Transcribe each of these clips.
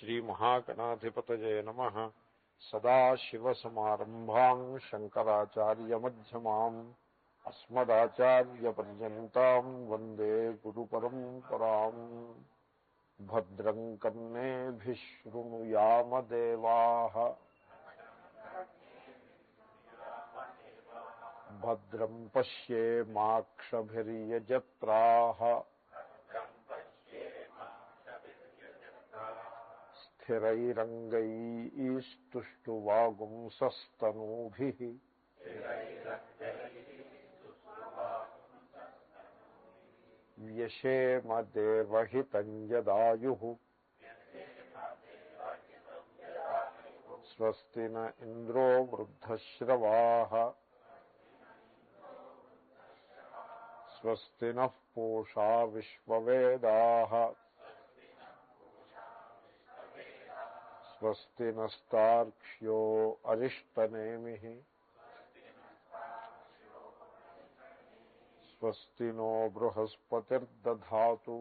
श्रीमहागणाधिपतये नमः। सदाशिवसमारम्भाम् शङ्कराचार्यमध्यमाम् अस्मदाचार्यपर्यन्ताम् वन्दे गुरुपरम्पराम्। भद्रम् कर्णेभिः शृणुयाम देवाः भद्रम् पश्येमाक्षभिर्यजत्राः स्थिरैरङ्गैस्तुष्टुवागुंसस्तनूभिः व्यशेम देवहितं यदायुः। स्वस्ति न इन्द्रो वृद्धश्रवाः स्वस्ति नः पूषा विश्ववेदाः स्वस्ति नस्तार्क्ष्यो अरिष्टनेमिः स्वस्ति नो बृहस्पतिर्दधातु।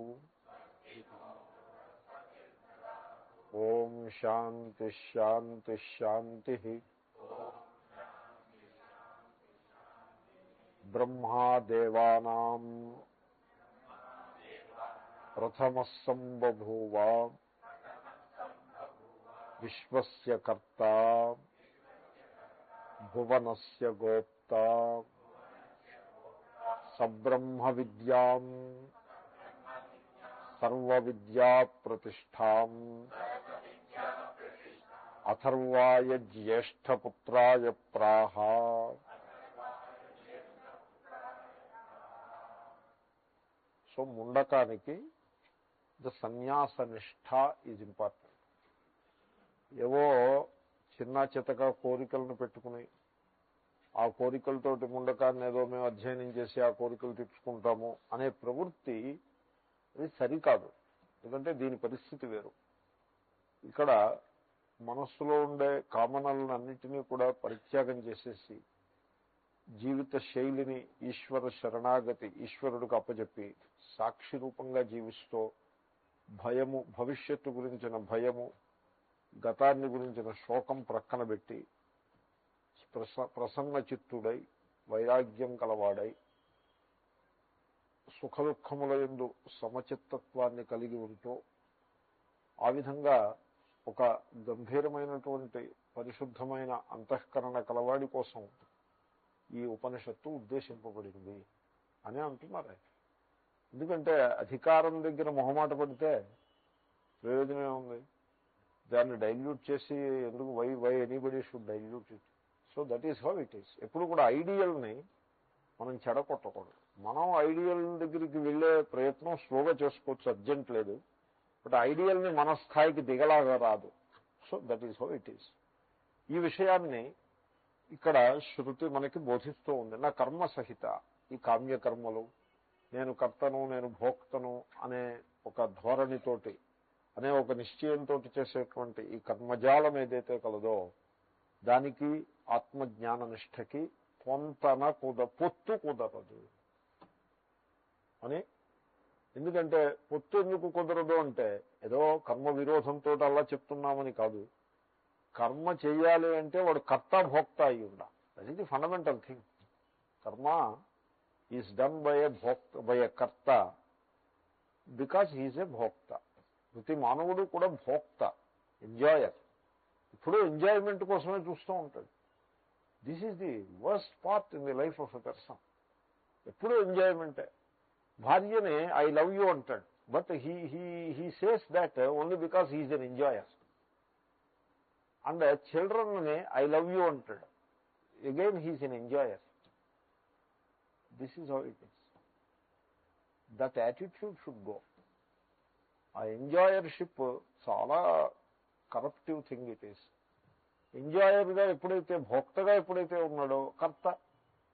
ओम शांति शांति शांति। ब्रह्मा देवानां प्रथमः संबभूव विश्वस्य कर्ता भुवनस्य गोप्ता सब्रह्म विद्याम् सर्वविद्या प्रतिष्ठाम् अथर्वाय ज्येष्ठपुत्राय प्राह। సో ముండకానికి ద సన్యాస నిష్ఠ ఈజ్ ఇంపార్టెంట్. ఏవో చిన్న చితక కోరికలను పెట్టుకుని ఆ కోరికలతోటి ముండకాన్ని ఏదో మేము అధ్యయనం చేసి ఆ కోరికలు తీర్చుకుంటాము అనే ప్రవృత్తి అది సరికాదు. ఎందుకంటే దీని పరిస్థితి వేరు. ఇక్కడ మనస్సులో ఉండే కామనలను అన్నిటినీ కూడా పరిత్యాగం చేసేసి జీవిత శైలిని ఈశ్వర శరణాగతి ఈశ్వరుడికి అప్పచెప్పి సాక్షి రూపంగా జీవిస్తూ భయము భవిష్యత్తు గురించిన భయము గతాన్ని గురించిన శోకం ప్రక్కన పెట్టి ప్రసన్న చిత్తుడై వైరాగ్యం కలవాడై సుఖ దుఃఖముల యందు సమచిత్తత్వాన్ని కలిగి ఉంటూ ఆ విధంగా ఒక గంభీరమైనటువంటి పరిశుద్ధమైన అంతఃకరణ కలవాడి కోసం ఈ ఉపనిషత్తు ఉద్దేశింపబడింది అని అంటున్నారు. ఎందుకంటే అధికారం దగ్గర మొహమాట పడితే ప్రయోజనం ఏముంది? దాన్ని డైల్యూట్ చేసి ఎందుకు why anybody should dilute it. So that is how it is. ఎప్పుడు కూడా ఐడియల్ని మనం చెడగొట్టకూడదు. మనం ఐడియల్ దగ్గరికి వెళ్ళే ప్రయత్నం స్లోగా చేసుకోవచ్చు, అర్జెంట్ లేదు. బట్ ఐడియల్ని మన స్థాయికి దిగలాగా రాదు. So that is how it is. ఈ విషయాన్ని ఇక్కడ శృతి మనకి బోధిస్తూ ఉంది. నా కర్మ సహిత ఈ కామ్యకర్మలు నేను కర్తను నేను భోక్తను అనే ఒక ధోరణితోటి అనే ఒక నిశ్చయంతో చేసేటువంటి ఈ కర్మజాలం ఏదైతే కలదో దానికి ఆత్మజ్ఞాన నిష్టకి పొత్తు కుదరదు అని. ఎందుకంటే పొత్తు ఎందుకు కుదరదు అంటే ఏదో కర్మ విరోధంతో అలా చెప్తున్నామని కాదు. కర్మ చేయాలి అంటే వాడు కర్త భోక్త అయి ఉండాలి. That is the fundamental thing. కర్మ ఈజ్ డన్ బై ఎ కర్త బికాజ్ హీజ్ ఎ భోక్త. ప్రతి మానవుడు కూడా భోక్త, ఎంజాయర్. ఇప్పుడు ఎంజాయ్మెంట్ కోసమే చూస్తూ ఉంటాడు. This is the worst part in the life of a person. ఎప్పుడూ ఎంజాయ్మెంటే. భార్యని ఐ లవ్ యూ అంటాడు, but he says that only because he is an enjoyer. And చిల్డ్రన్ని ఐ లవ్ యూ అంటాడు, again he is an enjoyer. This is how it is. That attitude should go. ఆ enjoyership చాలా corruptive thing it is. ఎంజాయర్గా ఎప్పుడైతే భోక్తగా ఎప్పుడైతే ఉన్నాడో కర్త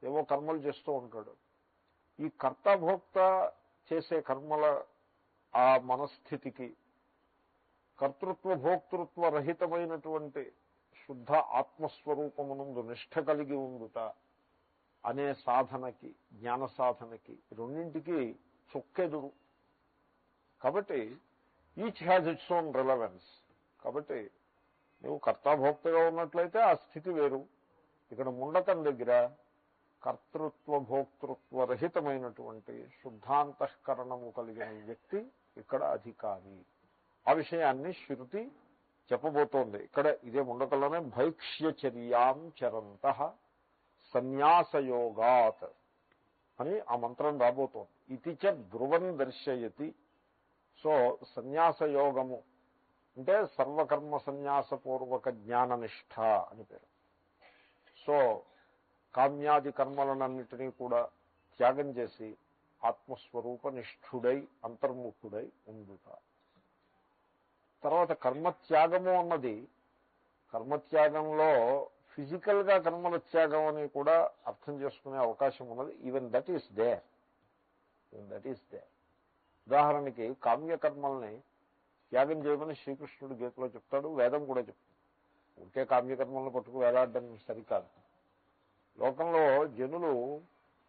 ఏవో కర్మలు చేస్తూ ఉంటాడు. ఈ కర్త భోక్త చేసే కర్మల ఆ మనస్థితికి కర్తృత్వ భోక్తృత్వ రహితమైనటువంటి శుద్ధ ఆత్మస్వరూపమునందు నిష్ఠ కలిగి ఉండుట అనే సాధనకి జ్ఞాన సాధనకి రెండింటికి చొక్కెదురు. కాబట్టి each has its own relevance. కాబట్టి నువ్వు కర్తాభోక్తగా ఉన్నట్లయితే ఆ స్థితి వేరు. ఇక్కడ ముండకం దగ్గర కర్తృత్వ భోక్తృత్వ రహితమైనటువంటి శుద్ధాంతఃకరణము కలిగిన వ్యక్తి ఇక్కడ అధికారి. ఆ విషయాన్ని శృతి చెప్పబోతోంది. ఇక్కడ ఇదే ముండకంలోనే భైక్ష్యచర్యాం చరంతః సన్యాసయోగాత్ అని ఆ మంత్రం రాబోతోంది. ఇతి చ బ్రువన్ దర్శయతి. సో సన్యాసయోగము అంటే సర్వకర్మ సన్యాసపూర్వక జ్ఞాననిష్ట అని పేరు. సో కామ్యాది కర్మలనన్నిటినీ కూడా త్యాగం చేసి ఆత్మస్వరూప నిష్ఠుడై అంతర్ముఖుడై ఉండుట. తర్వాత కర్మత్యాగము అన్నది, కర్మత్యాగంలో ఫిజికల్ గా కర్మల త్యాగం అని కూడా అర్థం చేసుకునే అవకాశం ఉన్నది. Even that is there. ఉదాహరణకి కామ్యకర్మల్ని త్యాగం చేయమని శ్రీకృష్ణుడు గీతలో చెప్తాడు, వేదం కూడా చెప్తాడు. ఉంటే కామ్యకర్మలను పట్టుకు వేలాడడం సరికాదు. లోకంలో జనులు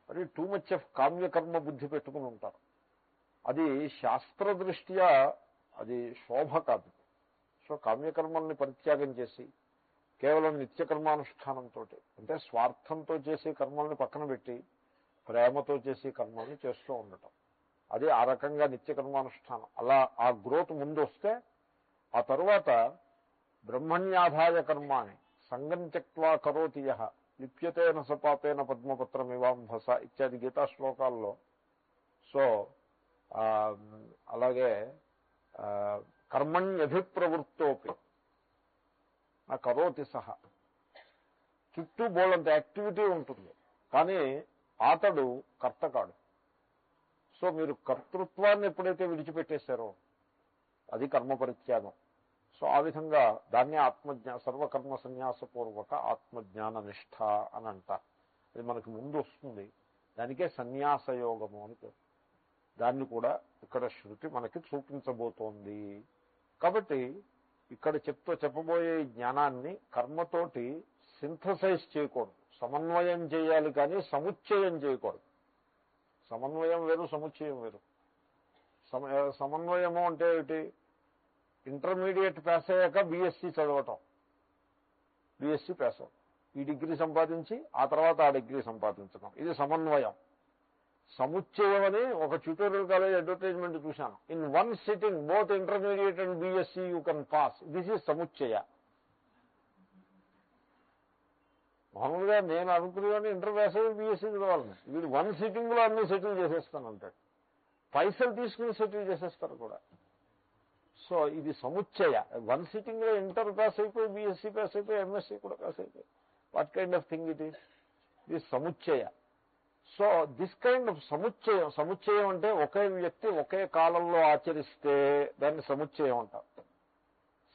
మరి టూ మచ్ ఆఫ్ కామ్యకర్మ బుద్ధి పెట్టుకుని ఉంటారు. అది శాస్త్రదృష్ట్యా అది శోభ కాదు. సో కామ్యకర్మల్ని పరిత్యాగం చేసి కేవలం నిత్యకర్మానుష్ఠానంతో, అంటే స్వార్థంతో చేసే కర్మల్ని పక్కన పెట్టి ప్రేమతో చేసే కర్మల్ని చేస్తూ ఉండటం, అది ఆ రకంగా నిత్యకర్మానుష్ఠానం. అలా ఆ గ్రోత్ ముందు వస్తే ఆ తరువాత బ్రహ్మణ్యాధాయ కర్మాణి సంగం త్యక్త్వా కరోతి యః లిప్యతేన సపాపేన పద్మపత్రమివాంభస ఇత్యాది గీతా శ్లోకాల్లో. సో అలాగే కర్మణ్యభిప్రవృత్తోపి నా కరోతి సహా, చుట్టూ బోలంత యాక్టివిటీ ఉంటుంది, కానీ అతడు కర్త కాడు. సో మీరు కర్తృత్వాన్ని ఎప్పుడైతే విడిచిపెట్టేశారో అది కర్మ పరిత్యాగం. సో ఆ విధంగా దాన్ని సర్వకర్మ సన్యాసపూర్వక ఆత్మజ్ఞాన నిష్ఠ అని అంటారు. అది మనకు ముందు వస్తుంది. దానికే సన్యాసయోగము అని పేరు. దాన్ని కూడా ఇక్కడ శృతి మనకి చూపించబోతోంది. కాబట్టి ఇక్కడ చెప్పబోయే జ్ఞానాన్ని కర్మతోటి సింథసైజ్ చేయకూడదు, సమన్వయం చేయాలి, కానీ సముచ్చయం చేయకూడదు. సమన్వయం వేరు, సముచ్చయం వేరు. సమన్వయము అంటే ఏమిటి? ఇంటర్మీడియట్ పాస్ అయ్యాక బీఎస్సీ చదవటం, బీఎస్సీ పాస్ అవటం, ఈ డిగ్రీ సంపాదించి ఆ తర్వాత ఆ డిగ్రీ సంపాదించడం, ఇది సమన్వయం. సముచ్చయం అని ఒక ట్యూటోరియల్ కాలేజ్ అడ్వర్టైజ్మెంట్ చూశాను. In one sitting both intermediate and BSc you can pass. This is సముచ్చయ. మామూలుగా నేను అనుకునేవాడిని ఇంటర్ పాస్ అయ్యి బీఎస్సీ చదవాలని. వీడు వన్ సిట్టింగ్ లో అన్ని సెటిల్ చేసేస్తాను అంటాడు. పైసలు తీసుకుని సెటిల్ చేసేస్తారు కూడా. సో ఇది సముచ్చయ. వన్ సిట్టింగ్ లో ఇంటర్ పాస్ అయిపోయి బీఎస్సీ పాస్ అయిపోయి ఎంఎస్సీ కూడా పాస్ అయిపోయి, what kind of thing it is? ఇది సముచ్చయ. సో దిస్ కైండ్ ఆఫ్ సముచ్చయం అంటే ఒకే వ్యక్తి ఒకే కాలంలో ఆచరిస్తే దాన్ని సముచ్చయం అంటారు.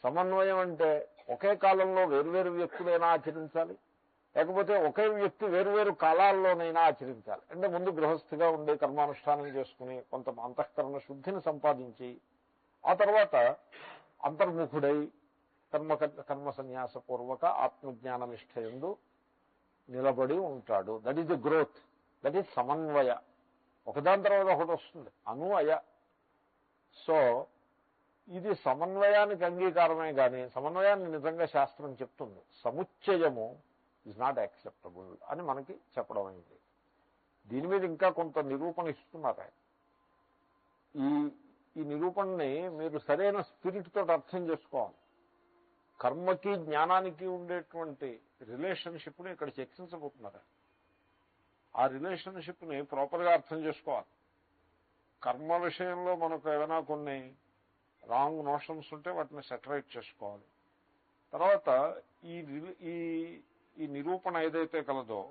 సమన్వయం అంటే ఒకే కాలంలో వేరువేరు వ్యక్తులైనా ఆచరించాలి, లేకపోతే ఒకే వ్యక్తి వేరువేరు కాలాల్లోనైనా ఆచరించాలి. అంటే ముందు గృహస్థిగా ఉండే కర్మానుష్ఠానం చేసుకుని కొంత అంతఃకరణ శుద్ధిని సంపాదించి ఆ తర్వాత అంతర్ముఖుడై కర్మ సన్యాసపూర్వక ఆత్మజ్ఞాన నిష్ఠయందు నిలబడి ఉంటాడు. That is the growth, that is సమన్వయ. ఒకదాని తర్వాత ఒకటి వస్తుంది, అయ. సో ఇది సమన్వయానికి అంగీకారమే కానీ సమన్వయాన్ని నిజంగా శాస్త్రం చెప్తుంది. సముచ్చయము ఈజ్ నాట్ యాక్సెప్టబుల్ అని మనకి చెప్పడం అయింది. దీని మీద ఇంకా కొంత నిరూపణ ఇస్తున్నారు. ఈ నిరూపణని మీరు సరైన స్పిరిట్ తోటి అర్థం చేసుకోవాలి. కర్మకి జ్ఞానానికి ఉండేటువంటి రిలేషన్షిప్ని ఇక్కడ చర్చించబోతున్నారు. ఆ రిలేషన్షిప్ని ప్రాపర్గా అర్థం చేసుకోవాలి. కర్మ విషయంలో మనకు ఏదైనా కొన్ని రాంగ్ నోషన్స్ ఉంటే వాటిని సెటరైట్ చేసుకోవాలి. తర్వాత ఈ నిరూపణ ఏదైతే కలదో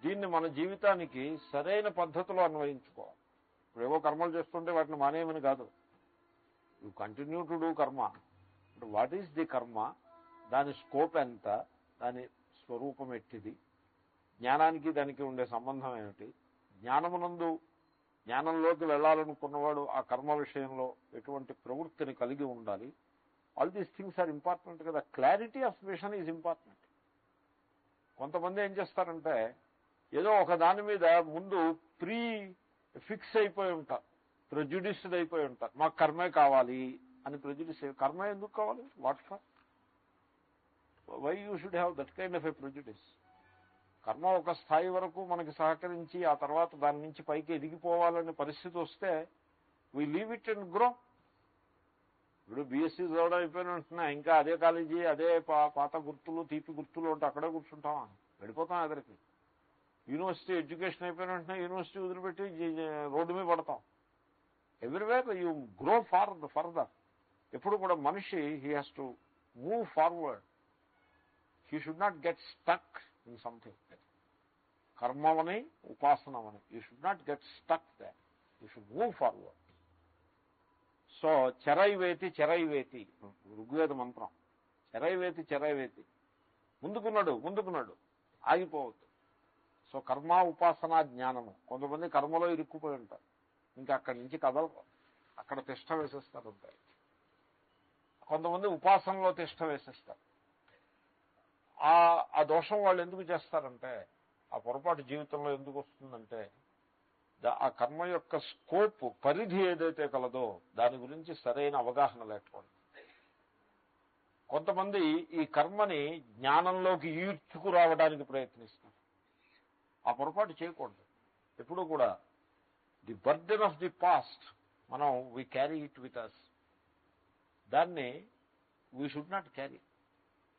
దీన్ని మన జీవితానికి సరైన పద్ధతిలో అన్వయించుకోవాలి. ఇప్పుడు ఏవో కర్మలు చేస్తుంటే వాటిని మానేయమని కాదు. యూ కంటిన్యూ టు డూ కర్మ. వాట్ ఈజ్ ది కర్మ, దాని స్కోప్ ఎంత, దాని స్వరూపం ఎట్టిది, జ్ఞానానికి దానికి ఉండే సంబంధం ఏమిటి, జ్ఞానంలోకి వెళ్ళాలనుకున్నవాడు ఆ కర్మ విషయంలో ఎటువంటి ప్రవృత్తిని కలిగి ఉండాలి. All these things are important కదా. Clarity of vision is important. కొంతమంది ఏం చేస్తారంటే ఏదో ఒక దాని మీద ముందు ఫిక్స్ అయిపోయి ఉంటారు, ప్రెజుడిస్డ్ అయిపోయి ఉంటారు. మాకు కర్మే కావాలి అని ప్రెజుడిస్. కర్మ ఎందుకు కావాలి? What for? Why you should have that kind of a prejudice? కర్మ ఒక స్థాయి వరకు మనకి సహకరించి ఆ తర్వాత దాని నుంచి పైకి ఎదిగిపోవాలనే పరిస్థితి వస్తే we leave it and grow. ఇప్పుడు బీఎస్సీ చదవడం అయిపోయిన ఉంటున్నా ఇంకా అదే కాలేజీ, అదే పాత గుర్తులు, తీపి గుర్తులు ఉంటే అక్కడే కూర్చుంటామా? వెళ్ళిపోతాం ఎదరికి. యూనివర్సిటీ ఎడ్యుకేషన్ అయిపోయిన వెంటనే యూనివర్సిటీ వదిలిపెట్టి రోడ్డు మీద పడతాం. Everywhere you grow further. ఎప్పుడు కూడా మనిషి he has to move forward. He should not get stuck in something. కర్మమని ఉపాసనమని you should not get stuck there. You should move forward. So చెరైవేతి చెరైవేతి ఋగ్వేద మంత్రం. చెరైవేతి చెరైవేతి, ముందుకున్నాడు ఆగిపోవద్దు. సో కర్మ ఉపాసన జ్ఞానము. కొంతమంది కర్మలో ఇరుక్కుపోయి ఉంటారు, ఇంకా అక్కడి నుంచి కదలరు, అక్కడ తిష్ట వేసేస్తారు ఉంటాయి. కొంతమంది ఉపాసనలో తిష్ట వేసేస్తారు. ఆ దోషం వాళ్ళు ఎందుకు చేస్తారంటే, ఆ పొరపాటు జీవితంలో ఎందుకు వస్తుందంటే, ఆ కర్మ యొక్క స్కోప్, పరిధి ఏదైతే కలదో దాని గురించి సరైన అవగాహన లేకపోవడం. కొంతమంది ఈ కర్మని జ్ఞానంలోకి ఈడ్చుకురావడానికి ప్రయత్నిస్తారు. ఆ పొరపాటు చేయకూడదు. ఎప్పుడు కూడా the burden of the past మనం we carry it with us. దాన్ని వీ షుడ్ నాట్ క్యారీ.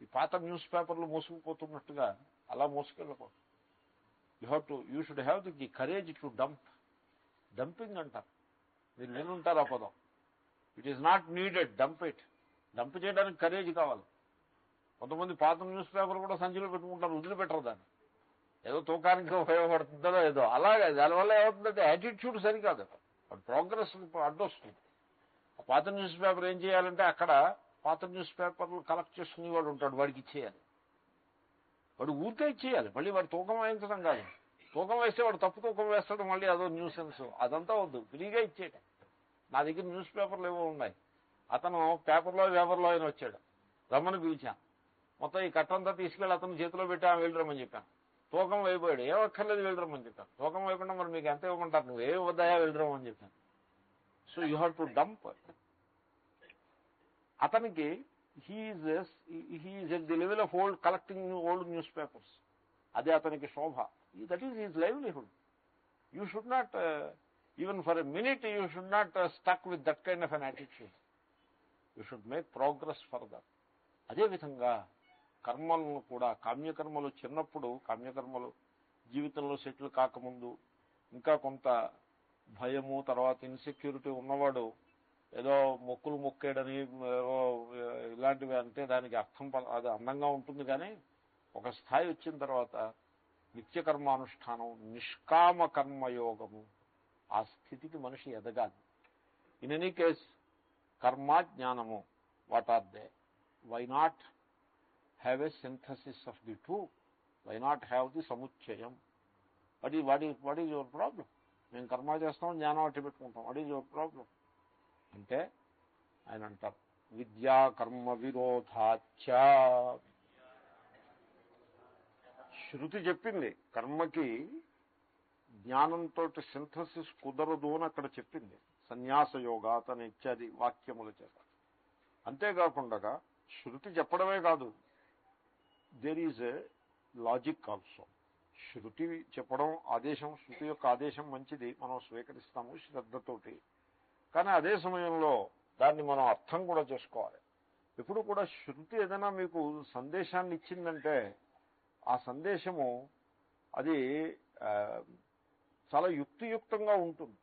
ఈ పాత న్యూస్ పేపర్లు మోసుకుపోతున్నట్టుగా అలా మోసుకెళ్ళకూడదు. You should have the courage to dump. Dumping అంటారు, మీరు వినుంటారు ఆ పదం. It is not needed, dump it. Dump చేయడానికి కరేజ్ కావాలి. కొంతమంది పాత న్యూస్ పేపర్ కూడా సంచిలో పెట్టుకుంటారు, వదిలిపెట్టరు దాన్ని. ఏదో తూకానికి ఉపయోగపడుతుందో ఏదో అలాగే. దానివల్ల ఏమవుతుందంటే యాటిట్యూడ్ సరికాదు, అది ప్రోగ్రెస్ అడ్డొస్తుంది. ఆ పాత న్యూస్ పేపర్ ఏం చేయాలంటే, అక్కడ పాత న్యూస్ పేపర్లు కలెక్ట్ చేసుకునే వాడు ఉంటాడు, వాడికి ఇచ్చేయాలి. వాడు ఊరికే ఇచ్చేయాలి, మళ్ళీ వాడు తూకం వేయించడం కాదు. తూకం వేస్తే వాడు తప్పు తూకం వేస్తాడు, మళ్ళీ అదో న్యూసెన్స్. అదంతా వద్దు, ఫ్రీగా ఇచ్చేయటం. నా దగ్గర న్యూస్ పేపర్లు ఏవో ఉన్నాయి. అతను పేపర్లో అయినా వచ్చాడు, రమ్మని పిలిచాను. మొత్తం ఈ కట్టంతా తీసుకెళ్ళి అతను చేతిలో పెట్టి వెళ్ళరమని చెప్పాను. తూకం వేయబోయాడు, ఏమక్కర్లేదు వెళ్ళరమని చెప్పాను. తూకం వేయకుండా మరి మీకు ఎంత ఇవ్వమంటారు, నువ్వు ఏ వద్దాయా వెళ్ళరమని చెప్పాను. So you have to dump. అతనికి he is at the level of collecting old news papers. అదే అతనికి శోభ. That is his livelihood. You should not even for a minute you should not stuck with that kind of an attitude. You should make progress further. అదేవిధంగా కర్మలను కూడా, కామ్యకర్మలు చిన్నప్పుడు, కామ్యకర్మలు జీవితంలో settle కాకముందు ఇంకా కొంత భయము, తర్వాత ఇన్సెక్యూరిటీ ఉన్నవాడు ఏదో మొక్కులు మొక్కేడని ఇలాంటివి అంటే దానికి అర్థం అది అందంగా ఉంటుంది. కానీ ఒక స్థాయి వచ్చిన తర్వాత నిత్యకర్మానుష్ఠానం, నిష్కామ కర్మయోగము, ఆ స్థితికి మనిషి ఎదగాలి. ఇన్ ఎనీ కేస్ కర్మ జ్ఞానము, what are they? Why not have a synthesis of the two? Why not have the సముచ్చయం? What is your problem? మేము కర్మ చేస్తాం, జ్ఞానం అట్టి పెట్టుకుంటాం, వాట్ ఈజ్ యువర్ ప్రాబ్లం అంటే ఆయన అంటారు, విద్యా కర్మ విరోధాచ. శృతి చెప్పింది కర్మకి జ్ఞానంతో సింథసిస్ కుదరదు అని అక్కడ చెప్పింది, సన్యాస యోగాత్ అని ఇత్యాది వాక్యముల చేత. అంతేకాకుండా శృతి చెప్పడమే కాదు, there is a logic also. శృతి చెప్పడం ఆదేశం, శృతి యొక్క ఆదేశం మంచిది, మనం స్వీకరిస్తాము శ్రద్ధతోటి. కానీ అదే సమయంలో దాన్ని మనం అర్థం కూడా చేసుకోవాలి. ఎప్పుడు కూడా శృతి ఏదైనా మీకు సందేశాన్ని ఇచ్చిందంటే ఆ సందేశము అది చాలా యుక్తియుక్తంగా ఉంటుంది.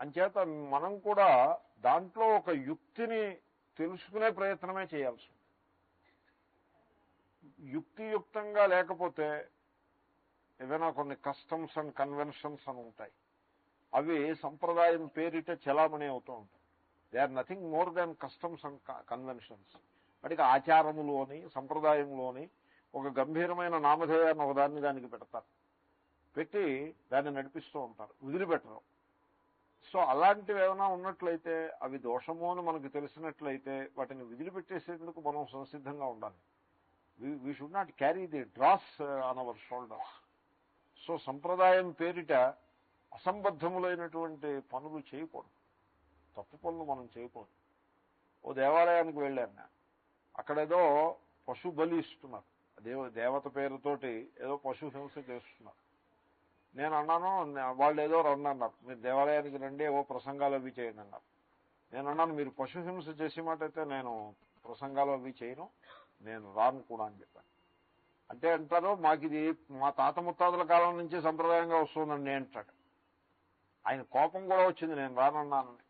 అంచేత మనం కూడా దాంట్లో ఒక యుక్తిని తెలుసుకునే ప్రయత్నమే చేయాల్సి ఉంటుంది. యుక్తియుక్తంగా లేకపోతే ఏదైనా కొన్ని కస్టమ్స్ అండ్ కన్వెన్షన్స్ అని ఉంటాయి, అవి సంప్రదాయం పేరిట చలామణి అవుతూ ఉంటాయి. They are nothing more than customs and conventions. వాటికి ఆచారములోని, సంప్రదాయంలోని ఒక గంభీరమైన నామధేయాన్ని ఒకదాన్ని దానికి పెడతారు, పెట్టి దాన్ని నడిపిస్తూ ఉంటారు, వదిలిపెట్టరు. సో అలాంటివి ఏమైనా ఉన్నట్లయితే, అవి దోషము అని మనకు తెలిసినట్లయితే వాటిని వదిలిపెట్టేసేందుకు మనం సంసిద్ధంగా ఉండాలి. We should not carry the dross on our shoulders. So సంప్రదాయం పేరిట అసంబద్ధములైనటువంటి పనులు చేయకూడదు. తప్పు పనులు మనం చేయకూడదు. ఓ దేవాలయానికి వెళ్ళాను నేను, అక్కడేదో పశు బలి ఇస్తున్నారు, దేవత పేరుతోటి ఏదో పశు హింస చేస్తున్నారు. నేను అన్నాను, వాళ్ళు ఏదో అన్నారు, మీరు దేవాలయానికి రండి, ఏవో ప్రసంగాలు అవి చేయండి అన్నారు. నేను అన్నాను, మీరు పశు హింస చేసే మాట అయితే నేను ప్రసంగాలు అవి చేయను, నేను రాను కూడా అని చెప్పాను. అంటే అంటారు, మాకు ఇది మా తాత ముత్తాతల కాలం నుంచి సంప్రదాయంగా వస్తుందండి అంటాడు. ఆయన కోపం కూడా వచ్చింది నేను రానన్నానని.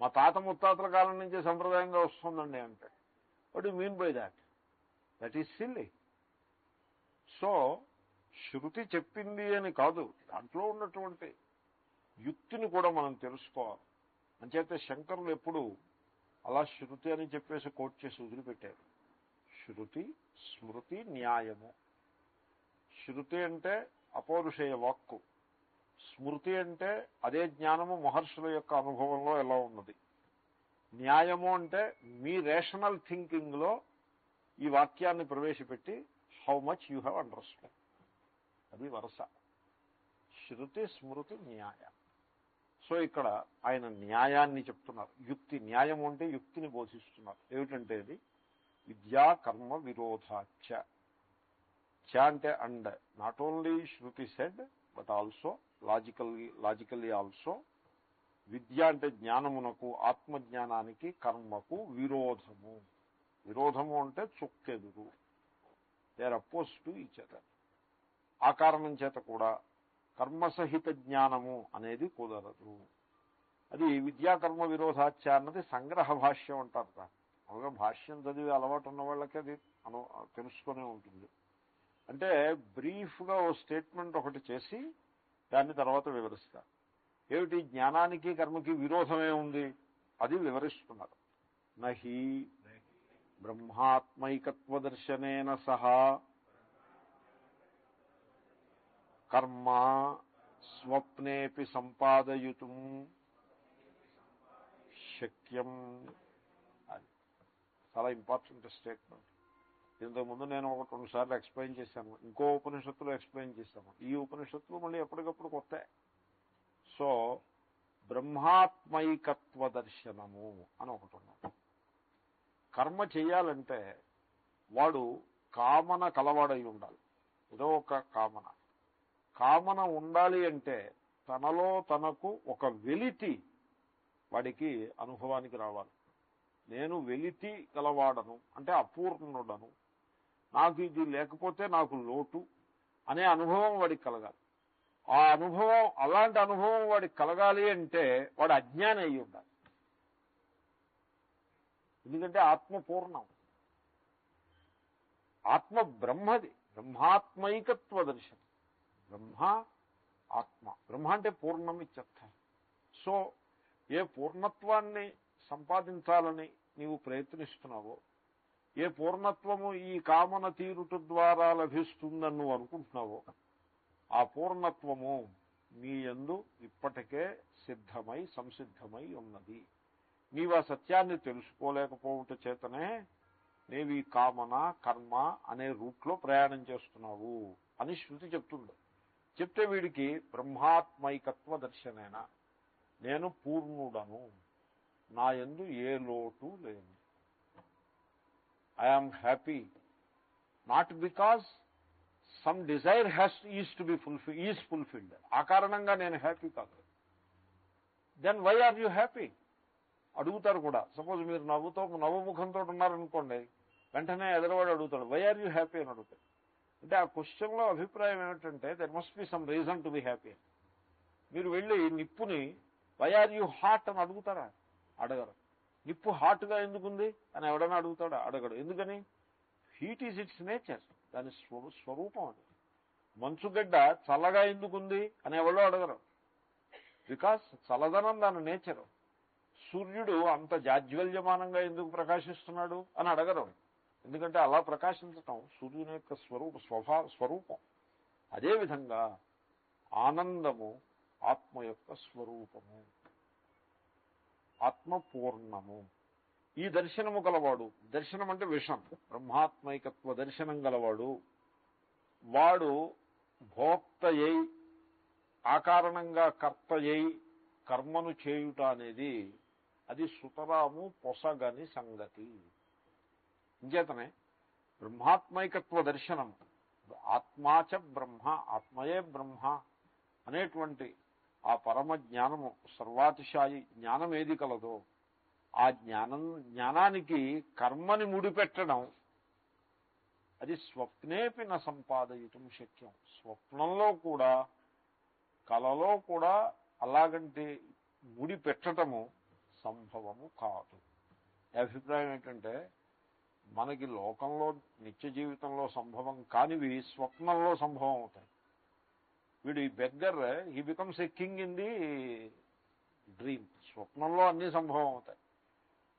మా తాత ముత్తాతల కాలం నుంచి సంప్రదాయంగా వస్తుందండి అంటే, what you mean by that? That is silly. So శృతి చెప్పింది అని కాదు, దాంట్లో ఉన్నటువంటి యుక్తిని కూడా మనం తెలుసుకోవాలి. అంచేతే శంకరులు ఎప్పుడు అలా శృతి అని చెప్పేసి కోట్ చేసి వదిలిపెట్టారు. శృతి, స్మృతి, న్యాయము. శృతి అంటే అపౌరుషేయ వాక్కు, స్మృతి అంటే అదే జ్ఞానము మహర్షుల యొక్క అనుభవంలో ఎలా ఉన్నది, న్యాయము అంటే మీ రేషనల్ థింకింగ్లో ఈ వాక్యాన్ని ప్రవేశపెట్టి how much you have understand. అది వరుస. శృతి, స్మృతి, న్యాయ. సో ఇక్కడ ఆయన న్యాయాన్ని చెప్తున్నారు. యుక్తి, న్యాయం అంటే యుక్తిని బోధిస్తున్నారు. ఏమిటంటే ఇది విద్యా కర్మ విరోధాచ. చ అంటే అండ్, నాట్ ఓన్లీ శృతి said but also logically also. విద్య అంటే జ్ఞానమునకు, ఆత్మజ్ఞానానికి, కర్మకు విరోధము. విరోధము అంటే చుక్కెదురు. They are oppose to each other. ఆ కారణం చేత కూడా కర్మసహిత జ్ఞానము అనేది కుదరదు. అది విద్యాకర్మ విరోధాచ్య అన్నది సంగ్రహ భాష్యం అంటారు. అలాగే భాష్యం చదివి అలవాటు ఉన్న వాళ్ళకి అది తెలుసుకునే ఉంటుంది. అంటే బ్రీఫ్గా ఓ స్టేట్మెంట్ ఒకటి చేసి దాన్ని తర్వాత వివరిస్తారు. ఏమిటి జ్ఞానానికి కర్మకి విరోధమే ఉంది అది వివరిస్తున్నారు. నహి బ్రహ్మాత్మైకత్వ దర్శనేన సహా కర్మ స్వప్నేపి సంపాదయుతుం శక్యం. అది చాలా ఇంపార్టెంట్ స్టేట్మెంట్. ఇంతకుముందు నేను ఒక 2 సార్లు ఎక్స్ప్లెయిన్ చేశాను, ఇంకో ఉపనిషత్తులో ఎక్స్ప్లెయిన్ చేశాను. ఈ ఉపనిషత్తులు మళ్ళీ ఎప్పటికప్పుడు కొత్త. సో బ్రహ్మాత్మైకత్వ దర్శనము అని ఒకటి ఉన్నది. కర్మ చేయాలంటే వాడు కామన కలవాడై ఉండాలి. ఏదో ఒక కామన ఉండాలి అంటే తనలో తనకు ఒక వెలితి వాడికి అనుభవానికి రావాలి. నేను వెలితి గలవాడను అంటే అపూర్ణుడను, నాకు ఇది లేకపోతే నాకు లోటు అనే అనుభవం వాడికి కలగాలి. ఆ అనుభవం, అలాంటి అనుభవం వాడికి కలగాలి అంటే వాడు అజ్ఞాని అయి ఉండాలి. ఎందుకంటే ఆత్మ పూర్ణం, ఆత్మ బ్రహ్మది. బ్రహ్మాత్మైకత్వ దర్శనం. బ్రహ్మ ఆత్మ. బ్రహ్మ అంటే పూర్ణం ఇత్యర్థ. సో ఏ పూర్ణత్వాన్ని సంపాదించాలని నీవు ప్రయత్నిస్తున్నావో, ఏ పూర్ణత్వము ఈ కామన తీరుట ద్వారా లభిస్తుందని నువ్వు అనుకుంటున్నావో, ఆ పూర్ణత్వము నీ యందు ఇప్పటికే సిద్ధమై సంసిద్ధమై ఉన్నది. నీవు ఆ సత్యాన్ని తెలుసుకోలేకపోవట చేతనే నీవు ఈ కామన కర్మ అనే రూట్లో ప్రయాణం చేస్తున్నావు అని శృతి చెప్తుంది. చెప్తే వీడికి బ్రహ్మాత్మైకత్వ దర్శనేన, నేను పూర్ణుడను, నా యందు ఏ లోటు లేదు, I'm happy, not because some desire is fulfilled. ఆ కారణంగా నేను హ్యాపీ కాదు. Then why are you happy అడుగుతారు కూడా. సపోజ్ మీరు నవ్వుముఖంతో ఉన్నారనుకోండి, వెంటనే ఎదరవాడు అడుగుతాడు వై ఆర్ యూ హ్యాపీ అని అడుగుతాడు. అంటే ఆ క్వశ్చన్లో అభిప్రాయం ఏమిటంటే there must be some reason to be happy. మీరు వెళ్ళి నిప్పుని వై ఆర్ యూ హాట్ అని అడుగుతారా? అడగరు. నిప్పు హాట్గా ఎందుకుంది అని ఎవడైనా అడుగుతాడా? అడగడు. ఎందుకని? హీట్ ఈజ్ ఇట్స్ నేచర్, దాని స్వరూపం అది. మంచుగడ్డ చల్లగా ఎందుకుంది అని ఎవరో అడగరు, బికాస్ చల్లదనం దాని నేచరు. సూర్యుడు అంత జాజ్వల్యమానంగా ఎందుకు ప్రకాశిస్తున్నాడు అని అడగరు, ఎందుకంటే అలా ప్రకాశించటం సూర్యుని యొక్క స్వరూపం. అదేవిధంగా ఆనందము ఆత్మ యొక్క స్వరూపము, ఆత్మ పూర్ణము. ఈ దర్శనము గలవాడు, దర్శనం అంటే విషం, బ్రహ్మాత్మైకత్వ దర్శనం గలవాడు, వాడు భోక్తయై ఆ కారణంగా కర్తయై కర్మను చేయుట అనేది అది సుతరాము పొసగని సంగతి. ఇంచేతనే బ్రహ్మాత్మైకత్వ దర్శనం, ఆత్మాచ బ్రహ్మ, ఆత్మయే బ్రహ్మ అనేటువంటి ఆ పరమ జ్ఞానము, సర్వాతిశాయి జ్ఞానం ఏది కలదో ఆ జ్ఞానానికి కర్మని ముడిపెట్టడం, అది స్వప్నేపి న సంపాదయితం శక్యం. స్వప్నంలో కూడా కలలో కూడా అలాగంటి ముడి పెట్టడము సంభవము కాదు. అభిప్రాయం ఏంటంటే మనకి లోకంలో నిత్య జీవితంలో సంభవం కానివి స్వప్నంలో సంభవం అవుతాయి. వీడు ఈ beggar he becomes a king in the dream. స్వప్నంలో అన్నీ సంభవం అవుతాయి.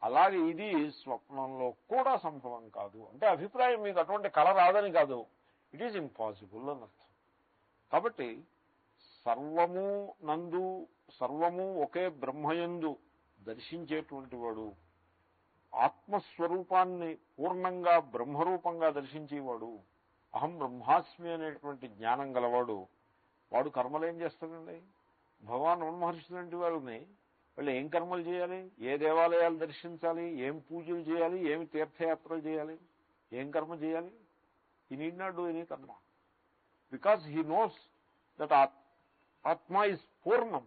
అలాగే ఇది స్వప్నంలో కూడా సంభవం కాదు. అంటే అభిప్రాయం మీకు అటువంటి కళ రాదని కాదు, ఇట్ ఈజ్ ఇంపాసిబుల్ అని అర్థం. కాబట్టి సర్వము ఒకే బ్రహ్మయందు దర్శించేటువంటి వాడు, ఆత్మస్వరూపాన్ని పూర్ణంగా బ్రహ్మరూపంగా దర్శించేవాడు, అహం బ్రహ్మాస్మి అనేటువంటి జ్ఞానం గలవాడు, వాడు కర్మలు ఏం చేస్తాడండి? భగవాన్ రమణ మహర్షి లాంటి వాళ్ళని వాళ్ళు ఏం కర్మలు చేయాలి, ఏ దేవాలయాలు దర్శించాలి, ఏం పూజలు చేయాలి, ఏమి తీర్థయాత్రలు చేయాలి, ఏం కర్మ చేయాలి? He need not do any కర్మ, బికాస్ హీ నోస్ దట్ ఆత్మ ఈజ్ పూర్ణం.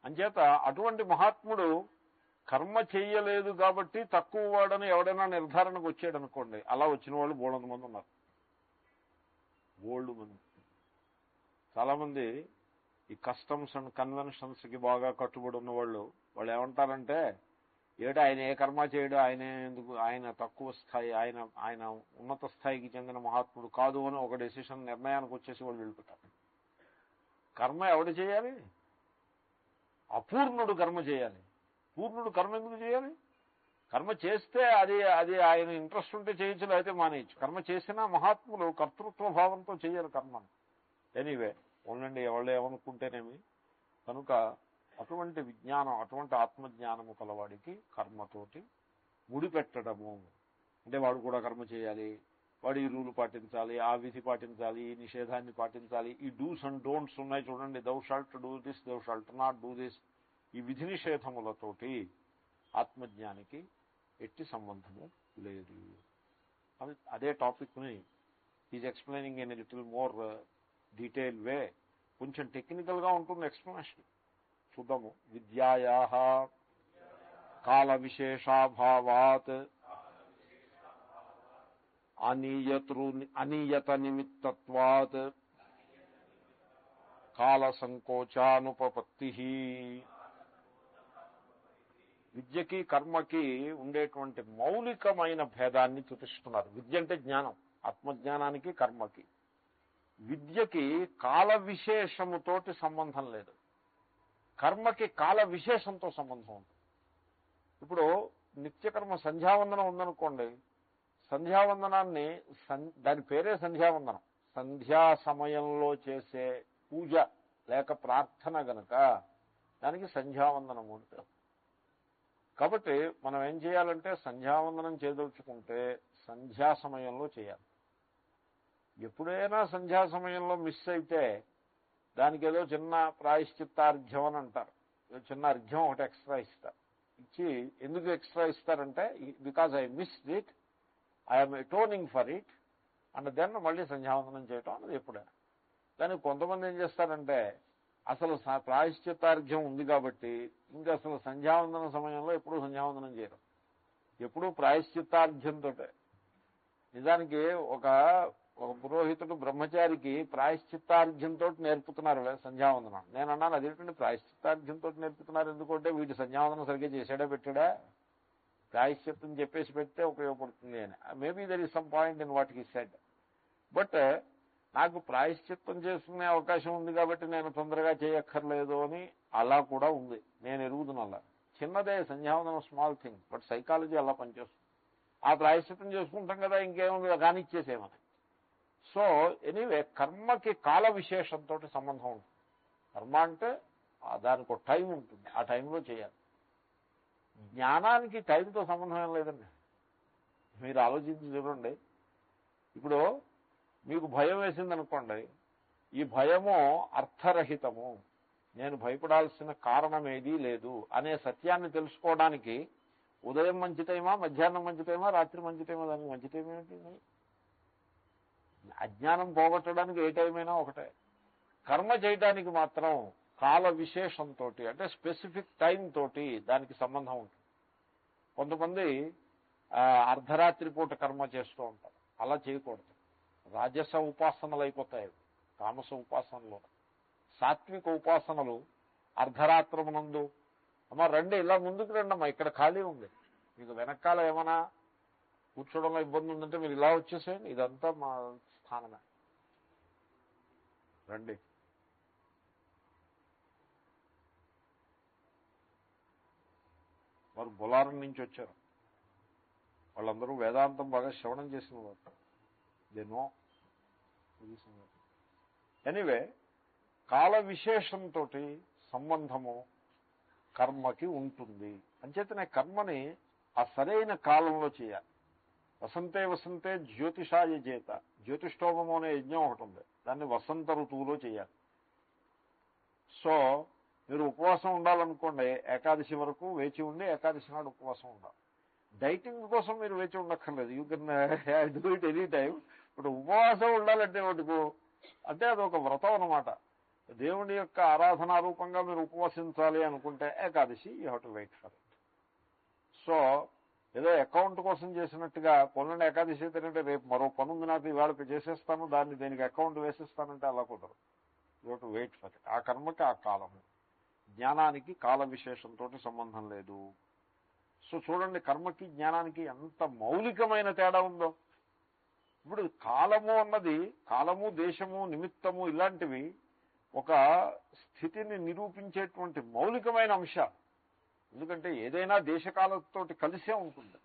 అంచేత అటువంటి మహాత్ముడు కర్మ చెయ్యలేదు కాబట్టి తక్కువ వాడని ఎవడైనా నిర్ధారణకు వచ్చాడు అనుకోండి, అలా వచ్చిన వాళ్ళు బోల్డంత మంది ఉన్నారు. బోల్డ్ మంది. చాలామంది ఈ కస్టమ్స్ అండ్ కన్వెన్షన్స్కి బాగా కట్టుబడి ఉన్న వాళ్ళు ఏమంటారంటే, ఏడు ఆయన ఏ కర్మ చేయడు, ఆయన తక్కువ స్థాయి, ఆయన ఉన్నత స్థాయికి చెందిన మహాత్ముడు కాదు అని ఒక డెసిషన్ నిర్ణయానికి వచ్చేసి వాళ్ళు వెళ్ళిపోతారు. కర్మ ఎవడు చేయాలి? అపూర్ణుడు కర్మ చేయాలి. పూర్ణుడు కర్మ ఎందుకు చేయాలి? కర్మ చేస్తే అది ఆయన ఇంట్రెస్ట్ ఉంటే చేయొచ్చు, అయితే మానేయచ్చు. కర్మ చేసినా మహాత్ములు కర్తృత్వ భావంతో చేయాలి కర్మను. ఎనీవే ఓన్లండి, ఎవళ్ళు ఏమనుకుంటేనేమి. కనుక అటువంటి విజ్ఞానం, అటువంటి ఆత్మజ్ఞానము కలవాడికి కర్మతోటి ముడిపెట్టడము అంటే వాడు కూడా కర్మ చేయాలి, వాడు ఈ రూలు పాటించాలి, ఆ విధి పాటించాలి, ఈ నిషేధాన్ని పాటించాలి, ఈ డూస్ అండ్ డోంట్స్ ఉన్నాయి చూడండి, thou shalt do this, thou shalt not do this, ఈ విధి నిషేధములతోటి ఆత్మజ్ఞానికి ఎట్టి సంబంధము లేదు. అదే టాపిక్ని is explaining in a little more detail way. కొంచెం టెక్నికల్గా ఉంటుంది ఎక్స్ప్లెనేషన్. చూద్దాము. విద్యాయాః కాల విశేషాభావాత్ అనియత నిమిత్తత్వాత్ కాల సంకోచానుపపత్తి. విద్యకి కర్మకి ఉండేటువంటి మౌలికమైన భేదాన్ని చూపిస్తున్నారు. విద్య అంటే జ్ఞానం, ఆత్మజ్ఞానానికి కర్మకి. విద్యకి కాల విశేషముతోటి సంబంధం లేదు, కర్మకి కాల విశేషంతో సంబంధం ఉంది. ఇప్పుడు నిత్యకర్మ సంధ్యావందనం ఉందనుకోండి, సంధ్యావందనాన్ని దాని పేరే సంధ్యావందనం, సంధ్యా సమయంలో చేసే పూజ లేక ప్రార్థన గనక దానికి సంధ్యావందనము అంటే. కాబట్టి మనం ఏం చేయాలంటే సంధ్యావందనం చేయదలుచుకుంటే సంధ్యా సమయంలో చేయాలి. ఎప్పుడైనా సంధ్యా సమయంలో మిస్ అయితే దానికి ఏదో చిన్న ప్రాయశ్చిత్తార్ఘ్యం అని అంటారు, చిన్న అర్ఘ్యం ఒకటి ఎక్స్ట్రా ఇస్తారు. ఇచ్చి ఎందుకు ఎక్స్ట్రా ఇస్తారంటే because I missed it, I'm atoning for it, and then మళ్ళీ సంధ్యావందనం చేయటం అన్నది ఎప్పుడైనా. దానికి కొంతమంది ఏం చేస్తారంటే అసలు ప్రాయశ్చిత్తార్ఘ్యం ఉంది కాబట్టి ఇంకా అసలు సంధ్యావందనం సమయంలో ఎప్పుడూ సంధ్యావందనం చేయరు, ఎప్పుడూ ప్రాయశ్చిత్తార్ఘ్యంతో. నిజానికి ఒక పురోహితుడు బ్రహ్మచారికి ప్రాయశ్చిత్తార్ఘ్యంతో నేర్పుతున్నారు సంధ్యావందనం. నేను అన్నాను, అదేంటంటే ప్రాయశ్చిత్తార్ఘ్యంతో నేర్పుతున్నారు ఎందుకంటే వీటి సంధ్యావందనం సరిగ్గా చేసాడా పెట్టాడా, ప్రాయశ్చిత్తం చెప్పేసి పెడితే ఉపయోగపడుతుంది అని. Maybe there is some point in what he said. But నాకు ప్రాయశ్చిత్తం చేసుకునే అవకాశం ఉంది కాబట్టి నేను తొందరగా చేయక్కర్లేదు అని అలా కూడా ఉంది. నేను ఎరుగుతున్నా అలా చిన్నదే సంధ్యావందనం, స్మాల్ థింగ్, బట్ సైకాలజీ అలా పనిచేస్తుంది. ఆ ప్రాయశ్చిత్తం చేసుకుంటాం కదా, ఇంకేముంది కానిచ్చేసేమని. సో ఎనీవే కర్మకి కాల విశేషంతో సంబంధం ఉంటుంది. కర్మ అంటే దానికి ఒక టైం ఉంటుంది, ఆ టైంలో చేయాలి. జ్ఞానానికి టైంతో సంబంధం ఏం లేదండి. మీరు ఆలోచించి చూడండి. ఇప్పుడు మీకు భయం వేసిందనుకోండి, ఈ భయము అర్థరహితము, నేను భయపడాల్సిన కారణం ఏదీ లేదు అనే సత్యాన్ని తెలుసుకోవడానికి ఉదయం మంచి టైమా, మధ్యాహ్నం మంచి టైమా, రాత్రి మంచి టైమా? దానికి మంచి టైం ఏంటి? అజ్ఞానం పోగొట్టడానికి ఏ టైమైనా ఒకటే. కర్మ చేయడానికి మాత్రం కాల విశేషంతో, అంటే స్పెసిఫిక్ టైం తోటి దానికి సంబంధం ఉంటుంది. కొంతమంది అర్ధరాత్రి పూట కర్మ చేస్తూ ఉంటారు. అలా చేయకూడదు. రాజస ఉపాసనలు అయిపోతాయి, తామస ఉపాసనలు. సాత్విక ఉపాసనలు అర్ధరాత్రమునందు, అమ్మ రండి ఇలా ముందుకు రండి అమ్మా, ఇక్కడ ఖాళీ ఉంది, మీకు వెనకాల ఏమైనా కూర్చోవడంలో ఇబ్బంది ఉందంటే మీరు ఇలా వచ్చేసేయండి, ఇదంతా మా స్థానమే, రండి. వారు బొలారం నుంచి వచ్చారు. వాళ్ళందరూ వేదాంతం బాగా శ్రవణం చేసిన వారు. దేనో ఎనీవే, కాల విశేషంతో సంబంధము కర్మకి ఉంటుంది. అంచేతనే కర్మని ఆ సరైన కాలంలో చేయాలి. వసంతే వసంతే జ్యోతిషాయ చేత, జ్యోతిష్టోమము అనే యజ్ఞం ఒకటి ఉంది, దాన్ని వసంత ఋతువులో చేయాలి. సో మీరు ఉపవాసం ఉండాలనుకోండి, ఏకాదశి వరకు వేచి ఉండి ఏకాదశి నాడు ఉపవాసం ఉండాలి. డైటింగ్ కోసం మీరు వేచి ఉండక్కర్లేదు, you can do it any time. ఇప్పుడు ఉపవాసం ఉండాలంటే ఒకటికు అంటే అదొక వ్రతం అన్నమాట. దేవుడి యొక్క ఆరాధనా రూపంగా మీరు ఉపవసించాలి అనుకుంటే Ekadashi you have to wait for it. So ఏదో అకౌంట్ కోసం చేసినట్టుగా పొన్నండి ఏకాదశి అయితే రేపు మరో పని ఉంది నాకు, ఇవాళ చేసేస్తాను, దాన్ని దేనికి అకౌంట్ వేసేస్తానంటే అలా కుదరదు. You have to wait for it. ఆ కర్మకి ఆ కాలము. జ్ఞానానికి కాల విశేషంతో సంబంధం లేదు. సో చూడండి, కర్మకి జ్ఞానానికి ఎంత మౌలికమైన తేడా ఉందో. ఇప్పుడు కాలము అన్నది, కాలము, దేశము, నిమిత్తము ఇలాంటివి ఒక స్థితిని నిరూపించేటువంటి మౌలికమైన అంశాలు. ఎందుకంటే ఏదైనా దేశకాలంతో కలిసే ఉంటుంది.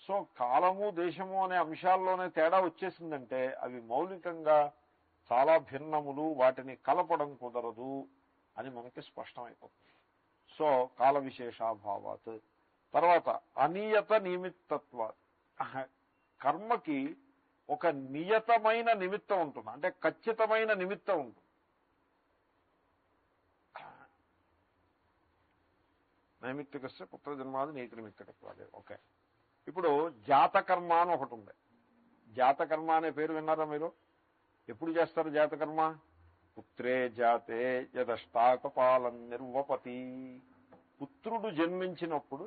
సో కాలము, దేశము అనే అంశాల్లోనే తేడా వచ్చేసిందంటే అవి మౌలికంగా చాలా భిన్నములు, వాటిని కలపడం కుదరదు అని మనకి స్పష్టమైపోతుంది. సో కాల విశేషాభావాత్. తర్వాత అనియత నిమిత్తత్వాత్. కర్మకి ఒక నియతమైన నిమిత్తం ఉంటుంది, అంటే ఖచ్చితమైన నిమిత్తం ఉంటుంది. నైమిత్తికస్య పుత్రజన్మాది నీతి నిమిత్తకత్వాదే. ఓకే. ఇప్పుడు జాతకర్మ అని ఒకటి ఉంది. జాతకర్మ అనే పేరు విన్నారా మీరు? ఎప్పుడు చేస్తారు జాతకర్మ? పుత్రే జాతే యదష్టాకపాలం నిర్వపతి. పుత్రుడు జన్మించినప్పుడు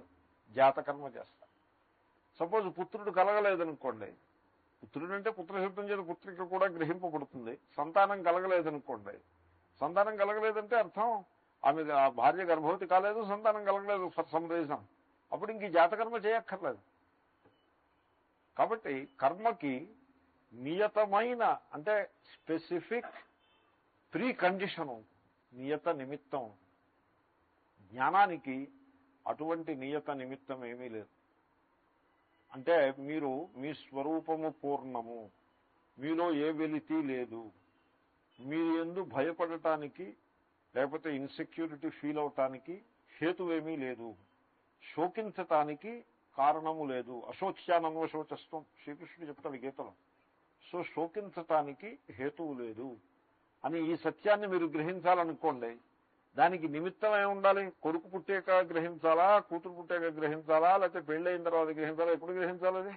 జాతకర్మ చేస్తారు. సపోజ్ పుత్రుడు కలగలేదనుకోండి, పుత్రుడు అంటే పుత్రశబ్దం చేత పుత్రిక కూడా గ్రహింపబడుతుంది. సంతానం కలగలేదనుకోండి, సంతానం కలగలేదంటే అర్థం ఆమె ఆ భార్య గర్భవతి కాలేదు, సంతానం కలగలేదు ఫర్ సమ్ రీజన్. అప్పుడు ఇంక జాతకర్మ చేయక్కర్లేదు. కాబట్టి కర్మకి నియతమైన, అంటే స్పెసిఫిక్ ప్రీ కండిషన్, నియత నిమిత్తం. జ్ఞానానికి అటువంటి నియత నిమిత్తం ఏమీ లేదు. అంటే మీరు మీ స్వరూపము పూర్ణము, మీలో ఏ వెలితి లేదు, మీ యందు భయపడటానికి లేకపోతే ఇన్సెక్యూరిటీ ఫీల్ అవటానికి హేతువేమీ లేదు, శోకించటానికి కారణము లేదు. అశోచ్యానన్వశోచస్వం శ్రీకృష్ణుడు చెప్తాడు గీతలో. సో శోకించటానికి హేతువు లేదు అని ఈ సత్యాన్ని మీరు గ్రహించాలనుకోండి, దానికి నిమిత్తం ఏమి ఉండాలి? కొడుకు పుట్టాక గ్రహించాలా, కూతురు పుట్టాక గ్రహించాలా, లేకపోతే పెళ్ళైన తర్వాత గ్రహించాలా? ఎప్పుడు గ్రహించాలి అది?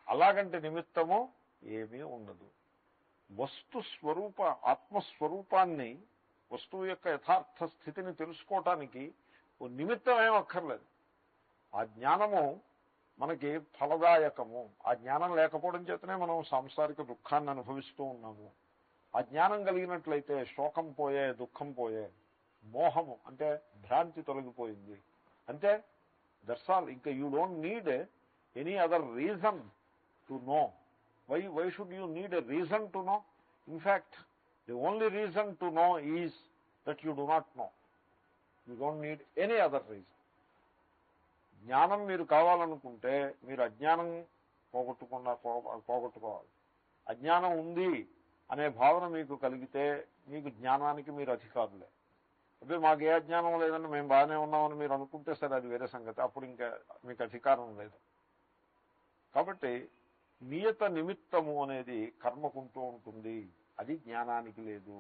అలాగంటే నిమిత్తము ఏమీ ఉండదు. వస్తు స్వరూప ఆత్మస్వరూపాన్ని, వస్తువు యొక్క యథార్థ స్థితిని తెలుసుకోవటానికి ఓ నిమిత్తం ఏం అక్కర్లేదు. ఆ జ్ఞానము మనకి ఫలదాయకము. ఆ జ్ఞానం లేకపోవడం చేతనే మనం సాంసారిక దుఃఖాన్ని అనుభవిస్తూ ఉన్నాము. ఆ జ్ఞానం కలిగినట్లయితే శోకం పోయే, దుఃఖం పోయే, మోహము అంటే భ్రాంతి తొలగిపోయింది. అంతే, దట్స్ ఆల్. ఇంకా you don't need any other reason to know. Why should you need a reason to know? In fact the only reason to know is that you do not know. You don't need any other reason. జ్ఞానం మీరు కావాలనుకుంటే మీరు అజ్ఞానం పోగొట్టుకోవాలి. అజ్ఞానం ఉంది అనే భావన మీకు కలిగితే మీకు జ్ఞానానికి మీరు అధికారులే. అదే మాకు ఏ అజ్ఞానం లేదని మేము బాగానే ఉన్నామని మీరు అనుకుంటే సరే, అది వేరే సంగతి. అప్పుడు ఇంకా మీకు అధికారం లేదు. కాబట్టి నియత నిమిత్తము అనేది కర్మకుంటూ ఉంటుంది, అది జ్ఞానానికి లేదు.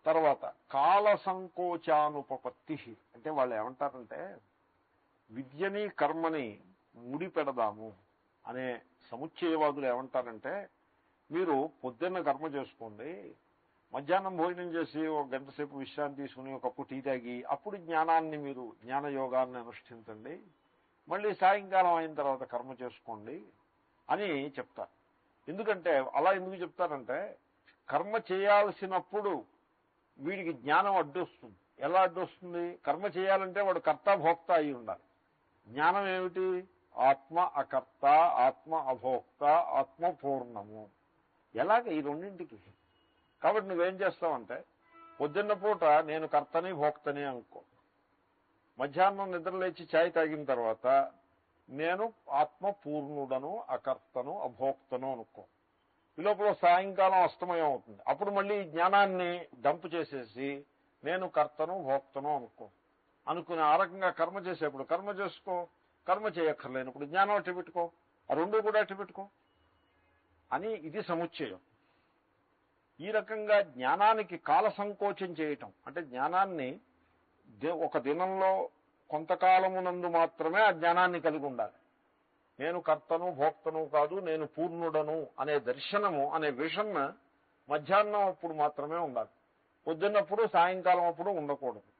తర్వాత కాల సంకోచానుపపత్తి అంటే వాళ్ళు ఏమంటారంటే విద్యని కర్మని ముడి పెడదాము అనే సముచ్చయవాదులు ఏమంటారంటే మీరు పొద్దున్న కర్మ చేసుకోండి, మధ్యాహ్నం భోజనం చేసి ఒక గంట సేపు విశ్రాంతి తీసుకుని ఒక కప్పు టీ తాగి అప్పుడు జ్ఞానాన్ని మీరు జ్ఞానయోగాన్ని అనుష్ఠించండి, మళ్ళీ సాయంకాలం అయిన తర్వాత కర్మ చేసుకోండి అని చెప్తారు. ఎందుకంటే అలా ఎందుకు చెప్తారంటే కర్మ చేయాల్సినప్పుడు వీడికి జ్ఞానం అడ్డొస్తుంది. ఎలా అడ్డొస్తుంది? కర్మ చేయాలంటే వాడు కర్త భోక్త అయి ఉండాలి. జ్ఞానం ఏమిటి? ఆత్మ అకర్త, ఆత్మ అభోక్త, ఆత్మ పూర్ణము. ఎలాగ ఈ రెండింటికి? కాబట్టి నువ్వేం చేస్తావంటే పొద్దున్న పూట నేను కర్తని భోక్తని అనుకో, మధ్యాహ్నం నిద్రలేచి ఛాయ్ తాగిన తర్వాత నేను ఆత్మ పూర్ణుడను, అకర్తను, అభోక్తను అనుకో. ఈ లోపల సాయంకాలం అస్తమయం అవుతుంది, అప్పుడు మళ్ళీ జ్ఞానాన్ని డంప్ చేసేసి నేను కర్తను భోక్తను అనుకుని ఆ రకంగా కర్మ చేసేప్పుడు కర్మ చేసుకో, కర్మ చేయక్కర్లేనప్పుడు జ్ఞానం అట్టి పెట్టుకో, ఆ రెండు కూడా అట్టి పెట్టుకో అని ఇది సముచ్చయం. ఈ రకంగా జ్ఞానానికి కాల సంకోచం చేయటం అంటే జ్ఞానాన్ని ఒక దినంలో కొంతకాలమునందు మాత్రమే ఆ జ్ఞానాన్ని కలిగి ఉండాలి. నేను కర్తను భోక్తను కాదు, నేను పూర్ణుడను అనే దర్శనము అనే విషన్ మధ్యాహ్నం అప్పుడు మాత్రమే ఉండాలి, పొద్దున్నప్పుడు సాయంకాలం అప్పుడు ఉండకూడదు.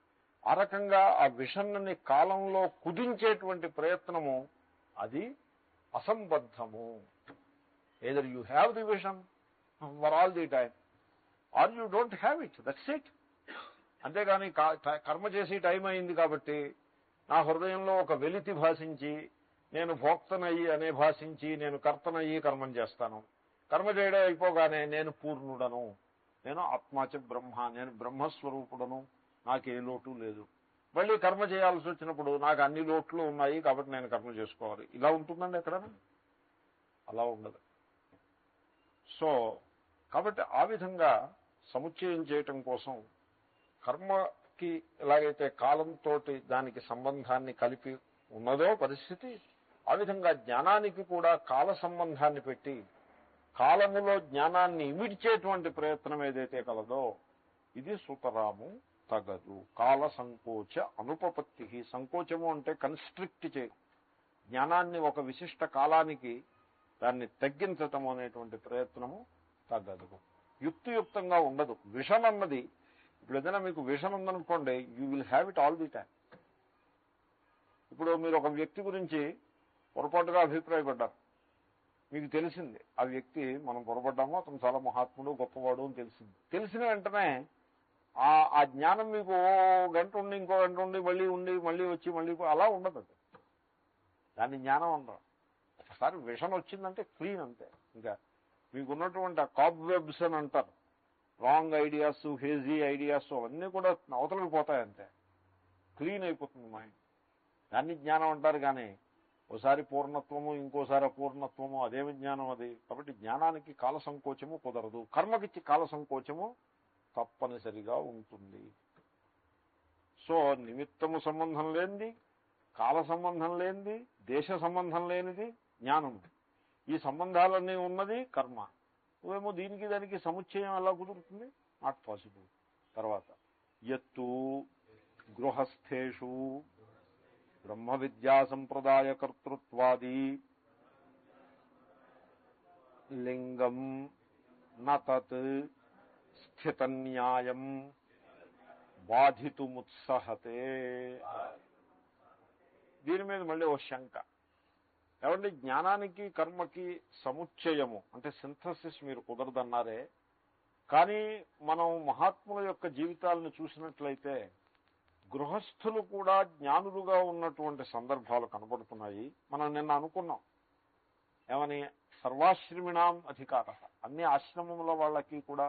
ఆ రకంగా ఆ విషన్ని కాలంలో కుదించేటువంటి ప్రయత్నము అది అసంబద్ధము. Either you have the vision for all the time or you don't have it, that's it. అంతేగాని కర్మ చేసి టైం అయింది కాబట్టి నా హృదయంలో ఒక వెలితి భాషించి నేను భోక్తనయ్యి అనే భాషించి నేను కర్తనయ్యి కర్మం చేస్తాను, కర్మ చేయడం అయిపోగానే నేను పూర్ణుడను, నేను ఆత్మాచ బ్రహ్మ, నేను బ్రహ్మస్వరూపుడను, నాకే లోటు లేదు, మళ్ళీ కర్మ చేయాల్సి వచ్చినప్పుడు నాకు అన్ని లోట్లు ఉన్నాయి కాబట్టి నేను కర్మ చేసుకోవాలి. ఇలా ఉంటుందండి ఎక్కడైనా? అలా ఉండదు. సో కాబట్టి ఆ విధంగా సముచ్చయం చేయటం కోసం కర్మకి ఎలాగైతే కాలంతో దానికి సంబంధాన్ని కలిపి ఉన్నదో పరిస్థితి, ఆ విధంగా జ్ఞానానికి కూడా కాల సంబంధాన్ని పెట్టి కాలములో జ్ఞానాన్ని ఇమిడ్చేటువంటి ప్రయత్నం ఏదైతే కలదో ఇది సుతరాము తగదు. కాల సంకోచ అనుపపత్తి. సంకోచము అంటే కన్స్ట్రిక్ట్ చేయడం, జ్ఞానాన్ని ఒక విశిష్ట కాలానికి దాన్ని తగ్గించటం అనేటువంటి ప్రయత్నము తగదు, యుక్తియుక్తంగా ఉండదు. విషన్ అన్నది ఇప్పుడు ఏదైనా మీకు విషన్ ఉందనుకోండి, you will have it all the time. ఇప్పుడు మీరు ఒక వ్యక్తి గురించి పొరపాటుగా అభిప్రాయపడ్డారు, మీకు తెలిసింది ఆ వ్యక్తి మనం పొరపడ్డామో అతను చాలా మహాత్ముడు గొప్పవాడు అని తెలిసింది. తెలిసిన వెంటనే ఆ జ్ఞానం మీకు ఓ గంట ఉండి ఇంకో గంట ఉండి మళ్ళీ వచ్చి మళ్ళీ అలా ఉండదు. అది దాన్ని జ్ఞానం అనరు. ఒకసారి విషన్ వచ్చిందంటే క్లీన్ అంతే. ఇంకా మీకున్నటువంటి ఆ కాబ్ వెబ్స్ అని అంటారు, రాంగ్ ఐడియాస్, హేజీ ఐడియాస్ అవన్నీ కూడా అవతలకి పోతాయంతే, క్లీన్ అయిపోతుంది మైండ్. దాన్ని జ్ఞానం అంటారు. కానీ ఓసారి పూర్ణత్వము ఇంకోసారి అపూర్ణత్వము అదేమి జ్ఞానం అది? కాబట్టి జ్ఞానానికి కాల సంకోచము కుదరదు, కర్మకిచ్చి కాల సంకోచము తప్పనిసరిగా ఉంటుంది. సో నిమిత్తము సంబంధం లేనిది, కాల సంబంధం లేనిది, దేశ సంబంధం లేనిది జ్ఞానం. ఈ సంబంధాలన్నీ ఉన్నది కర్మ. నువ్వేమో దీనికి దానికి సముచ్చయం ఎలా కుదురుతుంది? Not possible. తర్వాత యత్తు గృహస్థేషు బ్రహ్మ విద్యా సంప్రదాయ కర్తృత్వాది లింగం నతత్ స్థితన్యాయం బాధితుముత్సహతే. దీని మీద మళ్ళీ ఓ శంక. ఏమంటే జ్ఞానానికి కర్మకి సముచ్చయము అంటే సింథసిస్ మీరు కుదరదన్నారే, కానీ మనం మహాత్ముల యొక్క జీవితాలను చూసినట్లయితే గృహస్థులు కూడా జ్ఞానులుగా ఉన్నటువంటి సందర్భాలు కనబడుతున్నాయి. మనం నిన్న అనుకున్నాం ఏమని? సర్వాశ్రమిణాం అధికార, అన్ని ఆశ్రమముల వాళ్ళకి కూడా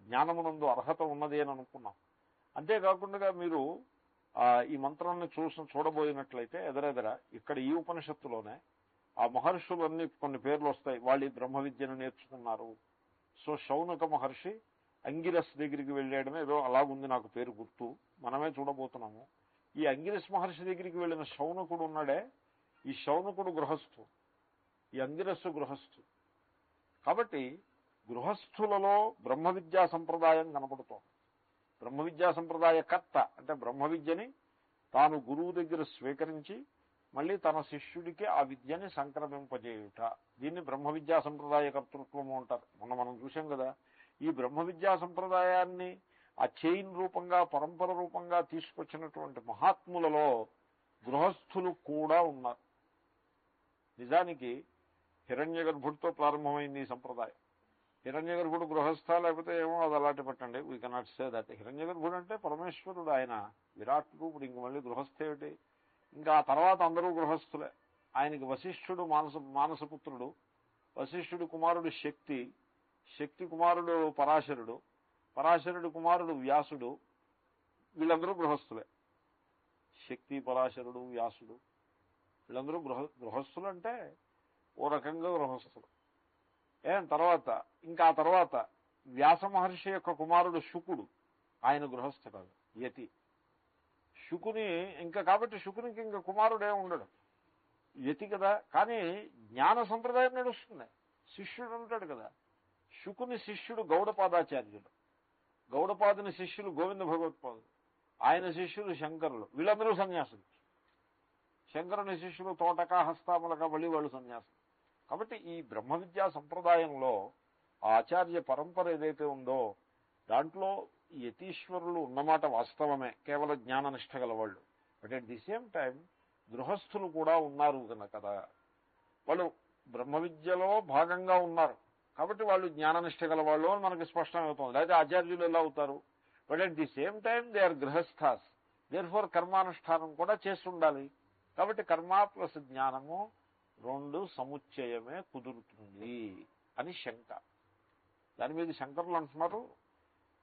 జ్ఞానమునందు అర్హత ఉన్నది అని అనుకున్నాం. అంతేకాకుండా మీరు ఈ మంత్రాన్ని చూడబోయినట్లయితే ఎదరెదర ఇక్కడ ఈ ఉపనిషత్తులోనే ఆ మహర్షులన్నీ కొన్ని పేర్లు వస్తాయి. వాళ్ళు ఈ బ్రహ్మ విద్యను నేర్చుకున్నారు. సో శౌనక మహర్షి అంగిరస్ దగ్గరికి వెళ్ళాడమే ఏదో అలాగుంది, నాకు పేరు గుర్తు, మనమే చూడబోతున్నాము. ఈ అంగిరస్ మహర్షి దగ్గరికి వెళ్ళిన శౌనకుడు ఉన్నాడే, ఈ శౌనకుడు గృహస్థు, ఈ అంగిరస్సు గృహస్థు. కాబట్టి గృహస్థులలో బ్రహ్మ విద్యా సంప్రదాయం కనపడుతోంది. బ్రహ్మ విద్యా సంప్రదాయ కర్త అంటే బ్రహ్మ విద్యని తాను గురువు దగ్గర స్వీకరించి మళ్ళీ తన శిష్యుడికి ఆ విద్యని సంక్రమింపజేయుట, దీన్ని బ్రహ్మ విద్యా సంప్రదాయ కర్తృత్వము అంటారు. మనం చూసాం కదా, ఈ బ్రహ్మ విద్యా సంప్రదాయాన్ని ఆ చైన్ రూపంగా పరంపర రూపంగా తీసుకొచ్చినటువంటి మహాత్ములలో గృహస్థులు కూడా ఉన్నారు. నిజానికి హిరణ్యగర్భుడితో ప్రారంభమైంది ఈ సంప్రదాయం. హిరణ్యగర్భుడు గృహస్థ లేకపోతే ఏమో అది అలాంటి పెట్టండి, వీ కెనాట్ సే దట్. హిరణ్యగర్భుడు అంటే పరమేశ్వరుడు, ఆయన విరాట్ రూపుడు, ఇంక మళ్ళీ గృహస్థ ఏమిటి? ఇంకా ఆ తర్వాత అందరూ గృహస్థులే. ఆయనకి వశిష్ఠుడు మానసపుత్రుడు, వశిష్ఠుడి కుమారుడు శక్తి, శక్తి కుమారుడు పరాశరుడు, పరాశరుడి కుమారుడు వ్యాసుడు, వీళ్ళందరూ గృహస్థులే. శక్తి, పరాశరుడు, వ్యాసుడు వీళ్ళందరూ గృహస్థులు అంటే ఓ రకంగా గృహస్థులు. తర్వాత ఇంకా ఆ తర్వాత వ్యాస మహర్షి యొక్క కుమారుడు శుకుడు, ఆయన గృహస్థ కాదు, యతి. శుకుని ఇంకా కాబట్టి శుకునికి ఇంకా కుమారుడే ఉండడు, యతి కదా. కానీ జ్ఞాన సంప్రదాయం నడుస్తుంది, శిష్యుడు ఉంటాడు కదా. శుకుని శిష్యుడు గౌడపాదాచార్యుడు, గౌడపాదుని శిష్యులు గోవింద భగవత్పాదులు, ఆయన శిష్యులు శంకరులు, వీళ్ళందరూ సన్యాసులు. శంకరుని శిష్యులు తోటక, హస్తాములక, మళ్ళీ వాళ్ళు సన్యాసులు. కాబట్టి ఈ బ్రహ్మ విద్యా సంప్రదాయంలో ఆ ఆచార్య పరంపర ఏదైతే ఉందో దాంట్లో యతీశ్వరులు ఉన్నమాట వాస్తవమే, కేవల జ్ఞాననిష్ట గలవాళ్ళు. But at the same time గృహస్థులు కూడా ఉన్నారు కదా, వాళ్ళు బ్రహ్మ విద్యలో భాగంగా ఉన్నారు కాబట్టి వాళ్ళు జ్ఞాననిష్ట గలవాళ్ళు అని మనకి స్పష్టమవుతుంది. లేకపోతే ఆచార్యులు ఎలా అవుతారు? But at the same time they are గృహస్థాస్, దేర్ ఫోర్ కర్మానుష్ఠానం కూడా చేసి ఉండాలి. కాబట్టి కర్మ ప్లస్ జ్ఞానము రెండు సముచ్చయమే కుదురుతుంది అని శంక. దాని మీద శంకరులు అంటున్నారు,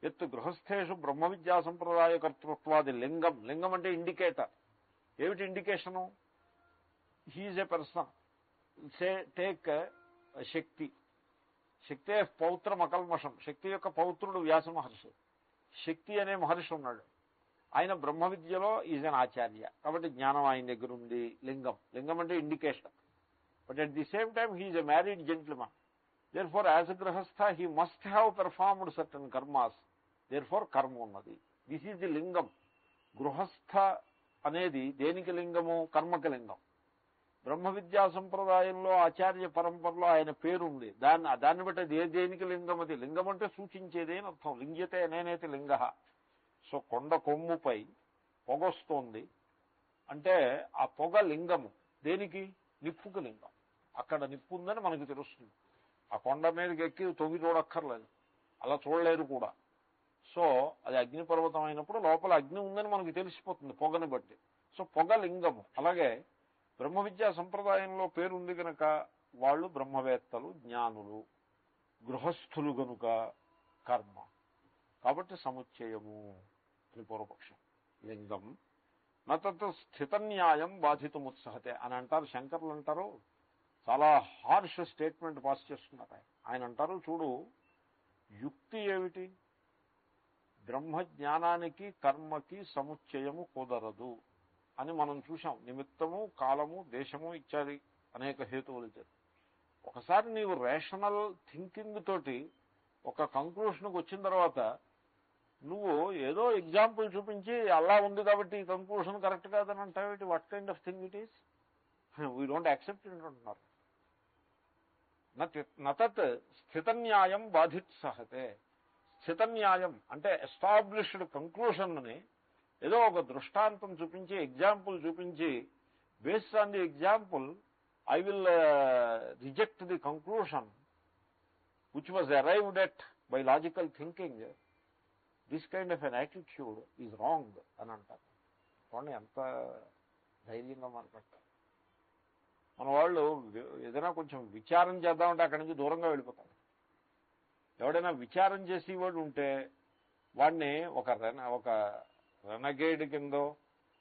ఎత్తు గృహస్థేషు బ్రహ్మ విద్యా సంప్రదాయ కర్తృత్వాది లింగం. లింగం అంటే ఇండికేటర్. ఏమిటి ఇండికేషను? హీఈస్ ఏ పర్సన్. సే టేక్ శక్తి, శక్తే పౌత్రం అకల్మషం, శక్తి యొక్క పౌత్రుడు వ్యాస మహర్షి. శక్తి అనే మహర్షి ఉన్నాడు, ఆయన బ్రహ్మ విద్యలో ఈజ్ అన్ ఆచార్య, కాబట్టి జ్ఞానం ఆయన దగ్గర ఉంది. లింగం, లింగం అంటే indication. But at the same time he is a married gentleman, therefore as a గృహస్థ he must have performed certain కర్మాస్, దేర్ ఫోర్ కర్మ ఉన్నది. దిస్ ఈజ్ ది లింగం. గృహస్థ అనేది దేనికి లింగము? కర్మకి లింగం. బ్రహ్మ విద్యా సంప్రదాయంలో ఆచార్య పరంపరలో ఆయన పేరుంది, దాన్ని బట్టి దేనికి లింగం? అది లింగం అంటే సూచించేది అని అర్థం. లింగ్యతే అనేనేతి లింగ. సో కొండ కొమ్ముపై పొగొస్తోంది అంటే ఆ పొగ లింగము. దేనికి? నిప్పుకి లింగం. అక్కడ నిప్పు ఉందని మనకు తెలుస్తుంది. ఆ కొండ మీదకి ఎక్కి తొంగి చూడక్కర్లేదు, అలా చూడలేరు కూడా. సో అది అగ్నిపర్వతం అయినప్పుడు లోపల అగ్ని ఉందని మనకు తెలిసిపోతుంది పొగని బట్టి. సో పొగ లింగము. అలాగే బ్రహ్మ విద్యా సంప్రదాయంలో పేరుంది కనుక వాళ్ళు బ్రహ్మవేత్తలు, జ్ఞానులు. గృహస్థులు గనుక కర్మ, కాబట్టి సముచ్చయము అని పూర్వపక్షం. లింగం నతత్ స్థిత న్యాయం బాధితుముత్సహతే అని అంటారు శంకర్లు. అంటారు, చాలా హార్ష్ స్టేట్మెంట్ పాస్ చేస్తున్నారు ఆయన అంటారు, చూడు యుక్తి ఏమిటి? బ్రహ్మజ్ఞానానికి కర్మకి సముచ్చయము కుదరదు అని మనం చూసాం. నిమిత్తము, కాలము, దేశము ఇత్యాది అనేక హేతువులు చేత. ఒకసారి నీవు రేషనల్ థింకింగ్ తోటి ఒక కంక్లూషన్కి వచ్చిన తర్వాత నువ్వు ఏదో ఎగ్జాంపుల్ చూపించి అలా ఉంది కాబట్టి ఈ కంక్లూషన్ కరెక్ట్ కాదని అంటావేటి? What kind of thing it is? We don't accept it అంటున్నారు. నతత్ స్థిత న్యాయం బాధిత్సహతే. స్థిత న్యాయం అంటే ఎస్టాబ్లిష్డ్ కంక్లూషన్ని ఏదో ఒక దృష్టాంతం చూపించి, ఎగ్జాంపుల్ చూపించి, based on the example I will reject the conclusion which was arrived at by logical thinking. This kind of an attitude is wrong అని అంటారు. చూడండి ఎంత ధైర్యంగా మాట్లాడతారు. మన వాళ్ళు ఏదైనా కొంచెం విచారం చేద్దామంటే అక్కడి నుంచి దూరంగా వెళ్ళిపోతారు. ఎవడైనా విచారం చేసేవాడు ఉంటే వాడిని ఒక రెనగేడ్ కిందో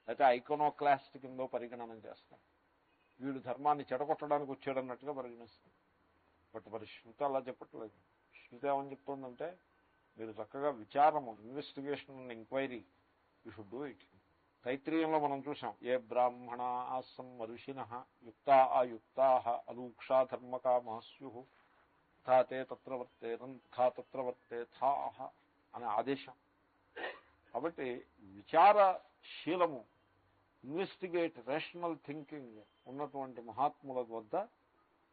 లేకపోతే ఐకోనోక్లాస్ట్ కిందో పరిగణన చేస్తాం. వీడు ధర్మాన్ని చెడగొట్టడానికి వచ్చాడన్నట్టుగా పరిగణిస్తాం. బట్ మరి శృతి అలా చెప్పట్లేదు. శృతి ఏమని చెప్తుందంటే మీరు చక్కగా విచారము, investigation and enquiry you should do it. తైత్రీయంలో మనం చూసాం, ఏ బ్రాహ్మణ ఆసం మరుషిణ యుక్తా అయుక్తా అనూక్షా ధర్మకామా స్యు థాతే తత్ర వర్తేరన్ థా తత్ర వర్తే థా అనే ఆదేశం. కాబట్టి విచారశీలము, ఇన్వెస్టిగేట్, రేషనల్ థింకింగ్ ఉన్నటువంటి మహాత్ముల వద్ద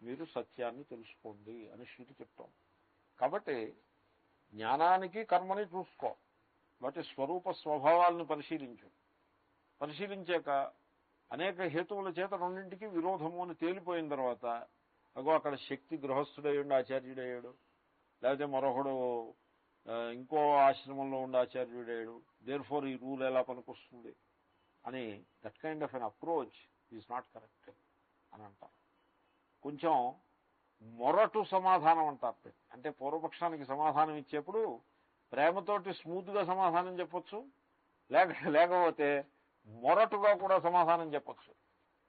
మీరు సత్యాన్ని తెలుసుకోండి అని శృతి చెప్తాం. కాబట్టి జ్ఞానానికి కర్మని చూసుకో, వాటి స్వరూప స్వభావాలను పరిశీలించాక అనేక హేతువుల చేత రెండింటికి విరోధము అని తేలిపోయిన తర్వాత అగో అక్కడ శక్తి గృహస్థుడయ్యాడు ఆచార్యుడయ్యాడు, లేకపోతే మరొకడు ఇంకో ఆశ్రమంలో ఉండే ఆచార్యుడయ్యాడు, దేర్ ఫోర్ ఈ రూల్ ఎలా పనికొస్తుంది అని that kind of an approach is not correct అని అంటారు. కొంచెం మొరటు సమాధానం అంటారు. అంటే పూర్వపక్షానికి సమాధానం ఇచ్చేప్పుడు ప్రేమతోటి స్మూత్గా సమాధానం చెప్పొచ్చు, లేకపోతే మొరటుగా కూడా సమాధానం చెప్పొచ్చు.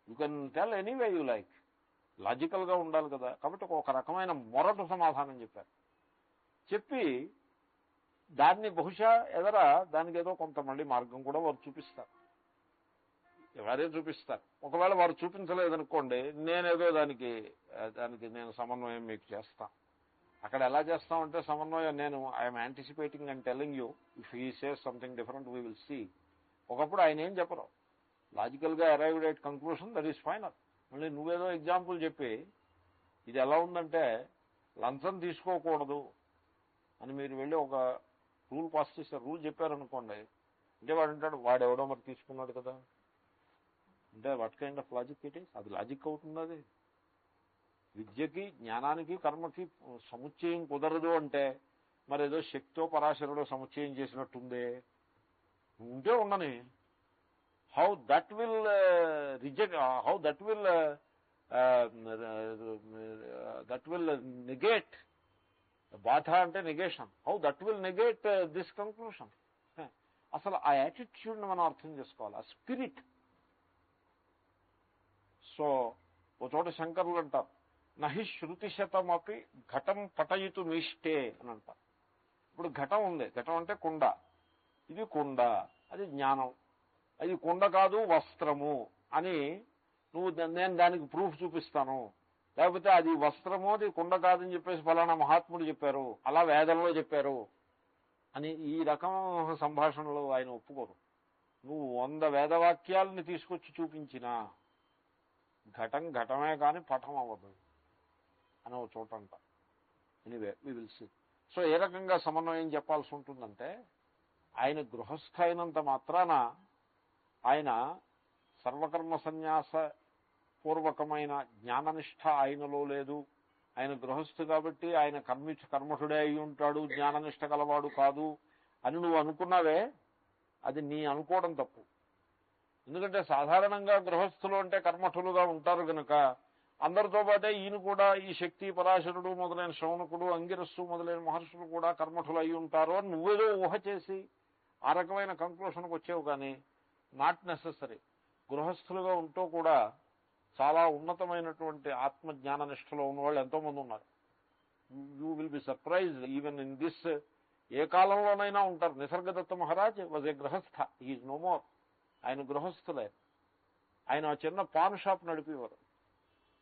You can tell anyway you like, లాజికల్గా ఉండాలి కదా. కాబట్టి ఒక రకమైన మొరటు సమాధానం చెప్పి దాన్ని బహుశా దానికి ఏదో కొంత మళ్ళీ మార్గం కూడా వారు చూపిస్తారు, ఎవరే చూపిస్తారు. ఒకవేళ వారు చూపించలేదనుకోండి, నేనేదో దానికి నేను సమన్వయం మీకు చేస్తాను. అక్కడ ఎలా చేస్తామంటే సమన్వయం నేను I'm anticipating and telling you, if he says something different we will see. ఒకప్పుడు ఆయన ఏం చెప్పరు, లాజికల్గా arrived at conclusion, that is final. మళ్ళీ నువ్వేదో ఎగ్జాంపుల్ చెప్పి ఇది ఎలా ఉందంటే లంచం తీసుకోకూడదు అని మీరు వెళ్ళి ఒక రూల్ పాస్ చేసే రూల్ చెప్పారనుకోండి, అంటే వాడు అంటాడు వాడెవడో మరి తీసుకున్నాడు కదా అంటే what kind of logic it is? అది లాజిక్ అవుతుంది. అది విద్యకి జ్ఞానానికి కర్మకి సముచ్చయం కుదరదు అంటే మరి ఏదో శక్తో పరాశరుడో సముచ్చయం చేసినట్టుందే. ఉంటే ఉండని, how that will reject, how that will negate, బాధ అంటే negation, how that will negate this conclusion. అసలు ఆ యాటిట్యూడ్ని మనం అర్థం చేసుకోవాలి, ఆ స్పిరిట్. సో ఓ చోట శంకరులు అంటారు, నహి శృతిశతమపి ఘటం పటయితు మీష్టే అని అంటారు. ఇప్పుడు ఘటం ఉంది, ఘటం అంటే కుండ, ఇది కుండ, అది జ్ఞానం, అది కుండ కాదు వస్త్రము అని నేను దానికి ప్రూఫ్ చూపిస్తాను, లేకపోతే అది వస్త్రము అది కుండ కాదని చెప్పేసి ఫలానా మహాత్ముడు చెప్పారు, అలా వేదంలో చెప్పారు అని ఈ రకం సంభాషణలు ఆయన ఒప్పుకోరు. నువ్వు 100 వేదవాక్యాలని తీసుకొచ్చి చూపించినా ఘటం ఘటమే కానీ పటం అవ్వదు అని ఒక చోట అంట. Anyway we will see. So ఏ రకంగా సమన్వయం చెప్పాల్సి ఉంటుందంటే, ఆయన గృహస్థ అయినంత మాత్రాన ఆయన సర్వకర్మ సన్యాస పూర్వకమైన జ్ఞాననిష్ట ఆయనలో లేదు. ఆయన గృహస్థు కాబట్టి ఆయన కర్మఠుడే అయి ఉంటాడు, జ్ఞాననిష్ట గలవాడు కాదు అని నువ్వు అనుకున్నావే, అది నీ అనుకోవడం తప్పు. ఎందుకంటే సాధారణంగా గృహస్థులు అంటే కర్మఠులుగా ఉంటారు కనుక అందరితో పాటే ఈయన కూడా ఈ శక్తి పరాశరుడు మొదలైన శ్రవణకుడు అంగిరస్సు మొదలైన మహర్షులు కూడా కర్మఠులు అయి ఉంటారు అని నువ్వేదో ఊహ చేసి ఆ రకమైన కంక్లూషన్కి వచ్చావు. కానీ నాట్ నెసెసరీ. గృహస్థులుగా ఉంటూ కూడా చాలా ఉన్నతమైనటువంటి ఆత్మజ్ఞాన నిష్టలో ఉన్నవాళ్ళు ఎంతోమంది ఉన్నారు. You will be surprised even in this. ఏ కాలంలోనైనా ఉంటారు. నిసర్గదత్త మహారాజ్ వాజ్ ఏ గృహస్థ, హీ ఈజ్ నో మోర్. ఆయన గృహస్థులే. ఆయన చిన్న పాన్ షాప్ నడిపేవారు.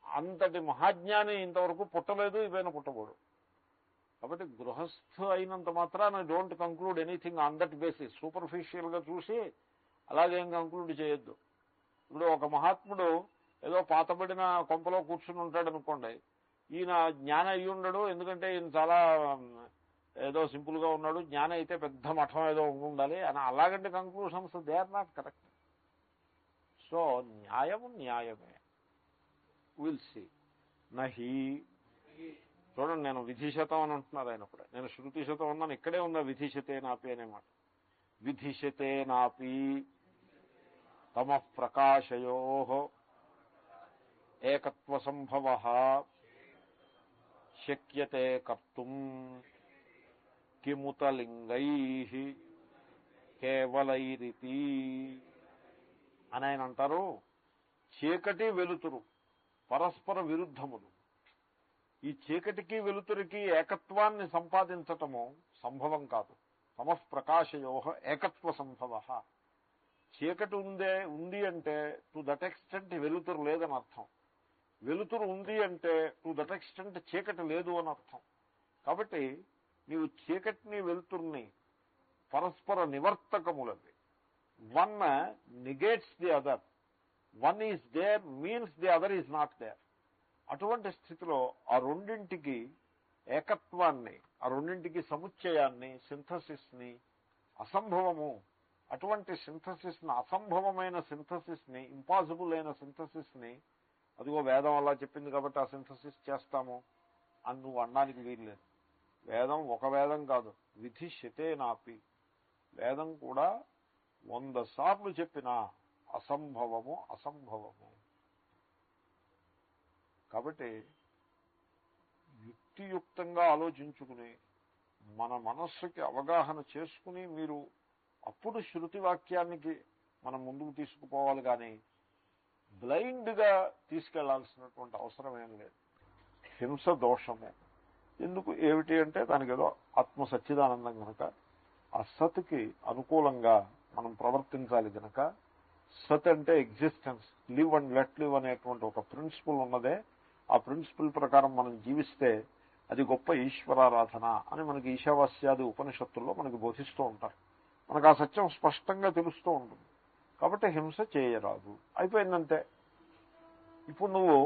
అంతటి మహాజ్ఞాని ఇంతవరకు పుట్టలేదు, ఇవైనా పుట్టబోడు. కాబట్టి గృహస్థ అయినంత మాత్రాన don't conclude anything on that basis. సూపర్ఫిషియల్గా చూసి అలాగేం కంక్లూడ్ చేయొద్దు. ఇప్పుడు ఒక మహాత్ముడు ఏదో పాతబడిన కొంపలో కూర్చుని ఉంటాడు అనుకోండి, ఈయన జ్ఞానం అయ్యి ఉండడు, ఎందుకంటే ఈయన చాలా ఏదో సింపుల్గా ఉన్నాడు, జ్ఞానం అయితే పెద్ద మఠం ఏదో ఉండాలి అని అలాగంటే conclusions they are not correct. So న్యాయము న్యాయమే. Will see. నహి చూడండి, నేను విధిశతం అని అంటున్నారు ఆయన కూడా. నేను శృతి శతం అన్నాను, ఇక్కడే ఉందా విధిశతే నాపి అనే మాట. విధిశతే నాపి తమః ప్రకాశయో ఏకత్వ సంభవ శక్యతే కర్తుం కిముతలింగై కేవలైరితి అని ఆయన అంటారు. చీకటి వెలుతురు పరస్పర విరుద్ధములు. ఈ చీకటికి వెలుతురికి ఏకత్వాన్ని సంపాదించటము సంభవం కాదు. తమః ప్రకాశయో ఏకత్వ సంభవ. చీకటి ఉంది అంటే టు దట్ ఎక్స్టెంట్ వెలుతురు లేదని అర్థం. వెలుతురు ఉంది అంటే టు దట్ ఎక్స్టెంట్ చీకటి లేదు అని అర్థం. కాబట్టి నీవు చీకటిని వెలుతుర్ని పరస్పర నివర్తకములవి. One negates the other, one is there means the other is not there. అటువంటి స్థితిలో ఆ రెండింటికి ఏకత్వాన్ని, ఆ రెండింటికి సముచ్చయాన్ని, సింథసిస్ని, అసంభవము అటువంటి సింథసిస్ని, అసంభవమైన సింథసిస్ని, ఇంపాసిబుల్ అయిన సింథసిస్ని, అదిగో వేదం అలా చెప్పింది కాబట్టి ఆ సింథసిస్ చేస్తాము అని నువ్వు అనడానికి వీల్లేదు. వేదం ఒక వేదం కాదు, విధిష్యతే నాపి. వేదం కూడా 100 సార్లు చెప్పినా అసంభవము అసంభవము. కాబట్టి యుక్తియుక్తంగా ఆలోచించుకుని మన మనస్సుకి అవగాహన చేసుకుని మీరు అప్పుడు శృతి వాక్యానికి మనం ముందుకు తీసుకుపోవాలి, కానీ బ్లైండ్గా తీసుకెళ్లాల్సినటువంటి అవసరం ఏం లేదు. హింస దోషము ఎందుకు ఏమిటి అంటే దానికి ఏదో ఆత్మ సచ్చిదానందం కనుక ఆ సత్కి అనుకూలంగా మనం ప్రవర్తించాలి కనుక, సత్ అంటే existence, live and let live అనేటువంటి ఒక ప్రిన్సిపల్ ఉన్నదే, ఆ ప్రిన్సిపల్ ప్రకారం మనం జీవిస్తే అది గొప్ప ఈశ్వరారాధన అని మనకి ఈశావాస్యాది ఉపనిషత్తుల్లో మనకి బోధిస్తూ ఉంటారు. మనకు ఆ సత్యం స్పష్టంగా తెలుస్తూ ఉంటుంది. కాబట్టి హింస చేయరాదు, అయిపోయిందంతే. ఇప్పుడు నువ్వు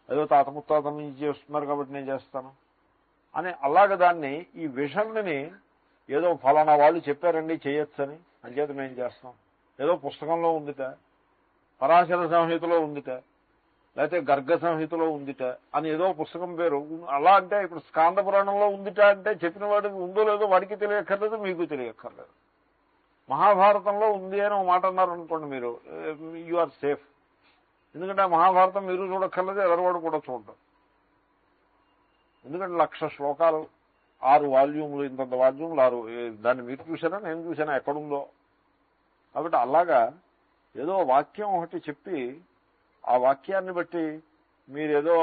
ఏదో తాత ముత్తాతల నుంచి చేస్తున్నారు కాబట్టి నేను చేస్తాను అని అలాగ దాన్ని, ఈ విషన్ని ఏదో ఫలానా వాళ్ళు చెప్పారండి చేయొచ్చని అంచేత మేము చేస్తాం, ఏదో పుస్తకంలో ఉందిట, పరాశర సంహితలో ఉందిట, లేకపోతే గర్గ సంహితలో ఉందిట అని ఏదో పుస్తకం పేరు అలా అంటే, ఇప్పుడు స్కాంద పురాణంలో ఉందిట అంటే చెప్పిన వాడికి ఉందో లేదో వాడికి తెలియక్కర్లేదు, మీకు తెలియక్కర్లేదు. మహాభారతంలో ఉంది అని ఒక మాట అన్నారు అనుకోండి, మీరు యు ఆర్ సేఫ్. ఎందుకంటే ఆ మహాభారతం మీరు చూడక్కర్లేదు, ఎదరవాడు కూడా చూడడం. ఎందుకంటే 1,00,000 శ్లోకాలు, 6 వాల్యూములు, ఇంతంత వాల్యూములు 6, దాన్ని మీరు చూసారా నేను చూసానా ఎక్కడుందో. కాబట్టి అలాగా ఏదో వాక్యం ఒకటి చెప్పి ఆ వాక్యాన్ని బట్టి మీరేదో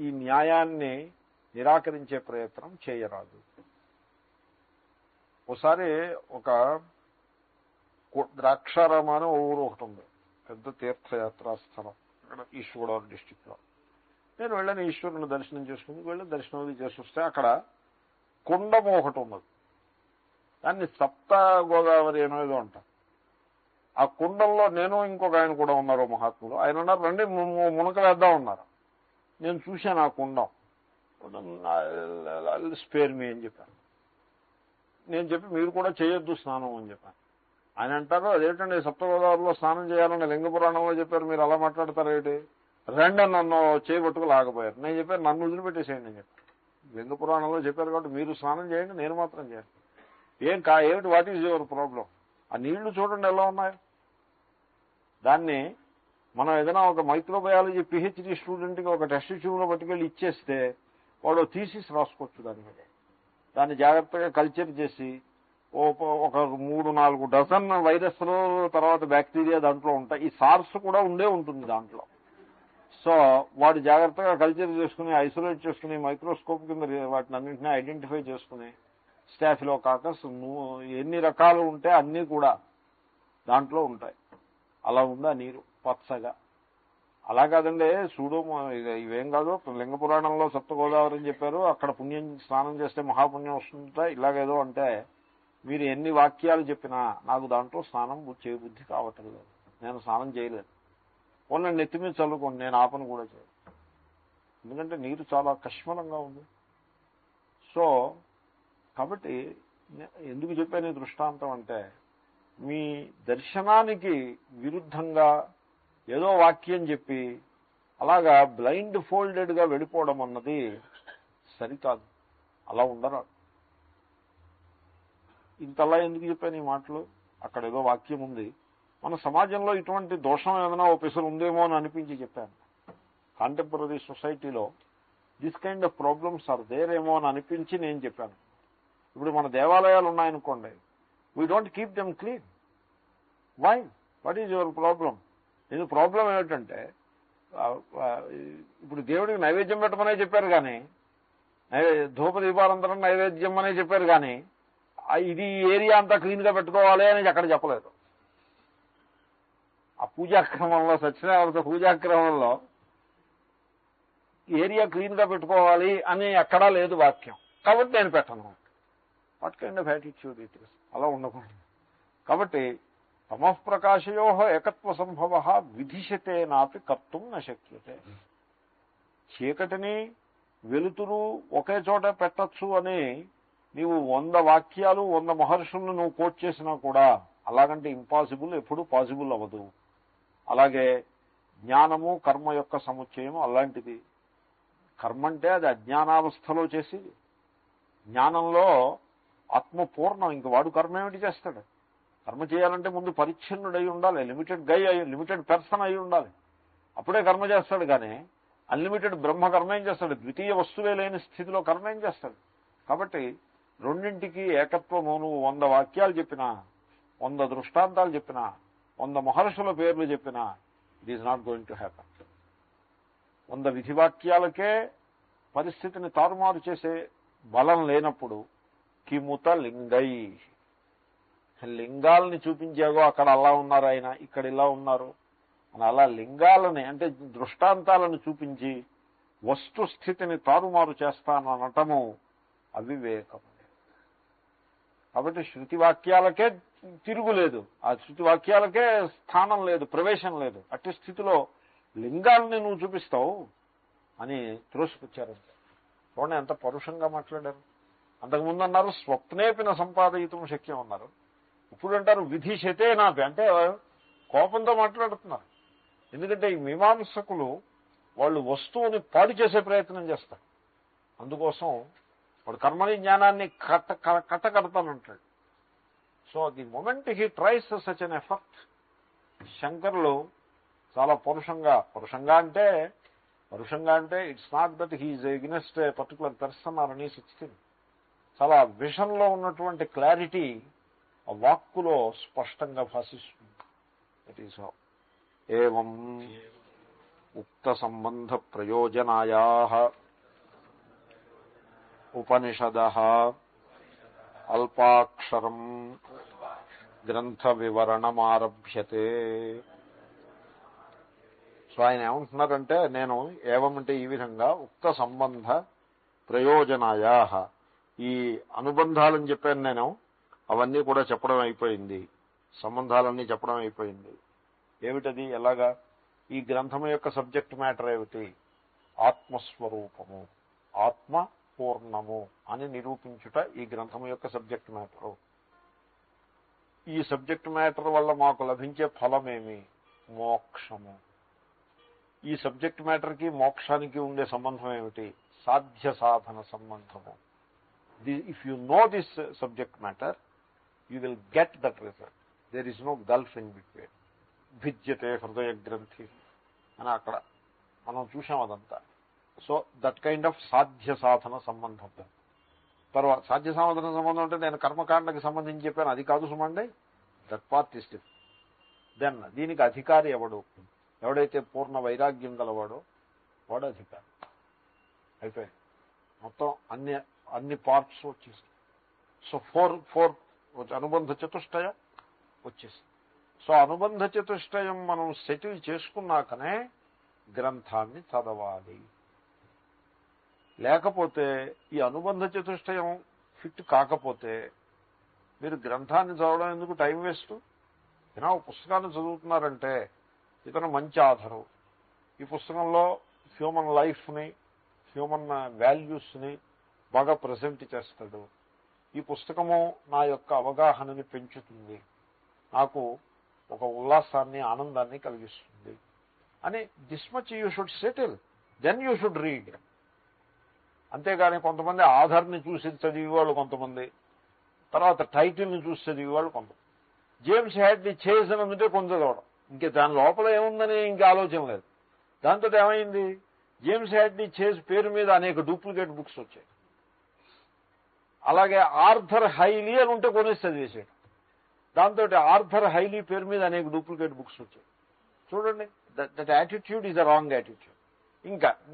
ఈ న్యాయాన్ని నిరాకరించే ప్రయత్నం చేయరాదు. ఒకసారి ఒక ద్రాక్షారామ అని ఊరు ఒకటి ఉంది, పెద్ద తీర్థయాత్రా స్థలం ఇక్కడ ఈస్ట్ గోదావరి డిస్టిక్లో. నేను వెళ్ళని ఈశ్వరుని దర్శనం చేసుకుని వెళ్ళి దర్శనం అది చేసి వస్తే అక్కడ కుండము ఒకటి ఉన్నది, దాన్ని సప్త గోదావరి అనేది అంటారు. ఆ కుండంలో నేను ఇంకొక ఆయన కూడా ఉన్నారు మహాత్ములు. ఆయన ఉన్నారు, రండి మునక వేద్దాం ఉన్నారు. నేను చూశాను ఆ కుండం, స్పేర్ మీ అని చెప్పాను. నేను చెప్పి మీరు కూడా చేయొద్దు స్నానం అని చెప్పాను. ఆయన అంటారు, అదేంటండి సప్తగోదావరిలో స్నానం చేయాలని లింగ పురాణంలో చెప్పారు, మీరు అలా మాట్లాడతారు ఏంటి, రెండు నన్ను చేయబట్టుకు లాగపోయారు. నేను చెప్పాను నన్ను వదిలిపెట్టేసేయండి అని చెప్పాను. లింగ పురాణంలో చెప్పారు కాబట్టి మీరు స్నానం చేయండి, నేను మాత్రం చేయండి. ఏమిటి వాట్ ఈజ్ యువర్ ప్రాబ్లం? ఆ నీళ్లు చూడండి ఎలా ఉన్నాయో. దాన్ని మనం ఏదైనా ఒక మైక్రోబయాలజీ పిహెచ్డి స్టూడెంట్కి ఒక టెస్ట్ ట్యూబ్లో పట్టుకెళ్ళి ఇచ్చేస్తే వాడు థీసిస్ రాసుకోవచ్చు దాని మీద. దాన్ని జాగ్రత్తగా కల్చర్ చేసి ఒక 3-4 డజన్ వైరస్లు, తర్వాత బ్యాక్టీరియా దాంట్లో ఉంటాయి. ఈ సార్స్ కూడా ఉంటుంది దాంట్లో. సో వాడు జాగ్రత్తగా కల్చర్ చేసుకుని, ఐసోలేట్ చేసుకుని, మైక్రోస్కోప్ కింద వాటిని అన్నింటినీ ఐడెంటిఫై చేసుకుని, స్టాఫిలోకాకస్ ఎన్ని రకాలు ఉంటే అన్నీ కూడా దాంట్లో ఉంటాయి. అలా ఉందా నీరు పచ్చగా? అలా కాదండి, ఇవేం కాదు, లింగ పురాణంలో సప్త గోదావరి అని చెప్పారు, అక్కడ పుణ్యం స్నానం చేస్తే మహాపుణ్యం వస్తుందా ఇలాగేదో అంటే, మీరు ఎన్ని వాక్యాలు చెప్పినా నాకు దాంట్లో స్నానం చేయబుద్ధి కావట్లేదు. నేను స్నానం చేయలేదు. పోనీ నెత్తి మీద చల్లుకోండి, నేను ఆపను కూడా చేయను. ఎందుకంటే నీరు చాలా కష్మలంగా ఉంది. సో కాబట్టి ఎందుకు చెప్పాను ఈ దృష్టాంతం అంటే, మీ దర్శనానికి విరుద్ధంగా ఏదో వాక్యం చెప్పి అలాగా బ్లైండ్ ఫోల్డెడ్గా వెళ్ళిపోవడం అన్నది సరికాదు. అలా ఉండరాదు. ఇంతలా ఎందుకు చెప్పాను ఈ మాటలు? అక్కడ ఏదో వాక్యం ఉంది, మన సమాజంలో ఇటువంటి దోషం ఏదైనా ఓపెసర్ ఉందేమో అని అనిపించి చెప్పాను. కాంటెంపరీ సొసైటీలో this kind of problems are there ఏమో అని అనిపించి నేను చెప్పాను. ఇప్పుడు మన దేవాలయాలు ఉన్నాయనుకోండి, we don't keep them clean. Why? What is your problem? ఎందుకు ప్రాబ్లం ఏమిటంటే, ఇప్పుడు దేవుడికి నైవేద్యం పెట్టమనే చెప్పారు కానీ, ధూపదీపానంతరం నైవేద్యం అనే చెప్పారు కానీ, ఇది ఏరియా అంతా క్లీన్గా పెట్టుకోవాలి అని అక్కడ చెప్పలేదు. ఆ పూజాక్రమంలో, సత్యనారాయణ పూజాక్రమంలో ఏరియా క్లీన్గా పెట్టుకోవాలి అని ఎక్కడా లేదు వాక్యం. కాబట్టి నేను పెట్టను. What kind of attitude it is? అలా ఉండకూడదు. కాబట్టి తమఃప్రకాశయో ఏకత్వ సంభవ విధిషతే నాపి కర్తుం న శక్యతే. చీకటిని వెలుతురు ఒకే చోట పెట్టచ్చు అని నీవు 100 వాక్యాలు 100 మహర్షులను నువ్వు కోట్ చేసినా కూడా అలాగంటే ఇంపాసిబుల్, ఎప్పుడు పాసిబుల్ అవ్వదు. అలాగే జ్ఞానము కర్మ యొక్క సముచ్చయము అలాంటిది. కర్మ అంటే అది అజ్ఞానావస్థలో చేసేది. జ్ఞానంలో ఆత్మ పూర్ణం, ఇంక వాడు కర్మ ఏమిటి చేస్తాడు? కర్మ చేయాలంటే ముందు పరిచ్ఛిన్నుడై ఉండాలి, లిమిటెడ్ పర్సన్ అయి ఉండాలి, అప్పుడే కర్మ చేస్తాడు. కానీ అన్లిమిటెడ్ బ్రహ్మ కర్మ ఏం చేస్తాడు? ద్వితీయ వస్తువే లేని స్థితిలో కర్మ ఏం చేస్తాడు? కాబట్టి రెండింటికి ఏకత్వము. నువ్వు 100 వాక్యాలు చెప్పినా, 100 దృష్టాంతాలు చెప్పినా, 100 మహర్షుల పేర్లు చెప్పినా, it is not going to happen. 100 విధివాక్యాలకే పరిస్థితిని తారుమారు చేసే బలం లేనప్పుడు కిముత లింగై, లింగాలని చూపించాగో అక్కడ అలా ఉన్నారు ఆయన, ఇక్కడ ఇలా ఉన్నారు అని అలా లింగాలని అంటే దృష్టాంతాలను చూపించి వస్తుస్థితిని తారుమారు చేస్తాననటము అవివేకము. కాబట్టి శృతివాక్యాలకే తిరుగులేదు, ఆ శృతివాక్యాలకే స్థానం లేదు, ప్రవేశం లేదు. అట్టి స్థితిలో లింగాలని నువ్వు చూపిస్తావు అని త్రోసిపుచ్చారంటే చూడండి ఎంత పరుషంగా మాట్లాడారు. అంతకుముందు అన్నారు స్వప్నేపిన సంపాదయితం శక్యం అన్నారు. ఇప్పుడు అంటారు విధిషతే నాపి, అంటే కోపంతో మాట్లాడుతున్నారు. ఎందుకంటే ఈ మీమాంసకులు వాళ్ళు వస్తువుని పాడు చేసే ప్రయత్నం చేస్తారు. అందుకోసం వాడు కర్మని జ్ఞానాన్ని కట్టకడతానంటాడు. So the moment he tries such an effort, శంకరులు చాలా పరుషంగా అంటే it's not that he is against a particular person or any such thing. చాలా విషన్లో ఉన్నటువంటి క్లారిటీ ఆ వాక్కులో స్పష్టంగా భాషిస్తుంది. ఇట్ ఈస్ హౌ ఏవం ఉక్త సంబంధ ప్రయోజనాయాః ఉపనిషదః అల్పాక్షరం గ్రంథ వివరణమారభ్యతే. సో ఆయన ఏమంటున్నారంటే, నేను ఏవమంటే ఈ విధంగా ఉక్త సంబంధ ప్రయోజనాయాః, ఈ అనుబంధాలని చెప్పాను నేను, అవన్నీ కూడా చెప్పడం అయిపోయింది, సంబంధాలన్నీ చెప్పడం అయిపోయింది. ఏమిటది? ఎలాగా? ఈ గ్రంథము యొక్క సబ్జెక్ట్ మ్యాటర్ ఏమిటి? ఆత్మస్వరూపము, ఆత్మ పూర్ణము అని నిరూపించుట ఈ గ్రంథము యొక్క సబ్జెక్ట్ మ్యాటరు. ఈ సబ్జెక్ట్ మ్యాటర్ వల్ల మాకు లభించే ఫలమేమి? మోక్షము. ఈ సబ్జెక్ట్ మ్యాటర్కి మోక్షానికి ఉండే సంబంధం ఏమిటి? సాధ్య సాధన సంబంధము. If you know this subject matter you will get that result. There is no gulf in between. భిద్యతే హృదయ గ్రంథి అని అక్కడ మనం చూసాం అదంతా. సో దట్ కైండ్ ఆఫ్ సాధ్య సాధన సంబంధం. తర్వాత సాధ్య సాధన సంబంధం అంటే నేను కర్మకాండకి సంబంధించి చెప్పాను, అది కాదు సుమండి. That part is different. Then దీనికి అధికారి ఎవడు? ఎవడైతే పూర్ణ వైరాగ్యం గలవాడో వాడు అధికారి. అయిపోయింది మొత్తం అన్ని పార్ట్స్ వచ్చేస్తాయి. సో ఫోర్ అనుబంధ చతుష్టయం వచ్చేసింది. సో అనుబంధ చతుష్టయం మనం సెటిల్ చేసుకున్నాకనే గ్రంథాన్ని చదవాలి. లేకపోతే ఈ అనుబంధ చతుష్టయం ఫిట్ కాకపోతే మీరు గ్రంథాన్ని చదవడం ఎందుకు? Time waste. ఏదైనా ఒక పుస్తకాన్ని చదువుతున్నారంటే ఇతను మంచి ఆధారం, ఈ పుస్తకంలో హ్యూమన్ లైఫ్ని, హ్యూమన్ వాల్యూస్ని బాగా ప్రజెంట్ చేస్తాడు, ఈ పుస్తకము నా యొక్క అవగాహనని పెంచుతుంది, నాకు ఒక ఉల్లాసాన్ని ఆనందాన్ని కలిగిస్తుంది అని this much you should settle, then you should read. అంతేగాని కొంతమంది ఆధార్ని చూసి చదివేవాళ్ళు కొంతమంది, తర్వాత టైటిల్ని చూసి చదివేవాళ్ళు కొంతమంది. జేమ్స్ హ్యాడ్లీ చేజ్ అని ఉంటే కొంత చదవడం, ఇంకే దాని లోపల ఏముందని ఇంకా ఆలోచన లేదు. దాంతో ఏమైంది? జేమ్స్ హ్యాడ్లీ చేజ్ పేరు మీద అనేక డూప్లికేట్ బుక్స్ వచ్చాయి. అలాగే ఆర్థర్ హైలీ అని ఉంటే కొనేసి చదివేసాడు, దాంతో ఆర్థర్ హైలీ పేరు మీద అనేక డూప్లికేట్ బుక్స్ వచ్చాయి. చూడండి, that attitude is a wrong attitude.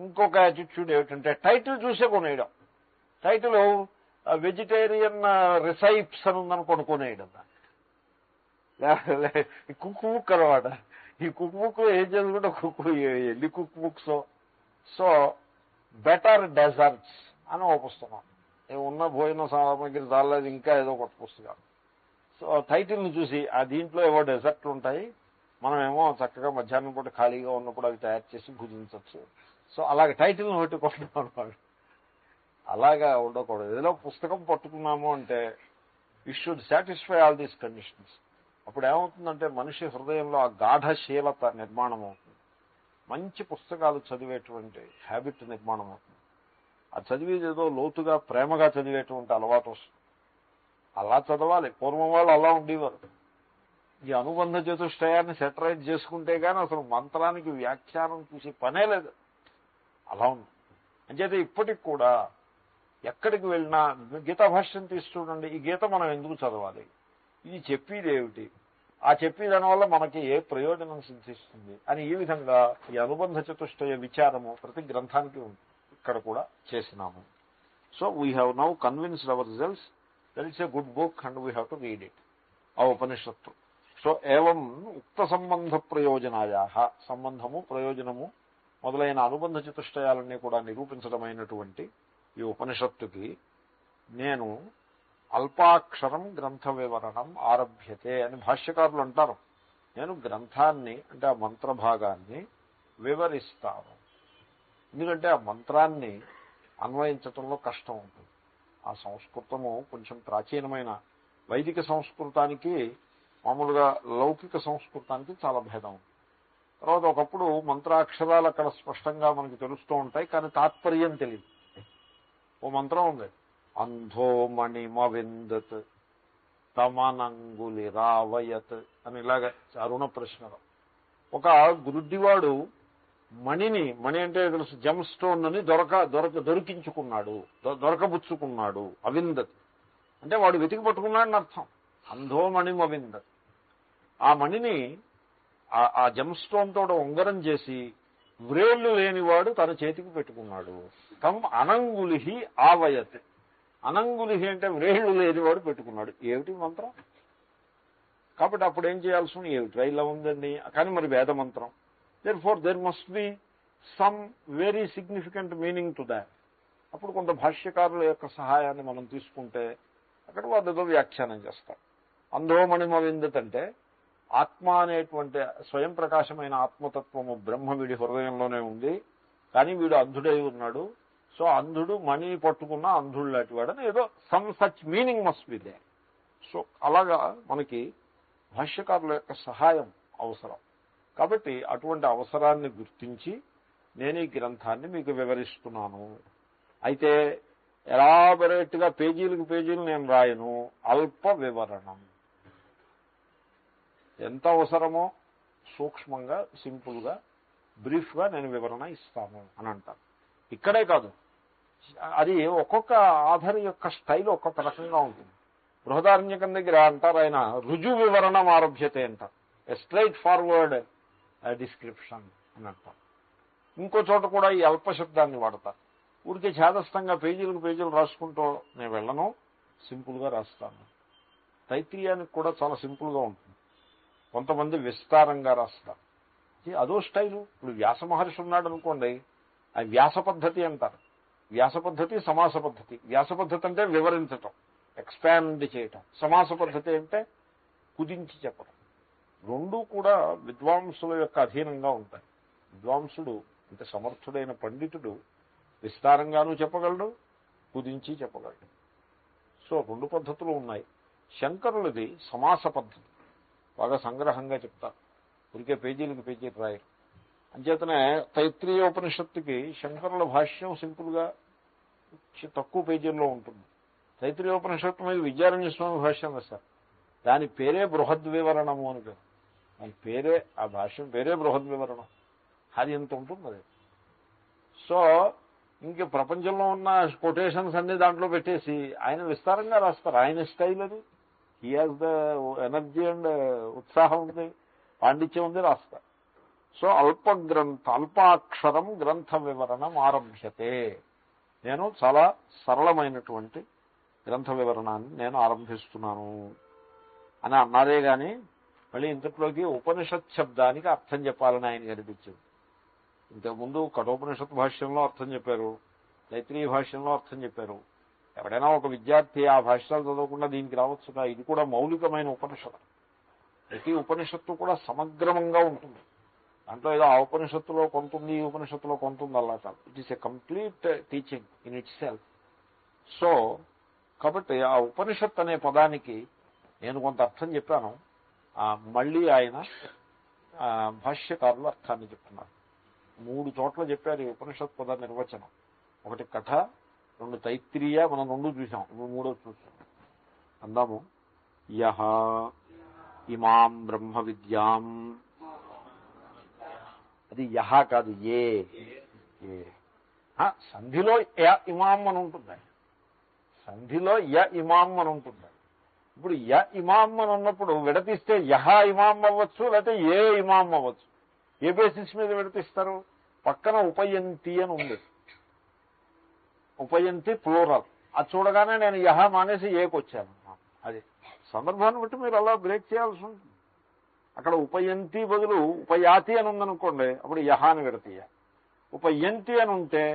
ఇంకొక యాటిట్యూడ్ ఏమిటంటే టైటిల్ చూసే కొనేయడం. టైటిల్ వెజిటేరియన్ రిసైప్స్ అని ఉందని కొనుక్కొనేయడం. కుక్ బుక్ అనమాట. ఈ కుక్ బుక్ ఏం చదువుకుంటే cook books. So better desserts అని ఒక పుస్తకం, ఉన్న భోజన సామగ్రి చాలేదు, ఇంకా ఏదో కొత్త పుస్తకాలు. సో టైటిల్ని చూసి ఆ దీంట్లో ఏవో డెజర్ట్లు ఉంటాయి, మనమేమో చక్కగా మధ్యాహ్నం పూట ఖాళీగా ఉన్నప్పుడు అవి తయారు చేసి భుజించవచ్చు. సో అలాగే టైటిల్ని పెట్టుకుంటాం అన్నమాట. అలాగా ఉండకూడదు. ఏదో పుస్తకం పట్టుకున్నాము అంటే you should satisfy all these conditions. అప్పుడు ఏమవుతుందంటే మనిషి హృదయంలో ఆ గాఢశీలత నిర్మాణం అవుతుంది. మంచి పుస్తకాలు చదివేటువంటి హ్యాబిట్ నిర్మాణం అవుతుంది. ఆ చదివేది ఏదో లోతుగా ప్రేమగా చదివేటువంటి అలవాటు వస్తుంది. అలా చదవాలి. పూర్వం వాళ్ళు అలా ఉండేవారు. ఈ అనుబంధ చతుష్టయాన్ని సెటరైజ్ చేసుకుంటే కానీ అసలు మంత్రానికి వ్యాఖ్యానం చూసి పనే లేదు. అలా ఉంది. అంచేతే ఇప్పటికి కూడా ఎక్కడికి వెళ్ళినా గీతా భాష్యం తీసి చూడండి, ఈ గీత మనం ఎందుకు చదవాలి, ఇది చెప్పేది ఏమిటి, ఆ చెప్పేదాని వల్ల మనకి ఏ ప్రయోజనం సిద్ధిస్తుంది అని ఈ విధంగా ఈ అనుబంధ చతుష్టయ విచారము ప్రతి గ్రంథానికి ఉంది. ఇక్కడ కూడా చేసినాము. So we have now convinced hour results that it's a good book and we have to read it. ఆ ఉపనిషత్తు. సో ఏవం ఉక్త సంబంధ ప్రయోజనాయా, సంబంధము ప్రయోజనము మొదలైన అనుబంధ చతుష్టయాలన్నీ కూడా నిరూపించడమైనటువంటి ఈ ఉపనిషత్తుకి నేను అల్పాక్షరం గ్రంథ వివరణం ఆరభ్యతే అని భాష్యకారులు అంటారు. నేను గ్రంథాన్ని అంటే ఆ మంత్రభాగాన్ని వివరిస్తాను. ఎందుకంటే ఆ మంత్రాన్ని అన్వయించటంలో కష్టం ఉంటుంది. ఆ సంస్కృతము కొంచెం ప్రాచీనమైన వైదిక సంస్కృతానికి మామూలుగా లౌకిక సంస్కృతానికి చాలా భేదం. తర్వాత ఒకప్పుడు మంత్రాక్షరాలు అక్కడ స్పష్టంగా మనకి తెలుస్తూ ఉంటాయి, కానీ తాత్పర్యం తెలియదు. ఓ మంత్రం ఉంది, అంధో మణిమవిందత్ తమనంగులి రావయత్ అని ఇలాగ అరుణ ప్రశ్నలు. ఒక గురుడ్డివాడు మణి అంటే తెలుసు, జమ్ స్టోన్ అని దొరికించుకున్నాడు, దొరకబుచ్చుకున్నాడు. అవిందత్ అంటే వాడు వెతికి పట్టుకున్నాడని అర్థం. అంధో మణిమవిందత్. ఆ మణిని ఆ జమ్ స్టోన్ తోటి ఉంగరం చేసి వ్రేళ్లు లేనివాడు తన చేతికి పెట్టుకున్నాడు. తమ్ అనంగులిహి ఆవయత్. అనంగులిహి అంటే వ్రేళ్లు లేనివాడు పెట్టుకున్నాడు. ఏమిటి మంత్రం? కాబట్టి అప్పుడు ఏం చేయాల్సి ఉంది, ఏమిటి ఇలా ఉందండి, కానీ మరి వేద మంత్రం. therefore there must be some very significant meaning to that. అప్పుడు కొంత భాష్యకారుల యొక్క సహాయాన్ని మనం తీసుకుంటే అక్కడ వాళ్ళు వ్యాఖ్యానం చేస్తారు. అంధోమణిమవిందత్ అంటే ఆత్మ అనేటువంటి స్వయం ప్రకాశమైన ఆత్మతత్వము బ్రహ్మ వీడి హృదయంలోనే ఉంది, కానీ వీడు అంధుడై ఉన్నాడు. సో అంధుడు మణి పట్టుకున్న అంధుడు లాంటి వాడని ఏదో some such meaning must be they. So అలాగా మనకి భాష్యకారుల యొక్క సహాయం అవసరం. కాబట్టి అటువంటి అవసరాన్ని గుర్తించి నేను ఈ గ్రంథాన్ని మీకు వివరిస్తున్నాను. అయితే ఎలాబొరేట్గా పేజీలకు పేజీలు నేను రాయను, అల్ప వివరణం. ఎంత అవసరమో సూక్ష్మంగా, సింపుల్గా, బ్రీఫ్గా నేను వివరణ ఇస్తాను అని అంటాను. ఇక్కడే కాదు, అది ఒక్కొక్క ఆధార్ యొక్క స్టైల్ ఒక్కొక్క రకంగా ఉంటుంది. బృహదారణ్యకం దగ్గర అంటారు ఆయన రుజు వివరణం ఆరభ్యతే అంటారు, ఎ స్ట్రైట్ ఫార్వర్డ్ డిస్క్రిప్షన్ అని అంటారు. ఇంకో చోట కూడా ఈ అల్పశబ్దాన్ని వాడతారు. ఊరికే ఛాదస్థంగా పేజీలకు పేజీలు రాసుకుంటూ నేను వెళ్ళను, సింపుల్గా రాస్తాను. తైత్రీయానికి కూడా చాలా సింపుల్గా ఉంటుంది. కొంతమంది విస్తారంగా రాస్తారు, అదో స్టైలు. ఇప్పుడు వ్యాస మహర్షి ఉన్నాడు అనుకోండి, ఆ వ్యాస పద్ధతి అంటారు. వ్యాస పద్ధతి, సమాస పద్ధతి. వ్యాస పద్ధతి అంటే వివరించటం, ఎక్స్పాండ్ చేయటం. సమాస పద్ధతి అంటే కుదించి చెప్పడం. రెండూ కూడా విద్వాంసుల యొక్క అధీనంగా ఉంటాయి. విద్వాంసుడు అంటే సమర్థుడైన పండితుడు విస్తారంగానూ చెప్పగలడు, కుదించి చెప్పగలడు. సో రెండు పద్ధతులు ఉన్నాయి. శంకరులది సమాస పద్ధతి, బాగా సంగ్రహంగా చెప్తారు. ఉరికే పేజీలకు పేజీలు రాయరు. అంచేతనే తైత్రీయ ఉపనిషత్తుకి శంకరుల భాష్యం సింపుల్గా తక్కువ పేజీల్లో ఉంటుంది. తైత్రీయ ఉపనిషత్తు మీద విద్యారణ్య స్వామి భాష్యం వేస్తారు. దాని పేరే బృహద్వివరణము అని పేరు. దాని పేరే, ఆ భాష్యం పేరే బృహద్వివరణం. అది ఎంత ఉంటుంది అది. సో ఇంక ప్రపంచంలో ఉన్న కొటేషన్స్ అన్ని దాంట్లో పెట్టేసి ఆయన విస్తారంగా రాస్తారు. ఆయన స్టైల్ అది. He has the energy and ఉత్సాహం ఉంది, పాండిత్యం ఉంది, రాస్తారు. సో అల్పాక్షరం గ్రంథ వివరణం ఆరంభ్యతే. నేను చాలా సరళమైనటువంటి గ్రంథ వివరణాన్ని నేను ఆరంభిస్తున్నాను అని అన్నారే కానీ మళ్ళీ ఇంతట్లోకి ఉపనిషత్ శబ్దానికి అర్థం చెప్పాలని ఆయన కనిపించింది. ఇంతకుముందు కఠోపనిషత్ భాష్యంలో అర్థం చెప్పారు, తైత్రీయ భాష్యంలో అర్థం చెప్పారు. ఎవడైనా ఒక విద్యార్థి ఆ భాష్యాలు చదవకుండా దీనికి రావచ్చుగా. ఇది కూడా మౌలికమైన ఉపనిషత్తు. ప్రతి ఉపనిషత్తు కూడా సమగ్రంగా ఉంటుంది. దాంట్లో ఏదో ఆ ఉపనిషత్తులో కొంటుంది, ఈ ఉపనిషత్తులో కొంటుంది అలా కాదు. It is a complete teaching in it self. So కాబట్టి ఆ ఉపనిషత్ అనే పదానికి నేను కొంత అర్థం చెప్పాను. మళ్ళీ ఆయన భాష్యకారులు అర్థాన్ని చెప్తున్నారు. 3 చోట్ల చెప్పారు ఈ ఉపనిషత్ పద నిర్వచనం. ఒకటి కథ, 2 తైత్రీయ, మనం 2 చూసాం, ఇప్పుడు 3వ చూసాం. అందాము. యహ ఇమాం బ్రహ్మ విద్యాం, అది యహ కాదు, ఏ. సంధిలో య ఇమాం అని ఉంటుంది. సంధిలో య ఇమాం అని ఉంటుంది. ఇప్పుడు య ఇమాం అని ఉన్నప్పుడు విడతీస్తే యహ ఇమాం అవ్వచ్చు, లేకపోతే ఏ ఇమాం అవ్వచ్చు. ఏ బేసిస్ మీద విడతీస్తారు? పక్కన ఉపయంతి అని ఉంది. ఉపయంతి ప్లూరల్. అది చూడగానే నేను యహ మానేసి ఏకి వచ్చాను. అది సందర్భాన్ని బట్టి మీరు అలా బ్రేక్ చేయాల్సి ఉంటుంది. అక్కడ ఉపయంతి బదులు ఉపయాతి అని ఉందనుకోండి, అప్పుడు యహ అని విడతీయ. ఉపయంతి అని ఉంటే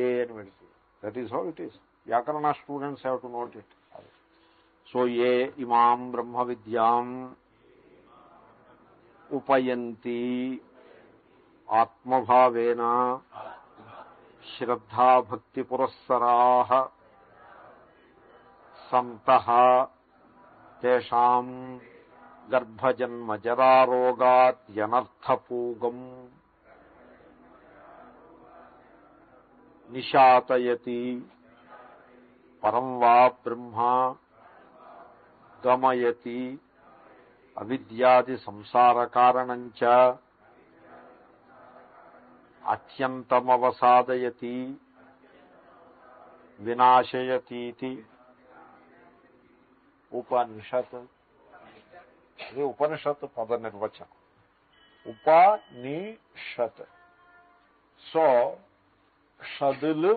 ఏ అని విడతీయ. That is how it is. వ్యాకరణ students have to note it. So ఏ ఇమాం బ్రహ్మ విద్యాం ఉపయంతి ఆత్మభావేన శ్రద్ధాభక్తి పురస్సరాః సంతః తేషాం గర్భజన్మజరారోగాద్యనర్థపూగం నిశాతయతి పరం వా బ్రహ్మ గమయతి అవిద్యాది సంసారకారణంచ అత్యంతమవసాదయతి వినాశయతీతి ఉపనిషత్. ఇది ఉపనిషత్ పద నిర్వచనం. ఉపనిషత్. సో షదులు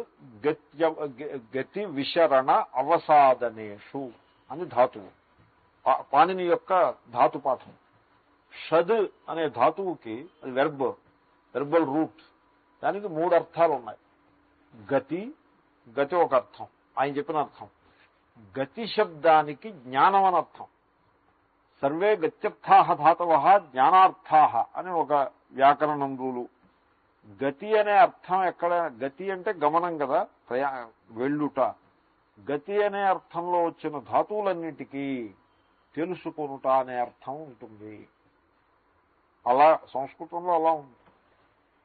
గతి విశరణ అవసాదనేషు అని ధాతువు. పాణిని యొక్క ధాతుపాఠం. షద్ అనే ధాతువుకి అది వెర్బల్ రూట్. దానికి 3 అర్థాలు ఉన్నాయి. గతి ఒక అర్థం, ఆయన చెప్పిన అర్థం. గతి శబ్దానికి జ్ఞానం అని అర్థం. సర్వే గత్యర్థాః ధాతవః జ్ఞానార్థాః అని ఒక వ్యాకరణం రూలు. గతి అనే అర్థం ఎక్కడ? గతి అంటే గమనం కదా, వెళ్ళుట. గతి అనే అర్థంలో వచ్చిన ధాతువులన్నిటికీ తెలుసుకొనుట అనే అర్థం ఉంటుంది. అలా సంస్కృతంలో అలా ఉంది.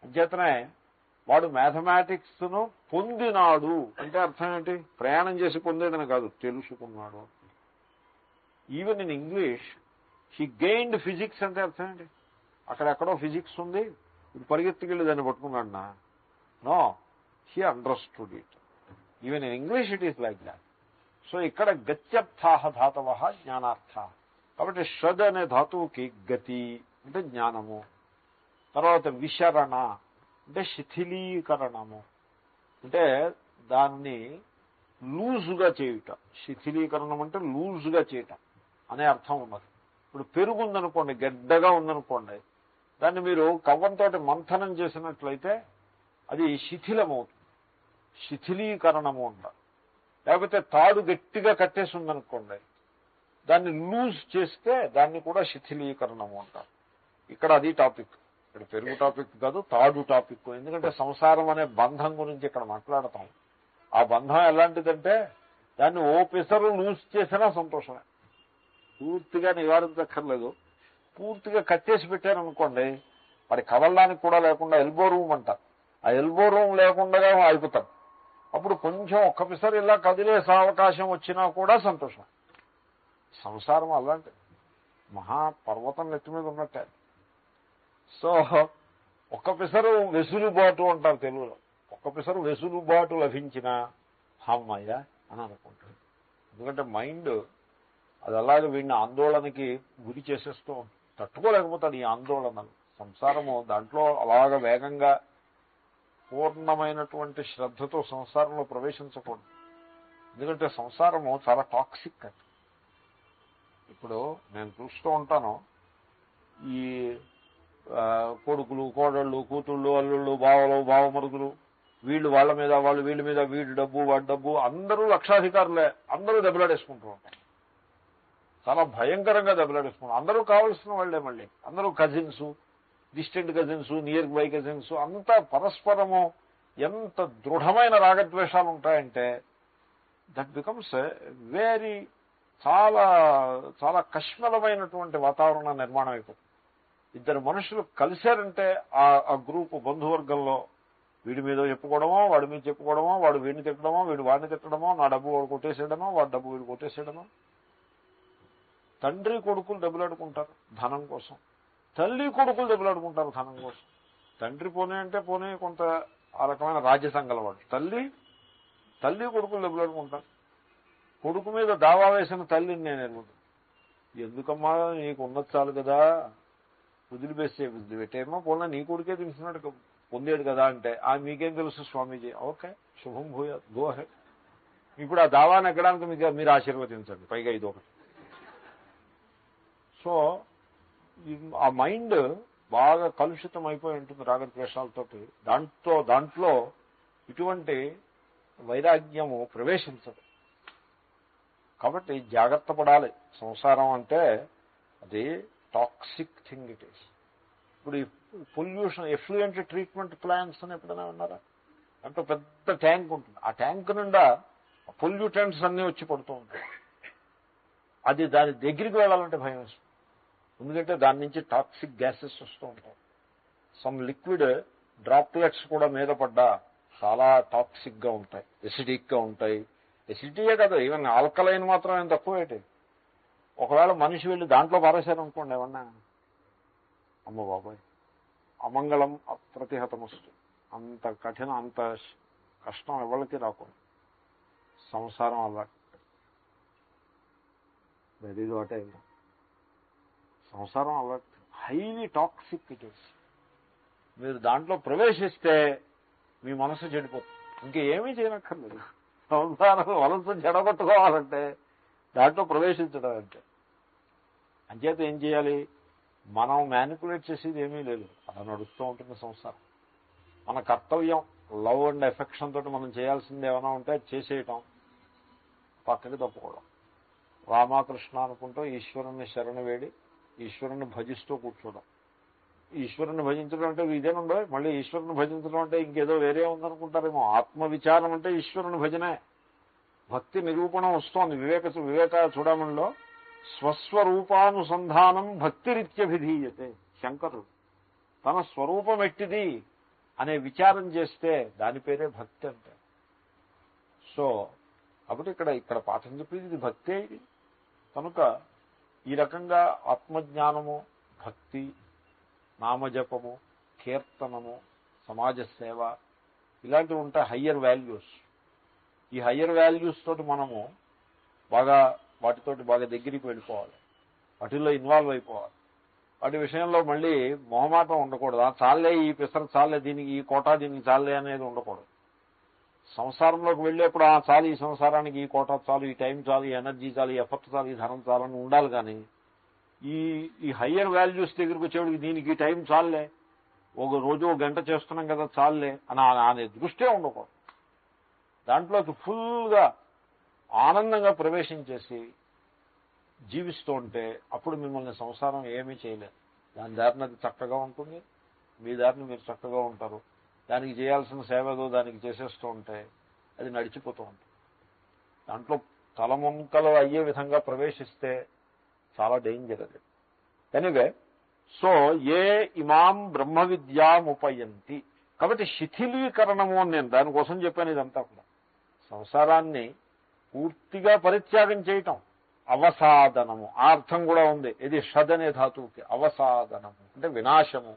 అంచేతనే వాడు మ్యాథమెటిక్స్ ను పొందినాడు అంటే అర్థం ఏంటి? ప్రయాణం చేసి పొందేదని కాదు, తెలుసుకున్నాడు. Even in English he gained physics అంటే అర్థం ఏంటి? అక్కడెక్కడో ఫిజిక్స్ ఉంది, ఇప్పుడు పరిగెత్తుకెళ్ళి దాన్ని పట్టుకున్నాడు. No, he understood it. Even in English it is like that. So ఇక్కడ గత్యర్థాః ధాతవః జ్ఞానార్థాః. కాబట్టి షద్ అనే ధాతువుకి గతి అంటే జ్ఞానము. తర్వాత విశరణ అంటే శిథిలీకరణము, అంటే దాన్ని లూజుగా చేయుట. శిథిలీకరణం అంటే లూజుగా చేయటం అనే అర్థం ఉన్నది. ఇప్పుడు పెరుగు ఉందనుకోండి, గడ్డగా ఉందనుకోండి, దాన్ని మీరు కవ్వంతో మంథనం చేసినట్లయితే అది శిథిలమవుతుంది, శిథిలీకరణము అంటారు. లేకపోతే తాడు గట్టిగా కట్టేసి ఉందనుకోండి, దాన్ని లూజ్ చేస్తే దాన్ని కూడా శిథిలీకరణము అంటారు. ఇక్కడ అది టాపిక్. ఇక్కడ పెరుగు టాపిక్ కాదు, తాడు టాపిక్. ఎందుకంటే సంసారం అనే బంధం గురించి ఇక్కడ మాట్లాడతాం. ఆ బంధం ఎలాంటిదంటే దాన్ని ఓ పిసరు లూజ్ చేసినా సంతోషమే. పూర్తిగా నివారించక్కర్లేదు. పూర్తిగా కట్టేసి పెట్టారనుకోండి, వాడి కదలడానికి కూడా లేకుండా ఎల్బో రూమ్ అంటారు. ఆ ఎల్బో రూమ్ లేకుండా అయిపోతాం. అప్పుడు కొంచెం ఒక్క పిసరు ఇలా కదిలేసే అవకాశం వచ్చినా కూడా సంతోషం. సంసారం అలాంటి మహాపర్వతం నెత్తి మీద ఉన్నట్టే. సో ఒక్క పిసరు వెసులుబాటు అంటారు తెలుగులో. ఒక్క పిసరు వెసులుబాటు లభించినా అమ్మయ్య అని అనుకుంటాడు. ఎందుకంటే మైండ్ అది అలాగే వీడిని ఆందోళనకి గురి చేసేస్తూ తట్టుకోలేకపోతాడు. ఈ ఆందోళనలు సంసారము దాంట్లో అలాగ వేగంగా పూర్ణమైనటువంటి శ్రద్ధతో సంసారంలో ప్రవేశించకూడదు. ఎందుకంటే సంసారము చాలా టాక్సిక్ అది. ఇప్పుడు నేను చూస్తూ ఉంటాను, ఈ కొడుకులు, కోడళ్ళు, కూతుళ్ళు, అల్లుళ్ళు, బావలు, బావమరుదులు వీళ్ళు వాళ్ళ మీద, వాళ్ళు వీళ్ళ మీద, వీడి డబ్బు వాడి డబ్బు, అందరూ లక్షాధికారులే, అందరూ దెబ్బలాడేసుకుంటూ ఉంటారు. చాలా భయంకరంగా దెబ్బలాడేసుకుంటారు. అందరూ కావలసిన వాళ్లే, మళ్ళీ అందరూ cousins, distant cousins, near by cousins, అంతా పరస్పరము ఎంత దృఢమైన రాగద్వేషాలు ఉంటాయంటే దట్ బికమ్స్ వెరీ చాలా చాలా కష్మలమైనటువంటి వాతావరణ నిర్మాణం అయిపోతుంది. ఇద్దరు మనుషులు కలిశారంటే ఆ గ్రూప్ బంధువర్గంలో వీడి మీద చెప్పుకోవడమో, వాడి మీద చెప్పుకోవడమో, వాడు వీడిని తిట్టడమో, వీడు వాడిని తిట్టడమో, నా డబ్బు వాడు కొట్టేసేయడమో, వాడి డబ్బు వీడు కొట్టేసేయడమో. తండ్రి కొడుకులు దెబ్బలాడుకుంటారు ధనం కోసం, తల్లి కొడుకులు దెబ్బలాడుకుంటారు ధనం కోసం. తండ్రి పోనీ అంటే పోనీ కొంత ఆ రకమైన రాజ్యసంగలవాడు, తల్లి కొడుకులు దెబ్బలాడుకుంటారు. కొడుకు మీద దావా వేసిన తల్లిని నేను ఎరుగుతాను, ఎందుకమ్మా నీకు ఉన్నది చాలు కదా, వదిలిపెట్టేమో పోనా నీ కొడుకే తెలిసినాడు పొందేడు కదా అంటే, మీకేం తెలుసు స్వామీజీ, ఓకే శుభం భూయ గో హెడ్. ఇప్పుడు ఆ దావాన్ని ఎక్కడానికి మీరు ఆశీర్వదించండి, పైగా ఇదొకటి. సో ఆ మైండ్ బాగా కలుషితం అయిపోయి ఉంటుంది రాగద్వేషాలతోటి. దాంట్లో ఇటువంటి వైరాగ్యము ప్రవేశించదు. కాబట్టి జాగ్రత్త పడాలి. సంసారం అంటే అది టాక్సిక్ థింగ్ ఇట్ ఈస్. ఇప్పుడు ఈ పొల్యూషన్ ఎఫ్లూయెంట్ ట్రీట్మెంట్ ప్లాంట్స్ అని ఎప్పుడైనా ఉన్నారా? అంటే పెద్ద ట్యాంక్ ఉంటుంది, ఆ ట్యాంక్ నిండా పొల్యూటెంట్స్ అన్నీ వచ్చి పడుతూ ఉంటాయి. అది దాని దగ్గరికి వెళ్ళాలంటే భయం వేస్తుంది, ఎందుకంటే దాని నుంచి టాక్సిక్ గ్యాసెస్ వస్తూ ఉంటాయి. సమ్ లిక్విడ్ డ్రాప్లెట్స్ కూడా మీద పడ్డా చాలా టాక్సిక్ గా ఉంటాయి, ఎసిడిక్ గా ఉంటాయి. ఎసిడిటీయే కదా, ఈవెన్ ఆల్కలైన్ మాత్రం ఏం తక్కువ ఏంటి. ఒకవేళ మనిషి వెళ్ళి దాంట్లో పారేశారనుకోండి ఏమన్నా, అమ్మ బాబాయ్ అమంగళం అప్రతిహతమస్తు. అంత కఠిన, అంత కష్టం ఎవరికి రాకూడదు. సంసారం అలా వెరీ వాట్ అయింది. సంసారం అలా హైలీ టాక్సిక్ ఇట్ ఈస్. మీరు దాంట్లో ప్రవేశిస్తే మీ మనసు చెడిపోతుంది, ఇంకేమీ చేయనక్కర్లేదు. సంసారం మనసు చెడగొట్టుకోవాలంటే దాంట్లో ప్రవేశించడం అంటే. అంచేత ఏం చేయాలి? మనం మ్యానిపులేట్ చేసేది ఏమీ లేదు, అలా నడుస్తూ ఉంటుంది సంసారం. మన కర్తవ్యం లవ్ అండ్ ఎఫెక్షన్ తోటి మనం చేయాల్సింది ఏమైనా ఉంటే చేసేయటం, పక్కకి తప్పుకోవడం. రామకృష్ణ అనుకుంటూ ఈశ్వరుణ్ణి శరణ వేడి ఈశ్వరుణ్ణి భజిస్తూ కూర్చోవడం. ఈశ్వరుని భజించడం అంటే ఇదేనుండో, మళ్ళీ ఈశ్వరుని భజించడం అంటే ఇంకేదో వేరే ఉందనుకుంటారేమో. ఆత్మవిచారం అంటే ఈశ్వరుని భజనే. భక్తి నిరూపణం వస్తోంది వివేక చూడమణిలో. స్వస్వరూపానుసంధానం భక్తిరిత్యభిధీయతే. శంకరుడు తన స్వరూపం ఎట్టిది అనే విచారం చేస్తే దాని పేరే భక్తి అంటే. సో కాబట్టి ఇక్కడ పాఠం చెప్పేది ఇది భక్తే. ఇది కనుక ఈ రకంగా ఆత్మజ్ఞానము, భక్తి, నామజపము, కీర్తనము, సమాజ సేవ ఇలాంటివి ఉంటాయి హయ్యర్ వాల్యూస్. ఈ హయ్యర్ వాల్యూస్ తోటి మనము వాటితోటి బాగా దగ్గరికి వెళ్ళిపోవాలి, వాటిల్లో ఇన్వాల్వ్ అయిపోవాలి. వాటి విషయంలో మళ్ళీ మొహమాటం ఉండకూడదు. చాలే ఈ పిసర చాలే, దీనికి ఈ కోటా దీనికి చాలే అనేది ఉండకూడదు. సంసారంలోకి వెళ్ళేప్పుడు చాలు, ఈ సంసారానికి ఈ కోటా చాలు, ఈ టైం చాలు, ఈ ఎనర్జీ చాలు, ఈ ఎఫర్ట్ చాలు, ఈ ధనం చాలని ఉండాలి. కానీ ఈ హయ్యర్ వాల్యూస్ దగ్గరికి వచ్చేవాడికి దీనికి ఈ టైం చాలులే, ఒక రోజు ఒక గంట చేస్తున్నాం కదా చాలులే అనే దృష్టే ఉండకూడదు. దాంట్లోకి ఫుల్గా ఆనందంగా ప్రవేశించేసి జీవిస్తూ ఉంటే అప్పుడు మిమ్మల్ని సంసారం ఏమీ చేయలేదు. దాని దారిని అది చక్కగా ఉంటుంది, మీ దారిని మీరు చక్కగా ఉంటారు. దానికి చేయాల్సిన సేవదో దానికి చేసేస్తూ ఉంటే అది నడిచిపోతూ ఉంటుంది. దాంట్లో తలముంకలు అయ్యే విధంగా ప్రవేశిస్తే చాలా డేంజర్ అది. ఎనివే, సో ఏ ఇమాం బ్రహ్మ విద్యాముపయంతి. కాబట్టి శిథిలీకరణము అని నేను దానికోసం చెప్పాను. ఇదంతా కూడా సంసారాన్ని పూర్తిగా పరిత్యాగం చేయటం, అవసాదనము. ఆ అర్థం కూడా ఉంది. ఇది షద్ అనే ధాతువుకి అవసాదనము అంటే వినాశము,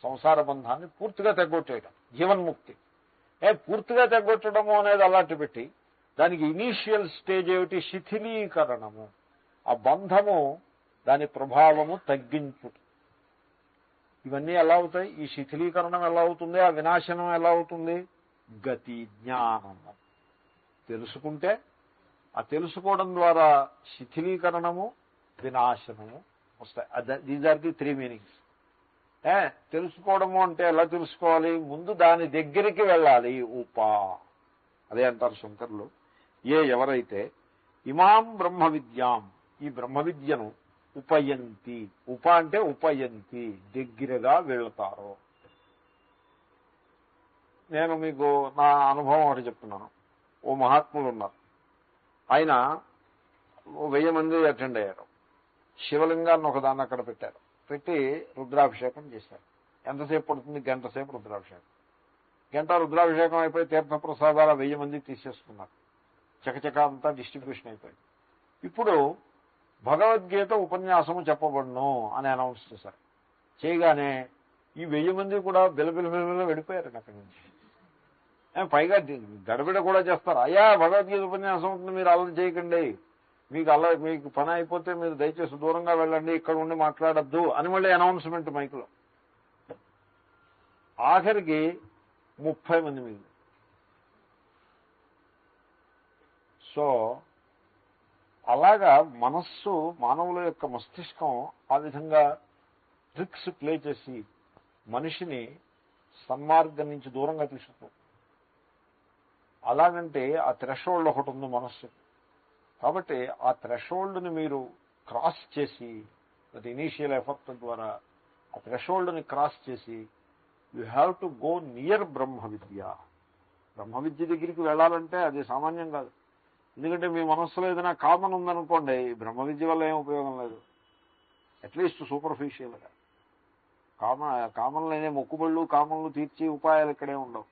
సంసార బంధాన్ని పూర్తిగా తెగ్గొట్టేయటం, జీవన్ముక్తి. పూర్తిగా తెగ్గొట్టడము అనేది అలాంటి పెట్టి దానికి ఇనీషియల్ స్టేజ్ ఏమిటి? శిథిలీకరణము. ఆ బంధము, దాని ప్రభావము తగ్గించుట. ఇవన్నీ ఎలా అవుతాయి? ఈ శిథిలీకరణం ఎలా అవుతుంది? ఆ వినాశనం ఎలా అవుతుంది? గతి జ్ఞానము. తెలుసుకుంటే, ఆ తెలుసుకోవడం ద్వారా శిథిలీకరణము, వినాశనము వస్తాయి. These are the 3 meanings. తెలుసుకోవడము అంటే ఎలా తెలుసుకోవాలి? ముందు దాని దగ్గరికి వెళ్ళాలి. అదే అంటారు శంకరులు, ఎవరైతే ఇమాం బ్రహ్మ విద్యాం, ఈ బ్రహ్మ విద్యను ఉపయంతి, అంటే ఉపయంతి, దగ్గరగా వెళతారో. నేను మీకు నా అనుభవం ఒకటి చెప్తున్నాను. ఓ మహాత్ములు ఉన్నారు, ఆయన 1000 మంది అటెండ్ అయ్యారు. శివలింగాన్ని ఒకదాన్ని అక్కడ పెట్టారు, పెట్టి రుద్రాభిషేకం చేశారు. ఎంతసేపు పడుతుంది? గంట సేపు రుద్రాభిషేకం. గంట రుద్రాభిషేకం అయిపోయి తీర్థప్రసాదాలు 1000 మంది తీసేసుకున్నారు. చకచక అంతా డిస్ట్రిబ్యూషన్ అయిపోయింది. ఇప్పుడు భగవద్గీత ఉపన్యాసము చెప్పబడును అని అనౌన్స్ చేశారు. చేయగానే ఈ 1000 మంది కూడా బిలబిల వెళ్ళిపోయారు అక్కడి నుంచి. పైగా గడబిడ కూడా చేస్తారు. అయ్యా, భగవద్గీత ఉపన్యాసం ఉంటుంది, మీరు అలా చేయకండి, మీకు పని అయిపోతే మీరు దయచేసి దూరంగా వెళ్ళండి, ఇక్కడ ఉండి మాట్లాడద్దు అని మళ్ళీ అనౌన్స్మెంట్ మైకులో. ఆఖరికి 30 మంది మిగిలి. సో అలాగా మనస్సు, మానవుల యొక్క మస్తిష్కం ఆ విధంగా ట్రిక్స్ ప్లే చేసి మనిషిని సన్మార్గం నుంచి దూరంగా తీసుకుంటాం. అలాగంటే ఆ థ్రెషోల్డ్ ఒకటి ఉంది మనస్సు. కాబట్టి ఆ థ్రెషోల్డ్ని మీరు క్రాస్ చేసి, ఇనీషియల్ ఎఫర్ట్ ద్వారా ఆ థ్రెషోల్డ్ని క్రాస్ చేసి you have to go near బ్రహ్మ విద్య. బ్రహ్మ విద్య దగ్గరికి వెళ్ళాలంటే అది సామాన్యం కాదు. ఎందుకంటే మీ మనస్సులో ఏదైనా కామన్ ఉందనుకోండి, బ్రహ్మ విద్య వల్ల ఏం ఉపయోగం లేదు. అట్లీస్ట్ సూపర్ఫిషియల్గా కామన్లైన మొక్కుబళ్ళు కామన్లు తీర్చి ఉపాయాలు ఇక్కడే ఉండవు.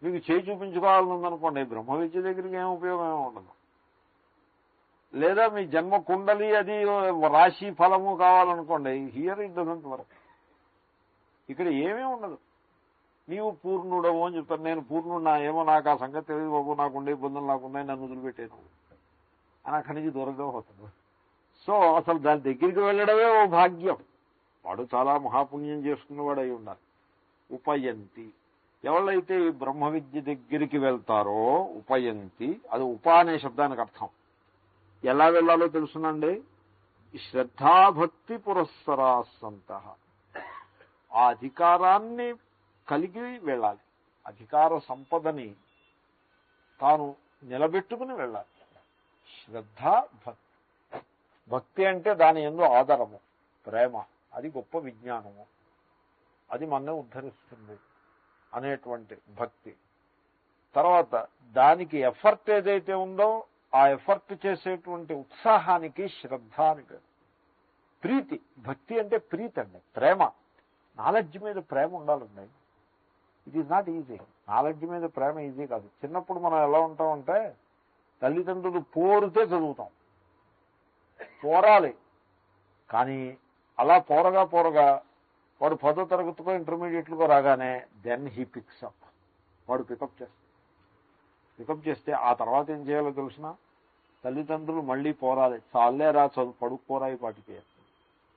మీకు చేయి చూపించుకోవాలని ఉందనుకోండి, బ్రహ్మ విద్య దగ్గరికి ఏం ఉపయోగం ఏమి ఉండదు. లేదా మీ జన్మ కుండలి అది రాశి ఫలము కావాలనుకోండి, హియర్ ఇట్ డజంట్ వర్క్. ఇక్కడ ఏమీ ఉండదు. నీవు పూర్ణుడవు అని చెప్తాను. నేను పూర్ణున్నా, ఏమో నాకు ఆ సంగతి తెలియదు బాబు, నాకుండే ఇబ్బందులు నాకున్నాయి, నన్ను వదిలిపెట్టాను అని అక్కడి నుంచి దూరంగా పోతాడు. సో అసలు దాని దగ్గరికి వెళ్ళడమే ఓ భాగ్యం. వాడు చాలా మహాపుణ్యం చేసుకున్నవాడు అయి ఉండాలి. ఉపయంతి, ఎవరైతే ఈ బ్రహ్మ విద్య దగ్గరికి వెళ్తారో, ఉపయంతి, అది అనే శబ్దానికి అర్థం. ఎలా వెళ్ళాలో తెలుసునండి. శ్రద్ధాభక్తి పురస్సరాసంత, ఆ అధికారాన్ని కలిగి వెళ్ళాలి. అధికార సంపదని తాను నిలబెట్టుకుని వెళ్ళాలి. శ్రద్ధ భక్తి. భక్తి అంటే దాని యందు ఆదరము, ప్రేమ, అది గొప్ప విజ్ఞానము, అది మనల్ని ఉద్ధరిస్తుంది అనేటువంటి భక్తి. తర్వాత దానికి ఎఫర్ట్ ఏదైతే ఉందో ఆ ఎఫర్ట్ చేసేటువంటి ఉత్సాహానికి శ్రద్ధ అని పేరు. ప్రీతి, భక్తి అంటే ప్రీతి అండి, ప్రేమ. నాలెడ్జ్ మీద ప్రేమ ఉండాలండి. It is not easy. Knowledge మీద ప్రేమ ఈజీ కాదు. చిన్నప్పుడు మనం ఎలా ఉంటామంటే, తల్లిదండ్రులు పోరుతే చదువుతాం, పోరాలి. కానీ అలా పోరగా వాడు 10వ తరగతికో ఇంటర్మీడియట్లకో రాగానే దెన్ హీ పిక్స్ అప్. వాడు పికప్ చేస్తే ఆ తర్వాత ఏం చేయాలో తెలిసిన, తల్లిదండ్రులు మళ్ళీ పోరాలి. చాలేరా చదువు, పడుకోరా ఈ పాటికి.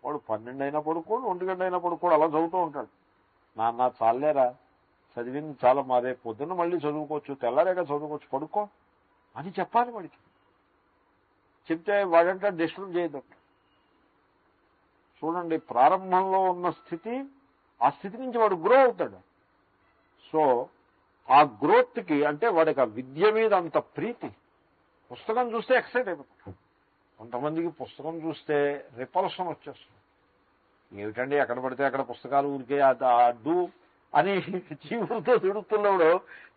వాడు 12 అయినా పడుకోడు, 1 గంట అయినా పడుకోడు, అలా చదువుతూ ఉంటాడు. నాన్న చాలేరా, చదివింది చాలా, మాదే పొద్దున్న మళ్ళీ చదువుకోవచ్చు, తెల్లారేగా చదువుకోవచ్చు, పడుకో అని చెప్పాలి వాడికి. చెప్తే వాడంటే డిస్టర్బ్ చేయదు. చూడండి, ప్రారంభంలో ఉన్న స్థితి, ఆ స్థితి నుంచి వాడు గ్రో అవుతాడు. సో ఆ గ్రోత్కి అంటే వాడికి ఆ విద్య మీద అంత ప్రీతి. పుస్తకం చూస్తే ఎక్సైట్ అయిపోతాడు. కొంతమందికి పుస్తకం చూస్తే రిపల్షన్ వచ్చేస్తుంది. ఏమిటండి ఎక్కడ పడితే అక్కడ పుస్తకాలు ఊరికే అడ్డు అని చీవులతో తిడుతున్నప్పుడు,